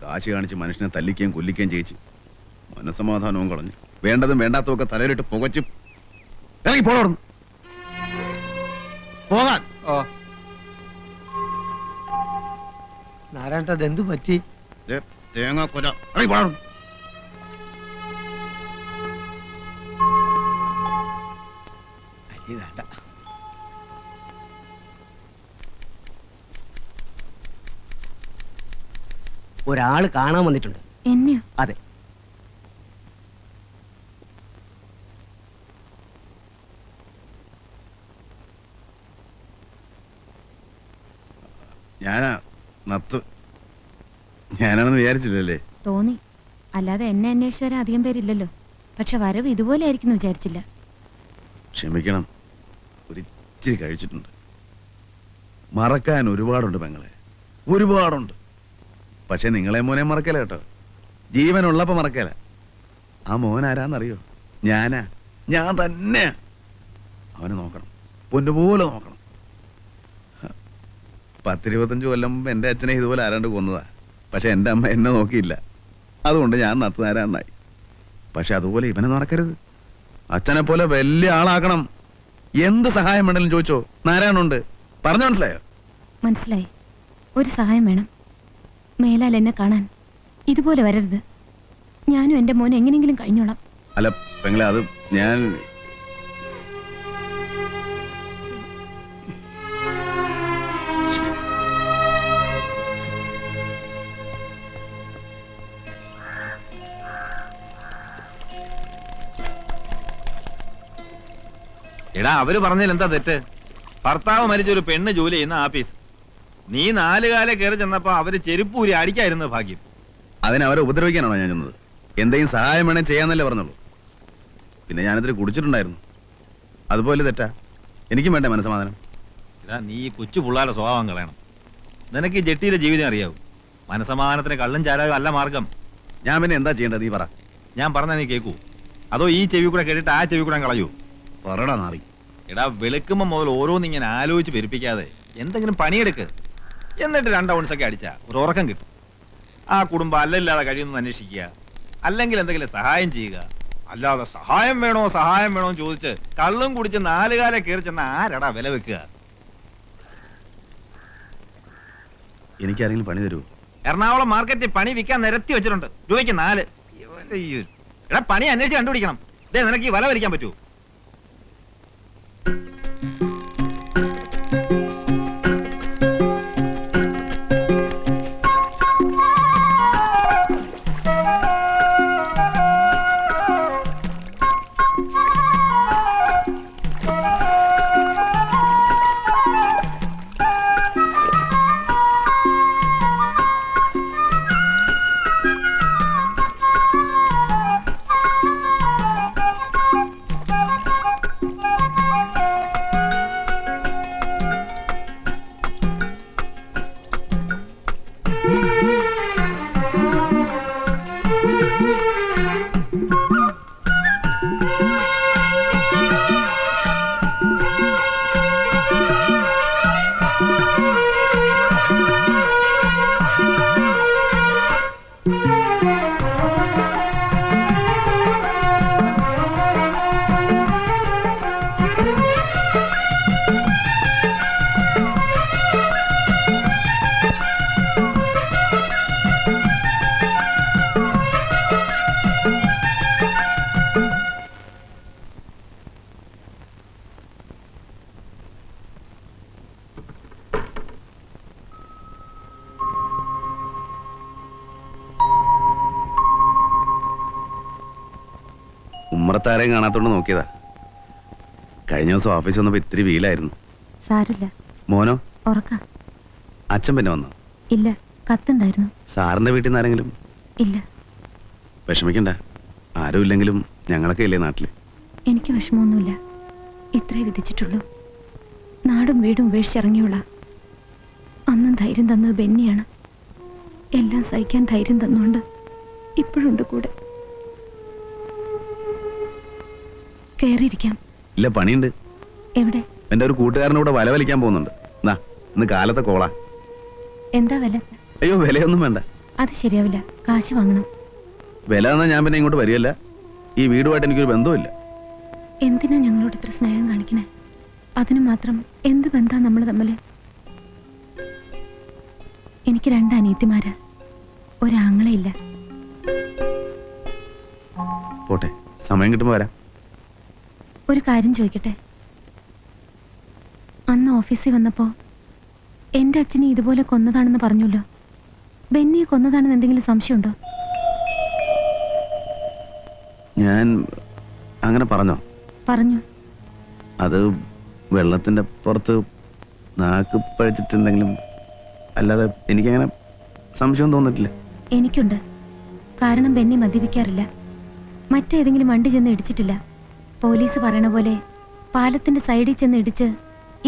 കാശ് കാണിച്ച് മനുഷ്യനെ തല്ലിക്കുകയും കൊല്ലിക്കുകയും ചെയ്യിച്ച് മനസ്സമാധാനവും കളഞ്ഞു. വേണ്ടതും വേണ്ടാത്തതൊക്കെ തലയിലിട്ട് പുകച്ചും ഇറങ്ങി പോകണം. പോകാൻ നാരായണ അതെന്തു പറ്റി? തേങ്ങാക്കൊല, ഇറങ്ങി പോകണം. വേണ്ട, ഒരാള് കാണാൻ വന്നിട്ടുണ്ട്. എന്നെയോ? അതെ. ഞാനാ നത്ത്. ഞാനാണെന്ന് വിചാരിച്ചില്ലല്ലേ? തോന്നി, അല്ലാതെ എന്നെ അന്വേഷിച്ച് വരാൻ അധികം പേരില്ലല്ലോ. പക്ഷെ വരവ് ഇതുപോലെ ആയിരിക്കും വിചാരിച്ചില്ല. ക്ഷമിക്കണം, ഒരിച്ചിരി കഴിച്ചിട്ടുണ്ട്. മറക്കാൻ ഒരുപാടുണ്ട് പെങ്ങളെ, ഒരുപാടുണ്ട്. പക്ഷെ നിങ്ങളെ മോനെ മറക്കല കേട്ടോ, ജീവനുള്ളപ്പോ മറക്കല. ആ മോൻ ആരാന്നറിയോ? ഞാനാ, ഞാൻ തന്നെ. അവനെ നോക്കണം, പൊന്നുപോലെ നോക്കണം. 10-25 കൊല്ലം എൻ്റെ അച്ഛനെ ഇതുപോലെ ആരാണ്ട് കൊന്നതാ. പക്ഷെ എൻ്റെ അമ്മ എന്നെ നോക്കിയില്ല, അതുകൊണ്ട് ഞാൻ നത്തുനാരാന്നായി. പക്ഷെ അതുപോലെ ഇവനെ മറക്കരുത്. അച്ഛനെ പോലെ വലിയ ആളാക്കണം. എന്ത് സഹായം വേണമെങ്കിലും ചോദിച്ചോ, നാരായണുണ്ട്. പറഞ്ഞു മനസ്സിലായോ? മനസ്സിലായി. ഒരു സഹായം വേണം. മേലാൽ എന്നെ കാണാൻ ഇതുപോലെ വരരുത്. ഞാനും എന്റെ മോനും എങ്ങനെയെങ്കിലും കഴിഞ്ഞോളാം. അല്ല പെങ്ങളെ, അത് ഞാൻ എടാ അവര് പറഞ്ഞതിൽ എന്താ തെറ്റ്? ഭർത്താവ് മരിച്ചൊരു പെണ്ണ് ജോലി ചെയ്യുന്ന ആഫീസ്. നീ 4 കാലം കയറി ചെന്നപ്പോ അവര് ചെരുപ്പൂരി അടിക്കായിരുന്നു ഭാഗ്യം. അതിന് അവരെ ഉപദ്രവിക്കാനാണോ ഞാൻ ചെന്നത്? എന്തെങ്കിലും സഹായം വേണേ ചെയ്യാന്നല്ലേ പറഞ്ഞുള്ളൂ. പിന്നെ ഞാനിതിൽ കുടിച്ചിട്ടുണ്ടായിരുന്നു. അതുപോലെ തെറ്റാ? എനിക്കും വേണ്ടേ മനസ്സമാധാനം? എടാ നീ കൊച്ചു പിള്ളാരുടെ സ്വഭാവം കളയണം. നിനക്ക് ഈ ജെട്ടിയിലെ ജീവിതം അറിയാവൂ. മനസ്സമാധാനത്തിന് കള്ളും ചാരായും അല്ല മാർഗം. ഞാൻ പിന്നെ എന്താ ചെയ്യേണ്ടത്? നീ പറ. ഞാൻ പറഞ്ഞാ നീ കേൾക്കൂ? അതോ ഈ ചെവി കൂടെ കേട്ടിട്ട് ആ ചെവി കൂടെ കളയൂ? പറടാ നാറി. എടാ വെളുക്കുമ്പോ മുതൽ ഓരോന്നിങ്ങനെ ആലോചിച്ച് പെരുപ്പിക്കാതെ എന്തെങ്കിലും പണിയെടുക്ക്. എന്നിട്ട് 2 ഔൺസൊക്കെ അടിച്ചാ ഒരു ഉറക്കം കിട്ടും. ആ കുടുംബം അല്ലല്ലാതെ കഴിയുന്നു അന്വേഷിക്കുക, അല്ലെങ്കിൽ എന്തെങ്കിലും സഹായം ചെയ്യുക. അല്ലാതെ സഹായം വേണോ എന്ന് ചോദിച്ച് കള്ളും കുടിച്ച് 4 കാലം കയറി ചെന്ന ആരടാ വില വെക്കുക? എനിക്കാരെങ്കിലും പണി തരുമോ? എറണാകുളം മാർക്കറ്റിൽ പണി വിൽക്കാൻ നിരത്തി വെച്ചിട്ടുണ്ട്. രൂപയ്ക്ക് 4. എടാ പണി അന്വേഷിച്ച് കണ്ടുപിടിക്കണം. ഇതേ നിനക്ക് ഈ വല വലിക്കാൻ പറ്റുമോ? ഉമ്മറത്താരെയും കാണാത്തോണ്ട് നോക്കിയതാ. കഴിഞ്ഞ ദിവസം ഓഫീസ് വന്നപ്പോ ഇത്തിരി വീലായിരുന്നു. സാരില്ല. മോനോ? ഉറക്ക. അച്ഛൻ പിന്നെ വന്നോ? ഇല്ല, കത്തുണ്ടായിരുന്നു. സാറിന്റെ വീട്ടിൽ നിന്ന് ആരെങ്കിലും? ഇല്ല. വിഷമിക്കണ്ട, ആരും ഇല്ലെങ്കിലും ഞങ്ങളൊക്കെ ഇല്ലേ നാട്ടില്. എനിക്ക് വിഷമമൊന്നുമില്ല. ഇത്രേ വിധിച്ചിട്ടുള്ളൂ. നാടും വീടും ഉപേക്ഷിച്ചിറങ്ങിയുള്ള അന്നും ധൈര്യം തന്നത് ബെന്നിയാണ്. എല്ലാം സഹിക്കാൻ ധൈര്യം തന്നുകൊണ്ട് ഇപ്പോഴുണ്ട് കൂടെ. കേറിയിരിക്കാം. ഇല്ല, പണിയുണ്ട്. എവിടെ? എന്റെ ഒരു കൂട്ടുകാരനൂടെ വല വലിക്കാൻ പോകുന്നുണ്ട്. ഇന്ന് കാലത്തെ കോളാ. എന്താ വില? അയ്യോ, വിലയൊന്നും വേണ്ട. അത് ശരിയാവില്ല, കാശ് വാങ്ങണം. വില തന്നാ ഞാൻ പിന്നെ ഇങ്ങോട്ട് വരികയല്ല. ഈ വീടുമായിട്ട് എനിക്കൊരു ബന്ധവുമില്ല. എന്തിനാ ഞങ്ങളോട് ഇത്ര സ്നേഹം കാണിക്കണേ? അതിന് മാത്രം എന്ത് ബന്ധാ നമ്മൾ തമ്മില്? എനിക്ക് 2 അനിയത്തിമാരാ, ഒരാങ്ങളയില്ല. പോട്ടെ, സമയം കിട്ടുമ്പോ വരാം. ഒരു കാര്യം ചോദിക്കട്ടെ? അന്ന് ഓഫീസിൽ വന്നപ്പോ എന്റെ അച്ഛനെ ഇതുപോലെ കൊന്നതാണെന്ന് പറഞ്ഞല്ലോ. ബെന്നിയെ കൊന്നതാണെന്ന് എന്തെങ്കിലും സംശയമുണ്ടോ? ഞാൻ അങ്ങനെ പറഞ്ഞോ? പറഞ്ഞു. അത് വെള്ളത്തിന്റെ പുറത്ത് നാക്ക് പഴിച്ചിട്ടുണ്ടെങ്കിലും അല്ലാതെ എനിക്കങ്ങനെ സംശയം തോന്നിട്ടില്ല. എനിക്കുണ്ട്. കാരണം ബെന്നി മദ്യപിക്കാറില്ല. മറ്റേതെങ്കിലും വണ്ടി ചെന്ന് ഇടിച്ചിട്ടില്ല. പോലീസ് പറയണ പോലെ പാലത്തിന്റെ സൈഡിൽ ചെന്ന് ഇടിച്ച്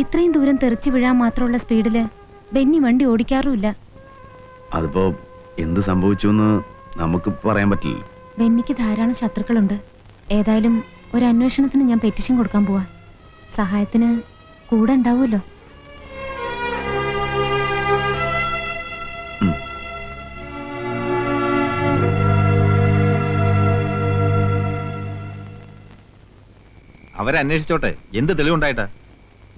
ഇത്രയും ദൂരം തെറിച്ചു വീഴാൻ മാത്രമുള്ള സ്പീഡില് ബെന്നി വണ്ടി ഓടിക്കാറുമില്ല. അതിപ്പോ എന്ത് സംഭവിച്ചു എന്ന് നമുക്ക് പറയാൻ പറ്റില്ല. ബെന്നിക്ക് ധാരാളം ശത്രുക്കളുണ്ട്. ഏതായാലും ഒരു അന്വേഷണത്തിന് ഞാൻ പെറ്റീഷൻ കൊടുക്കാൻ പോവാ. സഹായത്തിന് കൂടെ ഉണ്ടാവുമല്ലോ. അവരന്വേഷിച്ചോട്ടെ, എന്ത് തെളിവുണ്ടായിട്ടാ?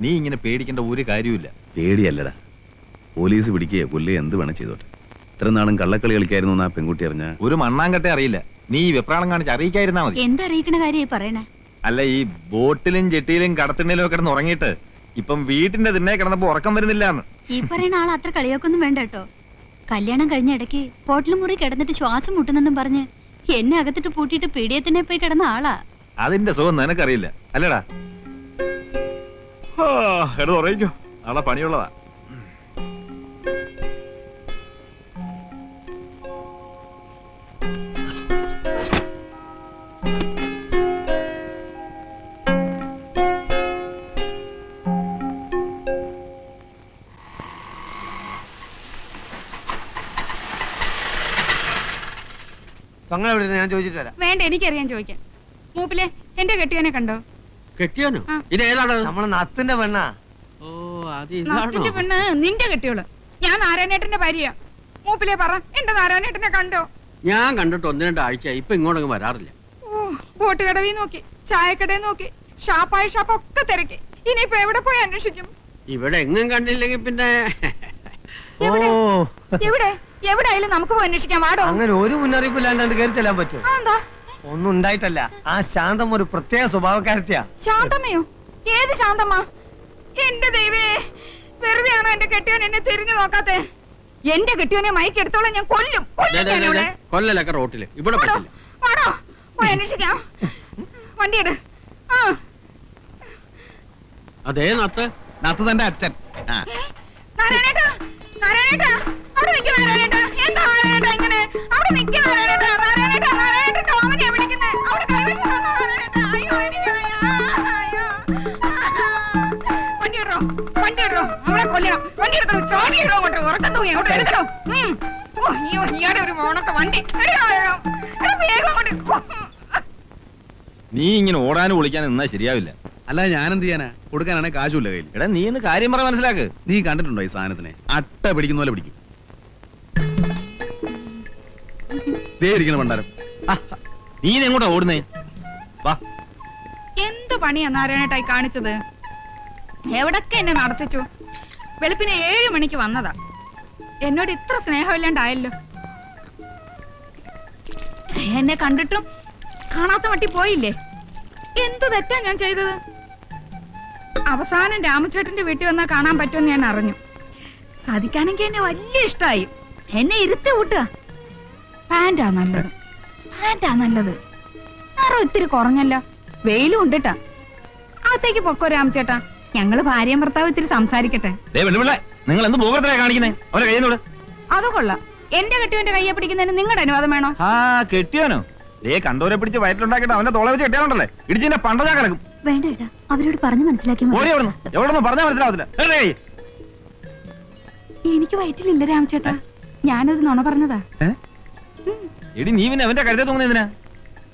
നീ ഇങ്ങനെ പേടിക്കേണ്ട ഒരു കാര്യമില്ല. പേടിയല്ലടാ, പോലീസ് പിടിക്കുകയോ കൊല്ലുകയോ എന്ത് വേണം ചെയ്തോട്ടെ. ഇത്ര നാളും കള്ളക്കളി കളിക്കായിരുന്നു ആ പെൺകുട്ടി അറിഞ്ഞ ഒരു മണ്ണാങ്കട്ടെ അറിയില്ല. നീ ഈ വെപ്രാളം കാണിച്ച് അറിയിക്കായിരുന്നാ മതി. എന്തറിയിക്കണ കാര്യമായി പറയണേ? അല്ല, ഈ ബോട്ടിലും ജെട്ടിയിലും കടത്തിണ്ണയിലും കിടന്ന് ഉറങ്ങിയിട്ട് ഇപ്പം വീട്ടിന്റെ തിണ്ണെ കിടന്നപ്പോ ഉറക്കം വരുന്നില്ല. ഈ പറയുന്ന ആൾ അത്ര കളിയാക്കൊന്നും വേണ്ട കേട്ടോ. കല്യാണം കഴിഞ്ഞ ഇടയ്ക്ക് ഹോട്ടൽ മുറി കിടന്നിട്ട് ശ്വാസം മുട്ടുന്നെന്നും പറഞ്ഞ് എന്നെ അകത്തിട്ട് പൂട്ടിയിട്ട് പീഡിയത്തിനെ പോയി കിടന്ന ആളാ. അതിന്റെ സുഖം നിനക്കറിയില്ല അല്ലടാ. എടുത്ത് ഉറങ്ങിക്കോ, നാളെ പണിയുള്ളതാ. ഞാൻ ചോദിച്ചിട്ട് വരാം. വേണ്ട, എനിക്കറിയാൻ ചോദിക്കാൻ. മൂപ്പിലെ എന്റെ കെട്ടിയവനെ കണ്ടോ? കെട്ടിയാനോ? ഇത് ഏതാണ്? നമ്മളെ നത്തിന്റെ പെണ്ണാ. ഓ, അത് നത്തിന്റെ പെണ്ണ് നിന്റെ കെട്ടിയോള്. ഞാൻ നാരായണേട്ടന്റെ ഭാര്യയാ. മൂപ്പിലെ പറ, എന്റെ നാരായണേട്ടനെ കണ്ടോ? ഞാൻ കണ്ടിട്ട് 1-2 ആഴ്ച. ഇപ്പൊ ഇങ്ങോട്ടൊന്നും വരാറില്ല. ഓ, ബോട്ട് കടവിൽ നോക്കി, ചായക്കടയിൽ നോക്കി, ഷാപ്പായ ഷാപ്പൊക്കെ തിരക്കി. ഇനിയിപ്പോ എവിടെ പോയി അന്വേഷിക്കും? ഇവിടെ എങ്ങും കണ്ടില്ലെങ്കിൽ പിന്നെ എവിടെ എവിടെയായാലും നമുക്ക് പോയി അന്വേഷിക്കാം. വാടോ. അങ്ങനെ ഒരു മുന്നറിയിപ്പ് ഇല്ലാണ്ട് കയറി ചെല്ലാൻ പറ്റുമോ? എന്താ? ഒന്നും ഉണ്ടായിട്ടല്ല. ആ ശാന്തം ഒരു പ്രത്യേക സ്വഭാവക്കാരത്തിയാ. ശാന്തമ്മയോ? ഏത് ശാന്തമ്മ? എന്റെ ദൈവേ, വെറുതെയാണോ എന്റെ കെട്ടിയോൻ എന്നെ തിരിഞ്ഞു നോക്കാത്തെ? എന്റെ കെട്ടിയോനെ മയക്കെടുത്തോളം ഞാൻ കൊല്ലും. കൊല്ലലൊക്കെ റോട്ടില്, ഇവിടെ പറ്റില്ല. വാടോ, പോയി അന്വേഷിക്കാം. വണ്ടിയെട്. അതേ നത്ത് തന്റെ അച്ഛൻ. നാരായണേട്ടാ, നാരായണേട്ടാ, അവിടെ നിൽക്ക് നാരായണേട്ടാ. എന്താ നാരായണേട്ടാ ഇങ്ങനെ? അവിടെ നിൽക്ക് നാരായണേട്ടാ. നാരായണേട്ടാ, നാരായണേട്ടാ, ഓമനയാ വിളിക്കുന്നെ. അവിടെ കൈവച്ച് തന്നോ നാരായണേട്ടാ. അയ്യോ, എനിക്ക് വയ്യ. അയ്യോ. വണ്ടി ഇടോ, വണ്ടി ഇടോ. അവളെ കൊല്ലണം. വണ്ടി എടുക്കണോ, ചാടി ഇടോ അങ്ങോട്ട്. ഉറക്കം തൂങ്ങി അങ്ങോട്ട് എടുക്കണോ. ഓ, അയ്യോ, ഇയാടെ ഒരു മോണൊക്കെ വണ്ടി എടുക്കണോ. വേഗം അങ്ങോട്ട്. നീ ഇങ്ങനെ ഓടാനും വിളിക്കാനും നിന്നാ ശരിയാവില്ല. അല്ല, ഞാനെന്ത് ചെയ്യാനാ? കൊടുക്കാനാണെ കാശുമില്ല കയ്യിൽ. എടാ, നീ ഇന്ന് കാര്യം പറ, മനസ്സിലാക്ക്. നീ കണ്ടിട്ടുണ്ടോ ഈ സാധനത്തിനെ? അട്ട പിടിക്കുന്ന പോലെ പിടിക്കും. ദേ ഇരിക്കണം പണ്ടാരം. നീ എങ്ങോട്ടാ ഓടുന്നേ? വാ. എന്ത് പണിയാ നാരായണേട്ടായി കാണിച്ചത്? എവിടൊക്കെ എന്നെ നടത്തിച്ചു. വെളുപ്പിനെ 7 മണിക്ക് വന്നതാ. എന്നോട് ഇത്ര സ്നേഹമില്ലാണ്ടായല്ലോ. എന്നെ കണ്ടിട്ടും കാണാത്ത മട്ടി പോയില്ലേ? എന്ത് തെറ്റാ ഞാൻ ചെയ്തത്? അവസാനം രാമചേട്ടന്റെ വീട്ടിൽ വന്നാ കാണാൻ പറ്റുമെന്ന് ഞാൻ അറിഞ്ഞു. സാധിക്കാനെങ്കിൽ എന്നെ വലിയ ഇഷ്ടമായി. എന്നെ ഇരുത്തി വിട്ടുക. പാന്റാ നല്ലത്, പാന്റാ നല്ലത്. നിറം ഇത്തിരി കുറഞ്ഞല്ലോ. വെയിലും ഉണ്ടിട്ടാ. അകത്തേക്ക് പൊക്കോ രാമചേട്ടാ. ഞങ്ങള് ഭാര്യയും ഭർത്താവ് ഇത്തിരി സംസാരിക്കട്ടെ. നിങ്ങൾ എന്ത് പോകത്തിലാ കാണിക്കുന്നേ? അവരെ കയ്യിൽ അത് കൊള്ളാം. എന്റെ കെട്ടിയവന്റെ കയ്യെ പിടിക്കുന്നതിന് നിങ്ങളുടെ അനുവാദം വേണോ? ആ, കെട്ടിയാനോ? കണ്ടോരെ പിടിച്ച് വയറ്റിലുണ്ടാക്കിട്ട് അവന്റെ തോളെ വെച്ച് കെട്ടിയാലുണ്ടല്ലേ ഇടിച്ചിന്റെ പണ്ട ഞാൻ കിടക്കും. വേണ്ട ഏട്ടാ, അവരോട് പറഞ്ഞു മനസ്സിലാക്കി. എവിടെയൊന്നും പറഞ്ഞാൽ മനസ്സിലാവത്തില്ല. എനിക്ക് വയറ്റിലില്ല രാമചേട്ടാ. ഞാനത് നുണ പറഞ്ഞതാ. എടി, നീ പിന്നെ അവന്റെ കരുതേ തോന്നുന്നതിനാ?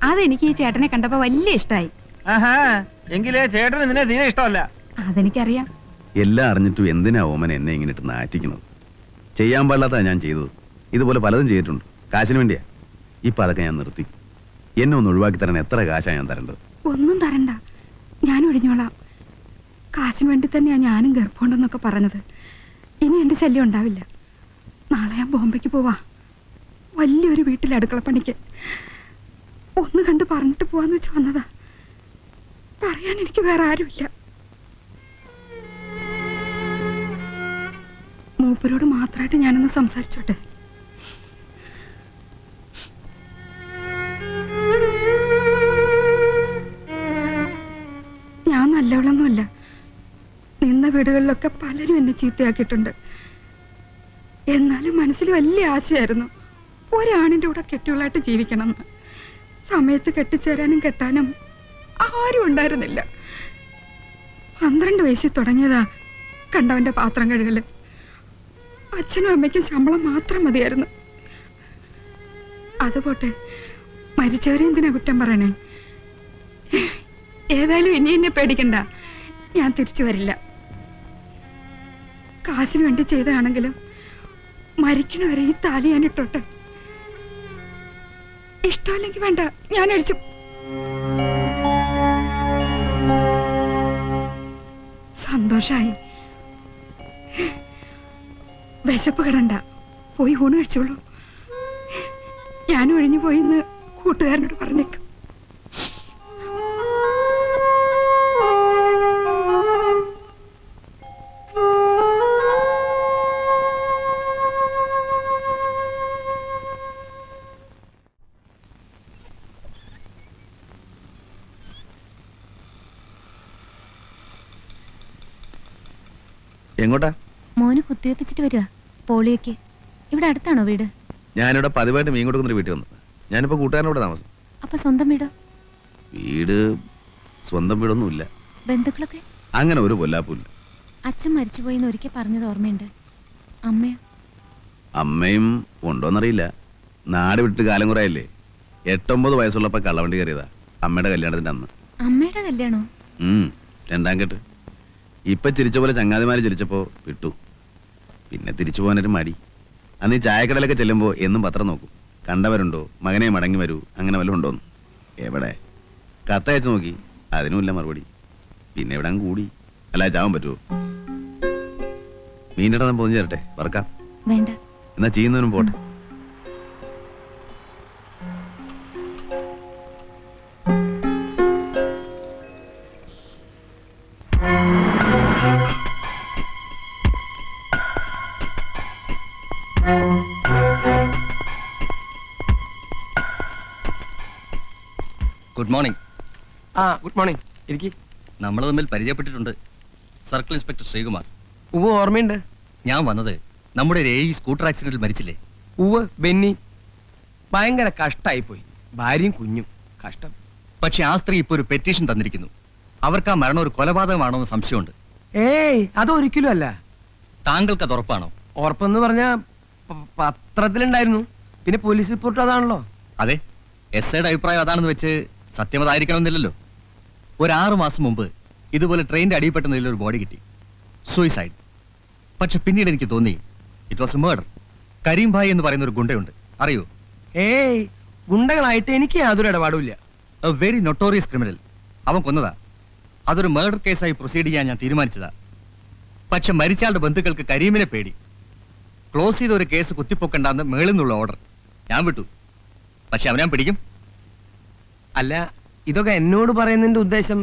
അതെനിക്ക് ഈ ചേട്ടനെ കണ്ടപ്പോ വലിയ ഇഷ്ടായി. ആഹാ, എങ്കിലേ ചേട്ടന് നിന്നെ തീരെ ഇഷ്ടമല്ല. അതെനിക്കറിയാം. എല്ലാം അറിഞ്ഞിട്ടും എന്തിനാ ഓമൻ എന്നെ ഇങ്ങനെ ഇട്ട് നാറ്റിക്കുന്നത്? ചെയ്യാൻ പാടില്ലാത്ത ഞാൻ ചെയ്തത്. ഇതുപോലെ പലതും ചെയ്തിട്ടുണ്ട്. കാശിന് വേണ്ടിയാ. ഇപ്പൊ അതൊക്കെ ഞാൻ നിർത്തി. എന്നെ ഒന്ന് ഒഴിവാക്കി തരാൻ എത്ര കാശാ ഞാൻ തരേണ്ടത്? ഒന്നും തരണ്ട, ഞാൻ ഒഴിഞ്ഞോളാം. കാശിന് വേണ്ടി തന്നെയാ ഞാനും ഗർഭമുണ്ടെന്നൊക്കെ പറഞ്ഞത്. ഇനി എന്റെ ശല്യം ഉണ്ടാവില്ല. നാളെ ഞാൻ ബോംബെക്ക് പോവാ. വലിയൊരു വീട്ടിൽ അടുക്കളപ്പണിക്ക്. ഒന്ന് കണ്ട് പറഞ്ഞിട്ട് പോവാന്ന് വെച്ച് വന്നതാ. പറയാൻ എനിക്ക് വേറെ ആരുമില്ല. മൂപ്പരോട് മാത്രമായിട്ട് ഞാനൊന്ന് സംസാരിച്ചോട്ടെ. ഞാൻ നല്ലവളൊന്നുമല്ല. നിന്ന വീടുകളിലൊക്കെ പലരും എന്നെ ചീത്തയാക്കിയിട്ടുണ്ട്. എന്നാലും മനസ്സിൽ വലിയ ആശയായിരുന്നു ഒരാണിന്റെ കൂടെ കെട്ടിയുള്ളായിട്ട് ജീവിക്കണമെന്ന്. സമയത്ത് കെട്ടിച്ചേരാനും കെട്ടാനും ആരും ഉണ്ടായിരുന്നില്ല. 12 വയസ്സിൽ തുടങ്ങിയതാ കണ്ടവന്റെ പാത്രം കഴുകല്. അച്ഛനും അമ്മയ്ക്കും ശമ്പളം മാത്രം മതിയായിരുന്നു. അതുപോട്ടെ, മരിച്ചവരെ എന്തിനാ കുറ്റം പറയണേ? ഏതായാലും ഇനി എന്നെ പേടിക്കണ്ട. ഞാൻ തിരിച്ചു വരില്ല. കാശിന് വേണ്ടി ചെയ്തതാണെങ്കിലും മരിക്കണവരെ ഈ താലി ഞാൻ ഇട്ടോട്ടെ. ഇഷ്ടമല്ലെങ്കിൽ വേണ്ട, ഞാൻ അടിച്ചു. സന്തോഷായി. വിശപ്പ് കിടണ്ട, പോയി ഊണ് കഴിച്ചോളൂ. ഞാൻ ഒഴിഞ്ഞു പോയിന്ന് കൂട്ടുകാരനോട് പറഞ്ഞേക്കും. എങ്ങോട്ടാ? മോന് കുത്തിവെപ്പിച്ചിട്ട് വരിക പോളിയോക്ക്. ഇവിടെ അടുത്താണോ വീട്? ഞാനിവിടെ പതിവായിട്ട് മീൻ കൊടുക്കുന്ന വീട്ടിൽ വന്നു. ഞാനിപ്പോ കൂട്ടുകാരനോട് താമസം. അപ്പൊ സ്വന്തം വീടോ? വീട് സ്വന്തം വീടൊന്നുമില്ല. ബന്ധുക്കളൊക്കെ? അങ്ങനെ ഒരു പൊല്ലാപ്പില്ല. അച്ഛൻ മരിച്ചുപോയിന്ന് ഒരിക്കൽ പറഞ്ഞത് ഓർമ്മയുണ്ട്. അമ്മയോ? അമ്മയും ഉണ്ടോന്നറിയില്ല. നാട് വിട്ട് കാലം കുറയല്ലേ. 8-9 വയസ്സുള്ളപ്പോ കള്ളവണ്ടി കയറിയതാ അമ്മയുടെ കല്യാണത്തിന്റെ അന്ന്. അമ്മയുടെ കല്യാണോ? രണ്ടാം കെട്ട്. ഇപ്പൊ ചിരിച്ച പോലെ ചങ്ങാതിമാര് ചിരിച്ചപ്പോ വിട്ടു. പിന്നെ തിരിച്ചു പോകാനൊരു മടി. അന്ന് ഈ ചായക്കടയിലൊക്കെ ചെല്ലുമ്പോ എന്നും പത്രം നോക്കും. കണ്ടവരുണ്ടോ, മകനെ മടങ്ങി വരൂ, അങ്ങനെ വല്ലതും ഉണ്ടോന്ന്. എവിടെ? കത്തയച്ച് നോക്കി, അതിനുമില്ല മറുപടി. പിന്നെ ഇവിടെ അങ്ങ് കൂടി. അല്ല ചാവാൻ പറ്റുമോ? മീനിടാൻ പൊതിഞ്ഞു തരട്ടെ, വറക്കാം? വേണ്ട. എന്നാ ചെയ്യുന്നവനും പോട്ടെ. Good morning. Good morning. എനിക്ക് നമ്മൾ തമ്മിൽ പരിചയപ്പെട്ടിട്ടുണ്ട്. Circle inspector Sreekumar. ഉവ്വ് ഓർമ്മയുണ്ട്. ഞാൻ വന്നത് നമ്മുടെ ഒരു സ്കൂട്ടർ ആക്സിഡന്റിൽ മരിച്ചില്ലേ? ഉവ്വ് ബെന്നി. ഭയങ്കര കഷ്ടായി പോയി. ഭാര്യയും കുഞ്ഞും കഷ്ടം. പക്ഷെ ആ സ്ത്രീ ഇപ്പൊ ഒരു പെറ്റീഷൻ തന്നിരിക്കുന്നു. അവർക്ക് ആ മരണം ഒരു കൊലപാതകമാണോ എന്ന് സംശയമുണ്ട്. ഏയ് അതൊരിക്കലും അല്ല. താങ്കൾക്ക് അത് ഉറപ്പാണോ? ഉറപ്പെന്ന് പറഞ്ഞ പത്രത്തിലുണ്ടായിരുന്നു. പിന്നെ പോലീസ് റിപ്പോർട്ട് അതാണല്ലോ. അതെ, എസ്ഐയുടെ അഭിപ്രായം അതാണെന്ന് വെച്ച് സത്യം അതായിരിക്കണമെന്നില്ലല്ലോ. ഒരു 6 മാസം മുമ്പ് ഇതുപോലെ ട്രെയിനിന്റെ അടിയിൽപ്പെട്ട നിലയിൽ ഒരു ബോഡി കിട്ടി. സൂയിസൈഡ്. പക്ഷെ പിന്നീട് എനിക്ക് തോന്നി it was a murder. Kareem Bhai എന്ന് പറയുന്ന ഒരു ഗുണ്ടയുണ്ട്, അറിയോ? ഏയ് ഗുണ്ടകളായിട്ട് എനിക്ക് യാതൊരു ഇടപാടുമില്ല. A very notorious criminal. അവൻ കൊന്നതാ. അതൊരു മർഡർ കേസായി പ്രൊസീഡ് ചെയ്യാൻ ഞാൻ തീരുമാനിച്ചതാ. പക്ഷെ മരിച്ചയാളുടെ ബന്ധുക്കൾക്ക് കരീമിനെ പേടി. ക്ലോസ് ചെയ്ത ഒരു കേസ് കുത്തിപ്പൊക്കണ്ടെന്ന് മേളിൽ നിന്നുള്ള ഓർഡർ. ഞാൻ വിട്ടു. പക്ഷെ അവനെ ഞാൻ പിടിക്കും. അല്ല, ഇതൊക്കെ എന്നോട് പറയുന്നതിന്റെ ഉദ്ദേശം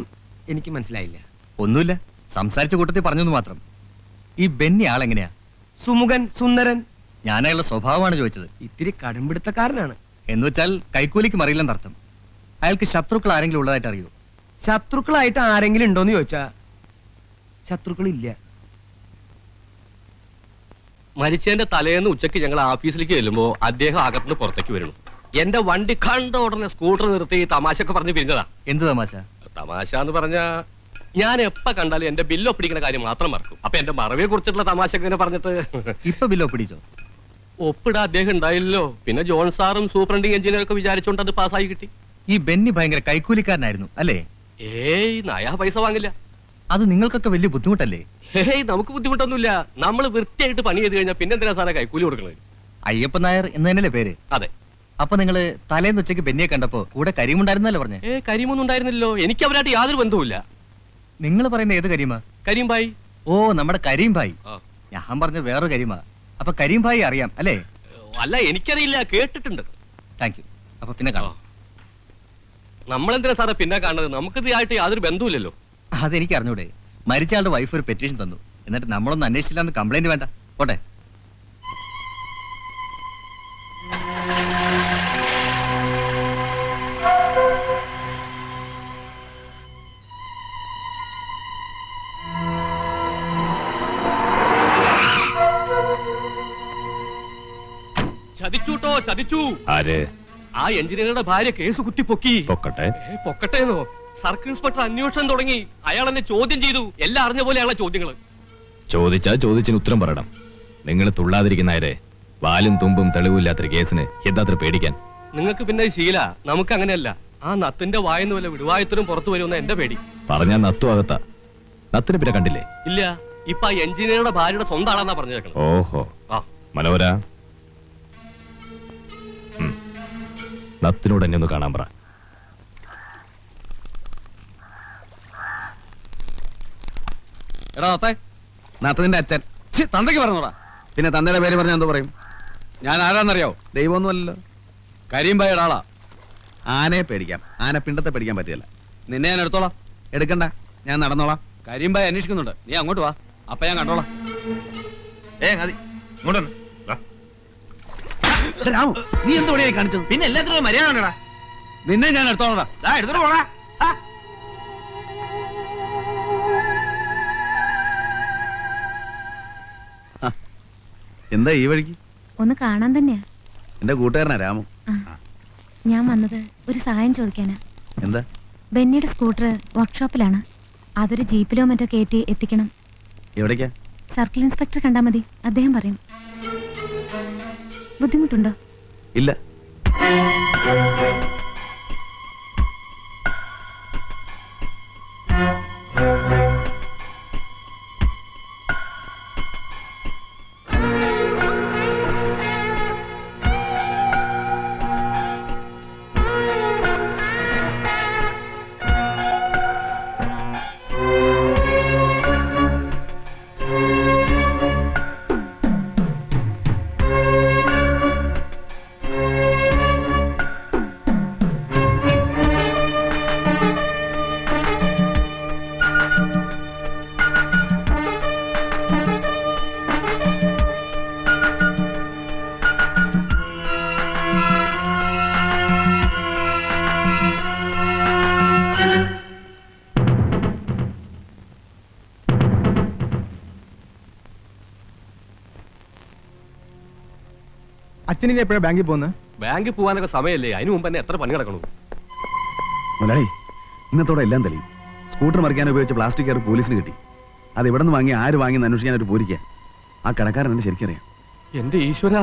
എനിക്ക് മനസ്സിലായില്ല. ഒന്നുമില്ല, സംസാരിച്ച കൂട്ടത്തിൽ പറഞ്ഞെന്ന് മാത്രം. ഈ ബെന്നി ആളെങ്ങനെയാ? സുമുഖൻ, സുന്ദരൻ. ഞാൻ അയാളുടെ സ്വഭാവമാണ് ചോദിച്ചത്. ഇത്തിരി കടുംപിടുത്തക്കാരനാണ്. എന്ന് വെച്ചാൽ കൈക്കൂലിക്ക് മറിയില്ലെന്നർത്ഥം. അയാൾക്ക് ശത്രുക്കൾ ആരെങ്കിലും ഉള്ളതായിട്ട് അറിയോ? ശത്രുക്കളായിട്ട് ആരെങ്കിലും ഉണ്ടോന്ന് ചോദിച്ചാ ശത്രുക്കളില്ല. മരിച്ചതിന്റെ തലേന്ന് ഉച്ചയ്ക്ക് ഞങ്ങൾ ഓഫീസിലേക്ക് ചെല്ലുമ്പോ അദ്ദേഹം അകത്തുനിന്ന് പുറത്തേക്ക് വരുന്നു. എന്റെ വണ്ടി കണ്ട ഉടനെ സ്കൂട്ടർ നിർത്തി തമാശയൊക്കെ പറഞ്ഞ് പിരിഞ്ഞതാ. എന്ത് തമാശ? തമാശ എന്ന് പറഞ്ഞാ ഞാൻ എപ്പ കണ്ടാലും എന്റെ ബില്ല് ഒപ്പിടിക്കുന്ന കാര്യം മാത്രം മറക്കും. അപ്പൊ എന്റെ മറവിയെ കുറിച്ചിട്ടുള്ള തമാശ ഇങ്ങനെ പറഞ്ഞിട്ട് ഇപ്പൊ ബില്ല് ഒപ്പിടിച്ചോ? ഒപ്പിടാ അദ്ദേഹം ഉണ്ടായില്ലല്ലോ. പിന്നെ ജോൺ സാറും സൂപ്രണ്ടിങ് എഞ്ചിനീയറൊക്കെ വിചാരിച്ചോണ്ട് അത് പാസ്സായി കിട്ടി. ഈ ബെന്നി ഭയങ്കര കൈക്കൂലിക്കാരനായിരുന്നു അല്ലേ? ഏയ് നയാ പൈസ വാങ്ങില്ല. അത് നിങ്ങൾക്കൊക്കെ വലിയ ബുദ്ധിമുട്ടല്ലേ? ഏയ് നമുക്ക് ബുദ്ധിമുട്ടൊന്നുമില്ല. നമ്മൾ വൃത്തിയായിട്ട് പണി ചെയ്ത് കഴിഞ്ഞാൽ പിന്നെ എന്തിനാ സാറേ കൈക്കൂലി കൊടുക്കുന്നത്? അയ്യപ്പൻ നായർ എന്ന് തന്നെയല്ലേ പേര്? അതെ. അപ്പൊ നിങ്ങള് തലേന്ന് ഉച്ചയ്ക്ക് ബെന്നിയെ കണ്ടപ്പോ കൂടെ കരീമുണ്ടായിരുന്നല്ലേ പറഞ്ഞേ? കരീമൊന്നും ഉണ്ടായിരുന്നില്ലല്ലോ. എനിക്ക് അവരായിട്ട് യാതൊരു ബന്ധവുമില്ല. നിങ്ങൾ പറയുന്ന ഏത് കരീമാ? കരീം ഭായ്. ഓ, നമ്മുടെ കരീം ഭായ്. ഞാൻ പറഞ്ഞ വേറൊരു കരീമാ. അപ്പൊ കരീം ഭായ് അറിയാം അല്ലേ? അല്ല, എനിക്കറിയില്ല, കേട്ടിട്ടുണ്ട്. Thank you. അപ്പൊ പിന്നെ കാണാം. നമ്മളെന്തിനാ സാറേ പിന്നെ കാണുന്നത്? നമുക്കിത് ആയിട്ട് യാതൊരു ബന്ധവുമില്ലല്ലോ. അതെനിക്ക് അറിഞ്ഞൂടെ. മരിച്ചയാളുടെ വൈഫ് ഒരു പെറ്റീഷൻ തന്നു. എന്നിട്ട് നമ്മളൊന്നും അന്വേഷിച്ചില്ലാന്ന് കംപ്ലൈന്റ് വേണ്ട. പോട്ടെ. ചതിച്ചൂട്ടോ, ചതിച്ചു. ആര്? ആ എഞ്ചിനീയറുടെ ഭാര്യ കേസ് കുത്തിപ്പൊക്കി. പൊക്കട്ടെ. പൊക്കട്ടേന്നോ? സർക്കിൾ ഇൻസ്പെക്ടർ അന്വേഷണം തുടങ്ങി. അയാൾ എന്നെ ചോദ്യം ചെയ്തു. എല്ലാം അറിഞ്ഞ പോലെയുള്ള ചോദ്യങ്ങള്. ചോദിച്ചാ ചോദിച്ചിന് ഉത്തരം പറയണം. നിങ്ങൾ തുള്ളാതിരിക്കുന്നവരെ വാലും തുമ്പും തെളിവില്ലാത്തൊരു കേസിന് എന്താത്ര പേടിക്കാൻ? നിങ്ങൾക്ക് പിന്നെ ശീല, നമുക്ക് അങ്ങനെയല്ല. ആ നത്തിന്റെ വായന്ന് വല്ല വിടുവായത്തിനും പുറത്തു വരുമെന്ന എന്റെ പേടി. പറഞ്ഞാ നത്തു അകത്താ. നത്തിന് പിന്നെ കണ്ടില്ലേ? ഇല്ല, ഇപ്പൊ ആ എഞ്ചിനീയറുടെ ഭാര്യയുടെ സ്വന്തം ആളാന്നാ പറഞ്ഞേക്കണം. ഓഹോ, മനോഹര, നത്തിനോട് എന്നെ ഒന്ന് കാണാൻ പറ. എടാ നത്തതിന്റെ അച്ഛൻ. തന്തയ്ക്ക് പറഞ്ഞോടാ. പിന്നെ തന്തയുടെ പേര് പറഞ്ഞാൽ എന്തോ പറയും? ഞാൻ ആരാന്നറിയോ? ദൈവമൊന്നുമല്ലല്ലോ. കരീംഭായിയുടെ ആളാ. ആനയെ പേടിക്കാം, ആന പിണ്ടത്തെ പേടിക്കാൻ പറ്റില്ല. നിന്നെ ഞാൻ എടുത്തോളാം. എടുക്കണ്ട, ഞാൻ നടന്നോളാം. കരീംഭായി അന്വേഷിക്കുന്നുണ്ട്. നീ അങ്ങോട്ട് വാ, അപ്പൊ ഞാൻ കണ്ടോളാം. രാമു, നീ എന്തോടെയായി കാണിച്ചത്? പിന്നെ എല്ലാത്തിനും മര്യാദ ഉണ്ടടാ. നിന്നെ ഞാൻ എടുത്തോളാം. എടുത്തിട്ട് പോടാ. എന്താ ഈ വഴിക്ക്? ഒന്ന് കാണാൻ തന്നെയാ. എന്റെ കൂട്ടുകാരനാ രാമു. ഞാൻ വന്നത് ഒരു സഹായം ചോദിക്കാനാ. എന്താ? ബെന്നിയുടെ സ്കൂട്ടർ വർക്ക്ഷോപ്പിലാണ്. അതൊരു ജീപ്പിലോ മറ്റോ കയറ്റി എത്തിക്കണം. എവിടേക്കാ? സർക്കിൾ ഇൻസ്പെക്ടർ കണ്ടാ മതി, അദ്ദേഹം പറയും. ബുദ്ധിമുട്ടുണ്ടോ? ഇല്ല. അച്ഛനിനി എപ്പോഴാണ് ബാങ്കിൽ പോകുന്നത്? ബാങ്കിൽ പോകാനൊക്കെ സമയമല്ലേ? അതിനു മുമ്പ് തന്നെ എത്ര പണി കിടക്കണു. മുതലാളി, ഇന്നത്തോടെ എല്ലാം തെളിയും. സ്കൂട്ടർ മറിക്കാൻ ഉപയോഗിച്ച പ്ലാസ്റ്റിക് കയർ പോലീസിന് കിട്ടി. അത് എവിടെ നിന്ന് വാങ്ങി, ആര് വാങ്ങി അന്വേഷിക്കാൻ ഒരു പോരിക്കുക. ആ കടക്കാരൻ എന്നെ ശരിക്കറിയാം. എന്റെ ഈശ്വര,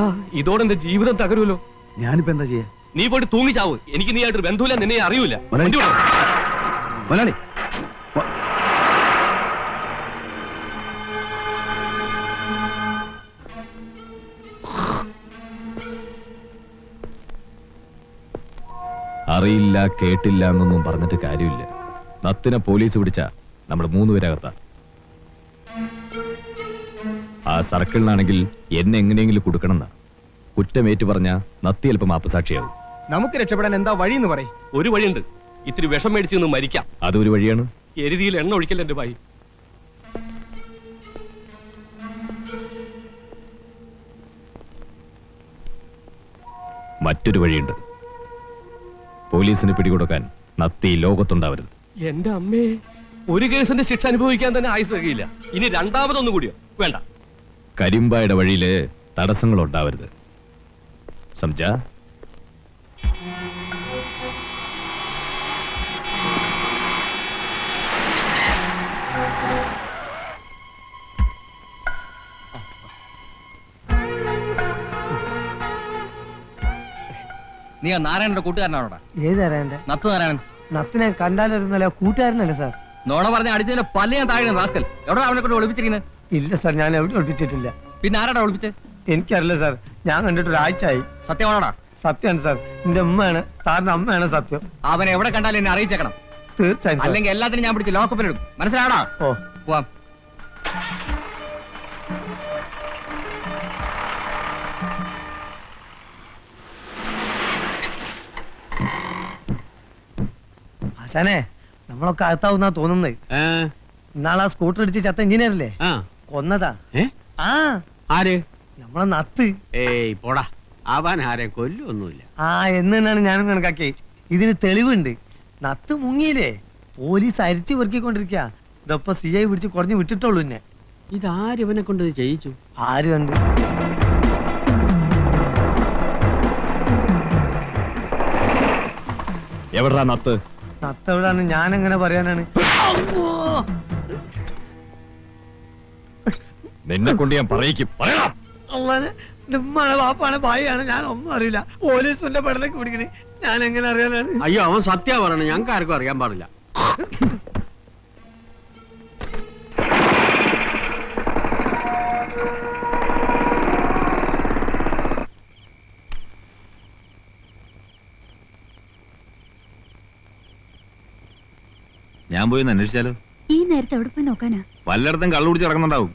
ഇതോടെ എന്റെ ജീവിതം തകരുമല്ലോ. ഞാനിപ്പോ എന്താ ചെയ്യാ? നീ പോയിട്ട് തൂങ്ങിച്ചാവ്. എനിക്ക് നീ ആയിട്ടൊരു ബന്ധുവില്ല, നിന്നെ അറിയൂല. മുതലാളി, അറിയില്ല കേട്ടില്ല എന്നൊന്നും പറഞ്ഞിട്ട് കാര്യമില്ല. നത്തിനെ പോലീസ് പിടിച്ച നമ്മൾ 3 പേരകത്താ. ആ സർക്കിളിനാണെങ്കിൽ എന്നെ എങ്ങനെയെങ്കിലും കൊടുക്കണം എന്നാ. കുറ്റമേറ്റു പറഞ്ഞ നത്തി അല്പം മാപ്പസാക്ഷിയാവും. നമുക്ക് രക്ഷപ്പെടാൻ എന്താ വഴിയെന്ന് പറയും. ഒരു വഴിയുണ്ട്. ഇത്തിരി വിഷം മേടിച്ച് നിന്ന് മരിക്കാം. അതൊരു വഴിയാണ്. എരുതിയിൽ എണ്ണ ഒഴിക്കല്ല എന്റെ ഭായി. മറ്റൊരു വഴിയുണ്ട്. പോലീസിന് പിടികൊടുക്കാൻ നത്തി ലോകത്തുണ്ടാവരുത്. എന്റെ അമ്മേ, ഒരു കേസിന്റെ ശിക്ഷ അനുഭവിക്കാൻ തന്നെ ആയുസ് കഴിയില്ല. ഇനി രണ്ടാമതൊന്നു കൂടിയോ? വേണ്ട. കരിമ്പായുടെ വഴിയില് തടസ്സങ്ങൾ ഉണ്ടാവരുത്. സംജാ? നീ ആ നാരായണന്റെ കൂട്ടുകാരനാണോടാ? ഏത് നാരായണന്റെ? നത്ത് നാരായണൻ. നത്തിനെ കണ്ടാലൊരുന്നല്ല, കൂട്ടുകാരനല്ലേ സാർ? നോണ പറഞ്ഞ അടിച്ചതിന്റെ പല്ല ഞാൻ താഴെ റാസ്കൽ. എവിടെ അവനെ കൊണ്ട് ഒളിപ്പിച്ചിരിക്കുന്നത്? ഇല്ല സാർ, ഞാൻ എവിടെ ഒളിപ്പിച്ചിട്ടില്ല. പിന്നെ ആരാടാ ഒളിപ്പിച്ചത്? എനിക്കറിയില്ല സാർ, ഞാൻ കണ്ടിട്ട് ഒരാഴ്ചയായി. സത്യമാണോടാ? സത്യമാണ് സാർ, എന്റെ ഉമ്മയാണ്, സാറിന്റെ അമ്മയാണ് സത്യം. അവനെ എവിടെ കണ്ടാലും എന്നെ അറിയിച്ചേക്കണം. തീർച്ചയായും. അല്ലെങ്കിൽ എല്ലാത്തിനും ഞാൻ പിടിച്ച് ലോക്കപ്പിലിടും. മനസ്സിലാവടാ? ഓ, പോവാം. ആശാനെ, നമ്മളൊക്കെ അകത്താവുന്നാ തോന്നുന്നത്. ഇന്നാളാ സ്കൂട്ടർ അടിച്ച് ചത്ത എഞ്ചിനീയറല്ലേ കൊന്നതാ. ആ, ആര്? നമ്മളെ നത്ത്. ഏയ് പോടാ, അവൻ ആരെ കൊല്ലൊന്നുമില്ല. ആ, എന്ന് തന്നെയാണ് ഞാനും കണക്കാക്കി. ഇതിന് തെളിവുണ്ട്. നത്ത് മുങ്ങിയില്ലേ, പോലീസ് അരിച്ചു പെറുക്കിക്കൊണ്ടിരിക്കുക. ഇതപ്പൊ CI പിടിച്ച് കുറഞ്ഞ് വിട്ടിട്ടുള്ളൂ. എന്നെ ഇതാര് ഇവനെ കൊണ്ട് ചെയ്യിച്ചു? ആര് കണ്ട്? എവിടാ നത്ത്? നത്ത് എവിടാണ്? ഞാൻ എങ്ങനെ പറയാനാണ്? നിന്നെ കൊണ്ട് ഞാൻ പറയിക്കും. പറയണം. ഉമ്മാണ്, വാപ്പാണ്, ഭായിയാണ്, ഞാൻ ഒന്നും അറിയില്ല. പോലീസിന്റെ പടലേക്ക് പിടിക്കണേ, ഞാൻ എങ്ങനെ അറിയാനാണ്? അയ്യോ, അവൻ സത്യ പറയണേ, ഞങ്ങൾക്ക് ആർക്കും അറിയാൻ പാടില്ല. ഞാൻ പോയി ഒന്ന് അന്വേഷിച്ചാലോ? ഈ നേരത്തെ എവിടെ പോയി നോക്കാനാ? വല്ലയിടത്തും കള്ളു കുടിച്ച് കിടക്കുന്നുണ്ടാവും.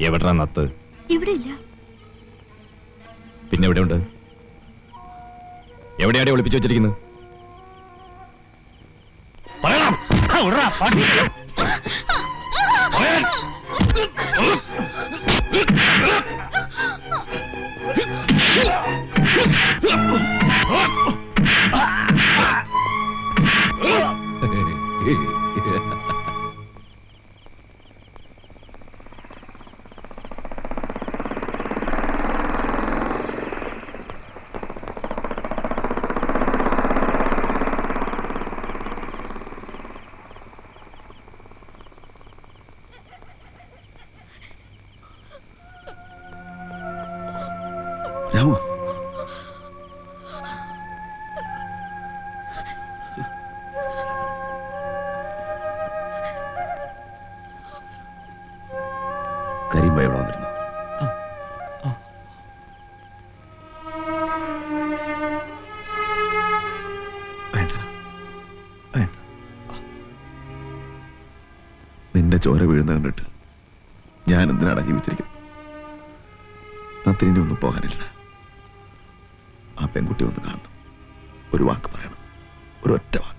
എവിടാ നത്ത്? ഇവിടെ ഇല്ല. പിന്നെ എവിടെയുണ്ട്? എവിടെയാടെ ഒളിപ്പിച്ചു വെച്ചിരിക്കുന്നത്? പറയണം. രാമു, കരീം ഭായി ഇവിടെ വന്നിരുന്നു. വേണ്ട വേണ്ട, നിന്റെ ചോര വീഴുന്ന കണ്ടിട്ട് ഞാൻ എന്തിനാണ് ജീവിച്ചിരിക്കുന്നത്? നത്തിനെ ഒന്നും പോകാനില്ല. ആ പെൺകുട്ടി ഒന്ന് കാണണം, ഒരു വാക്ക് പറയണം, ഒരൊറ്റ വാക്ക്.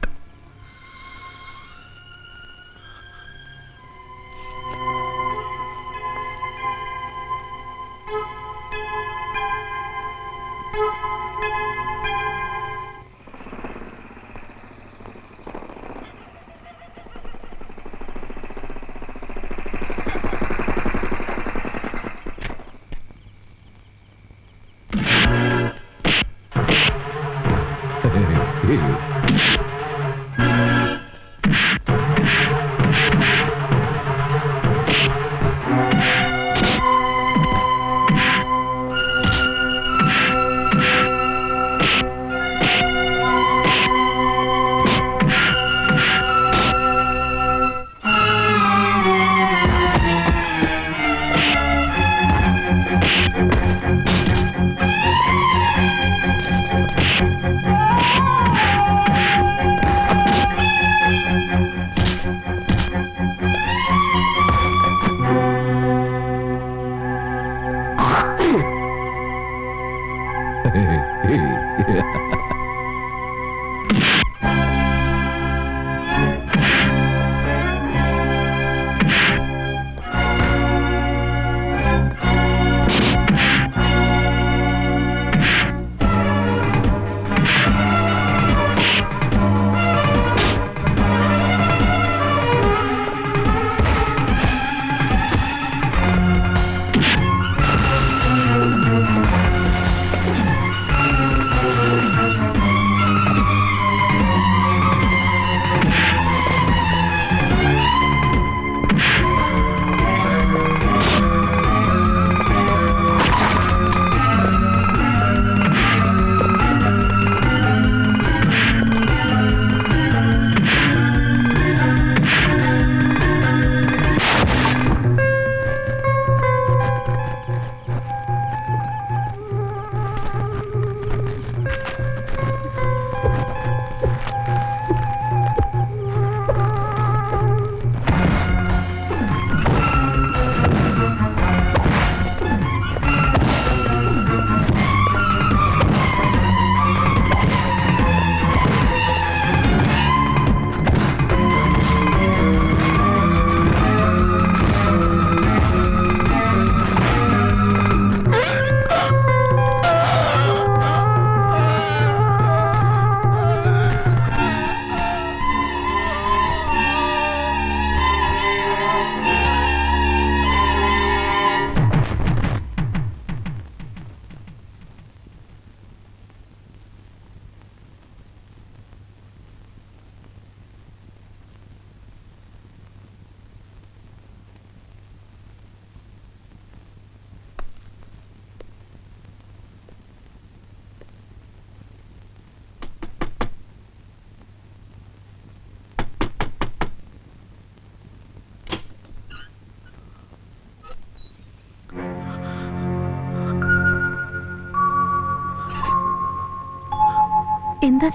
എന്താ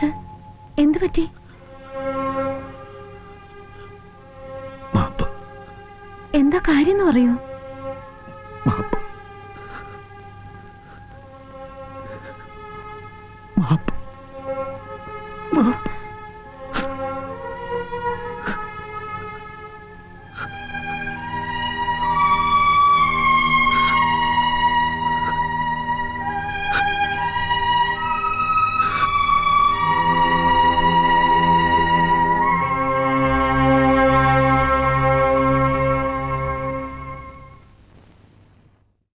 എന്തു പറ്റി? എന്താ കാര്യം എന്ന് പറയൂ. മാപ്പ്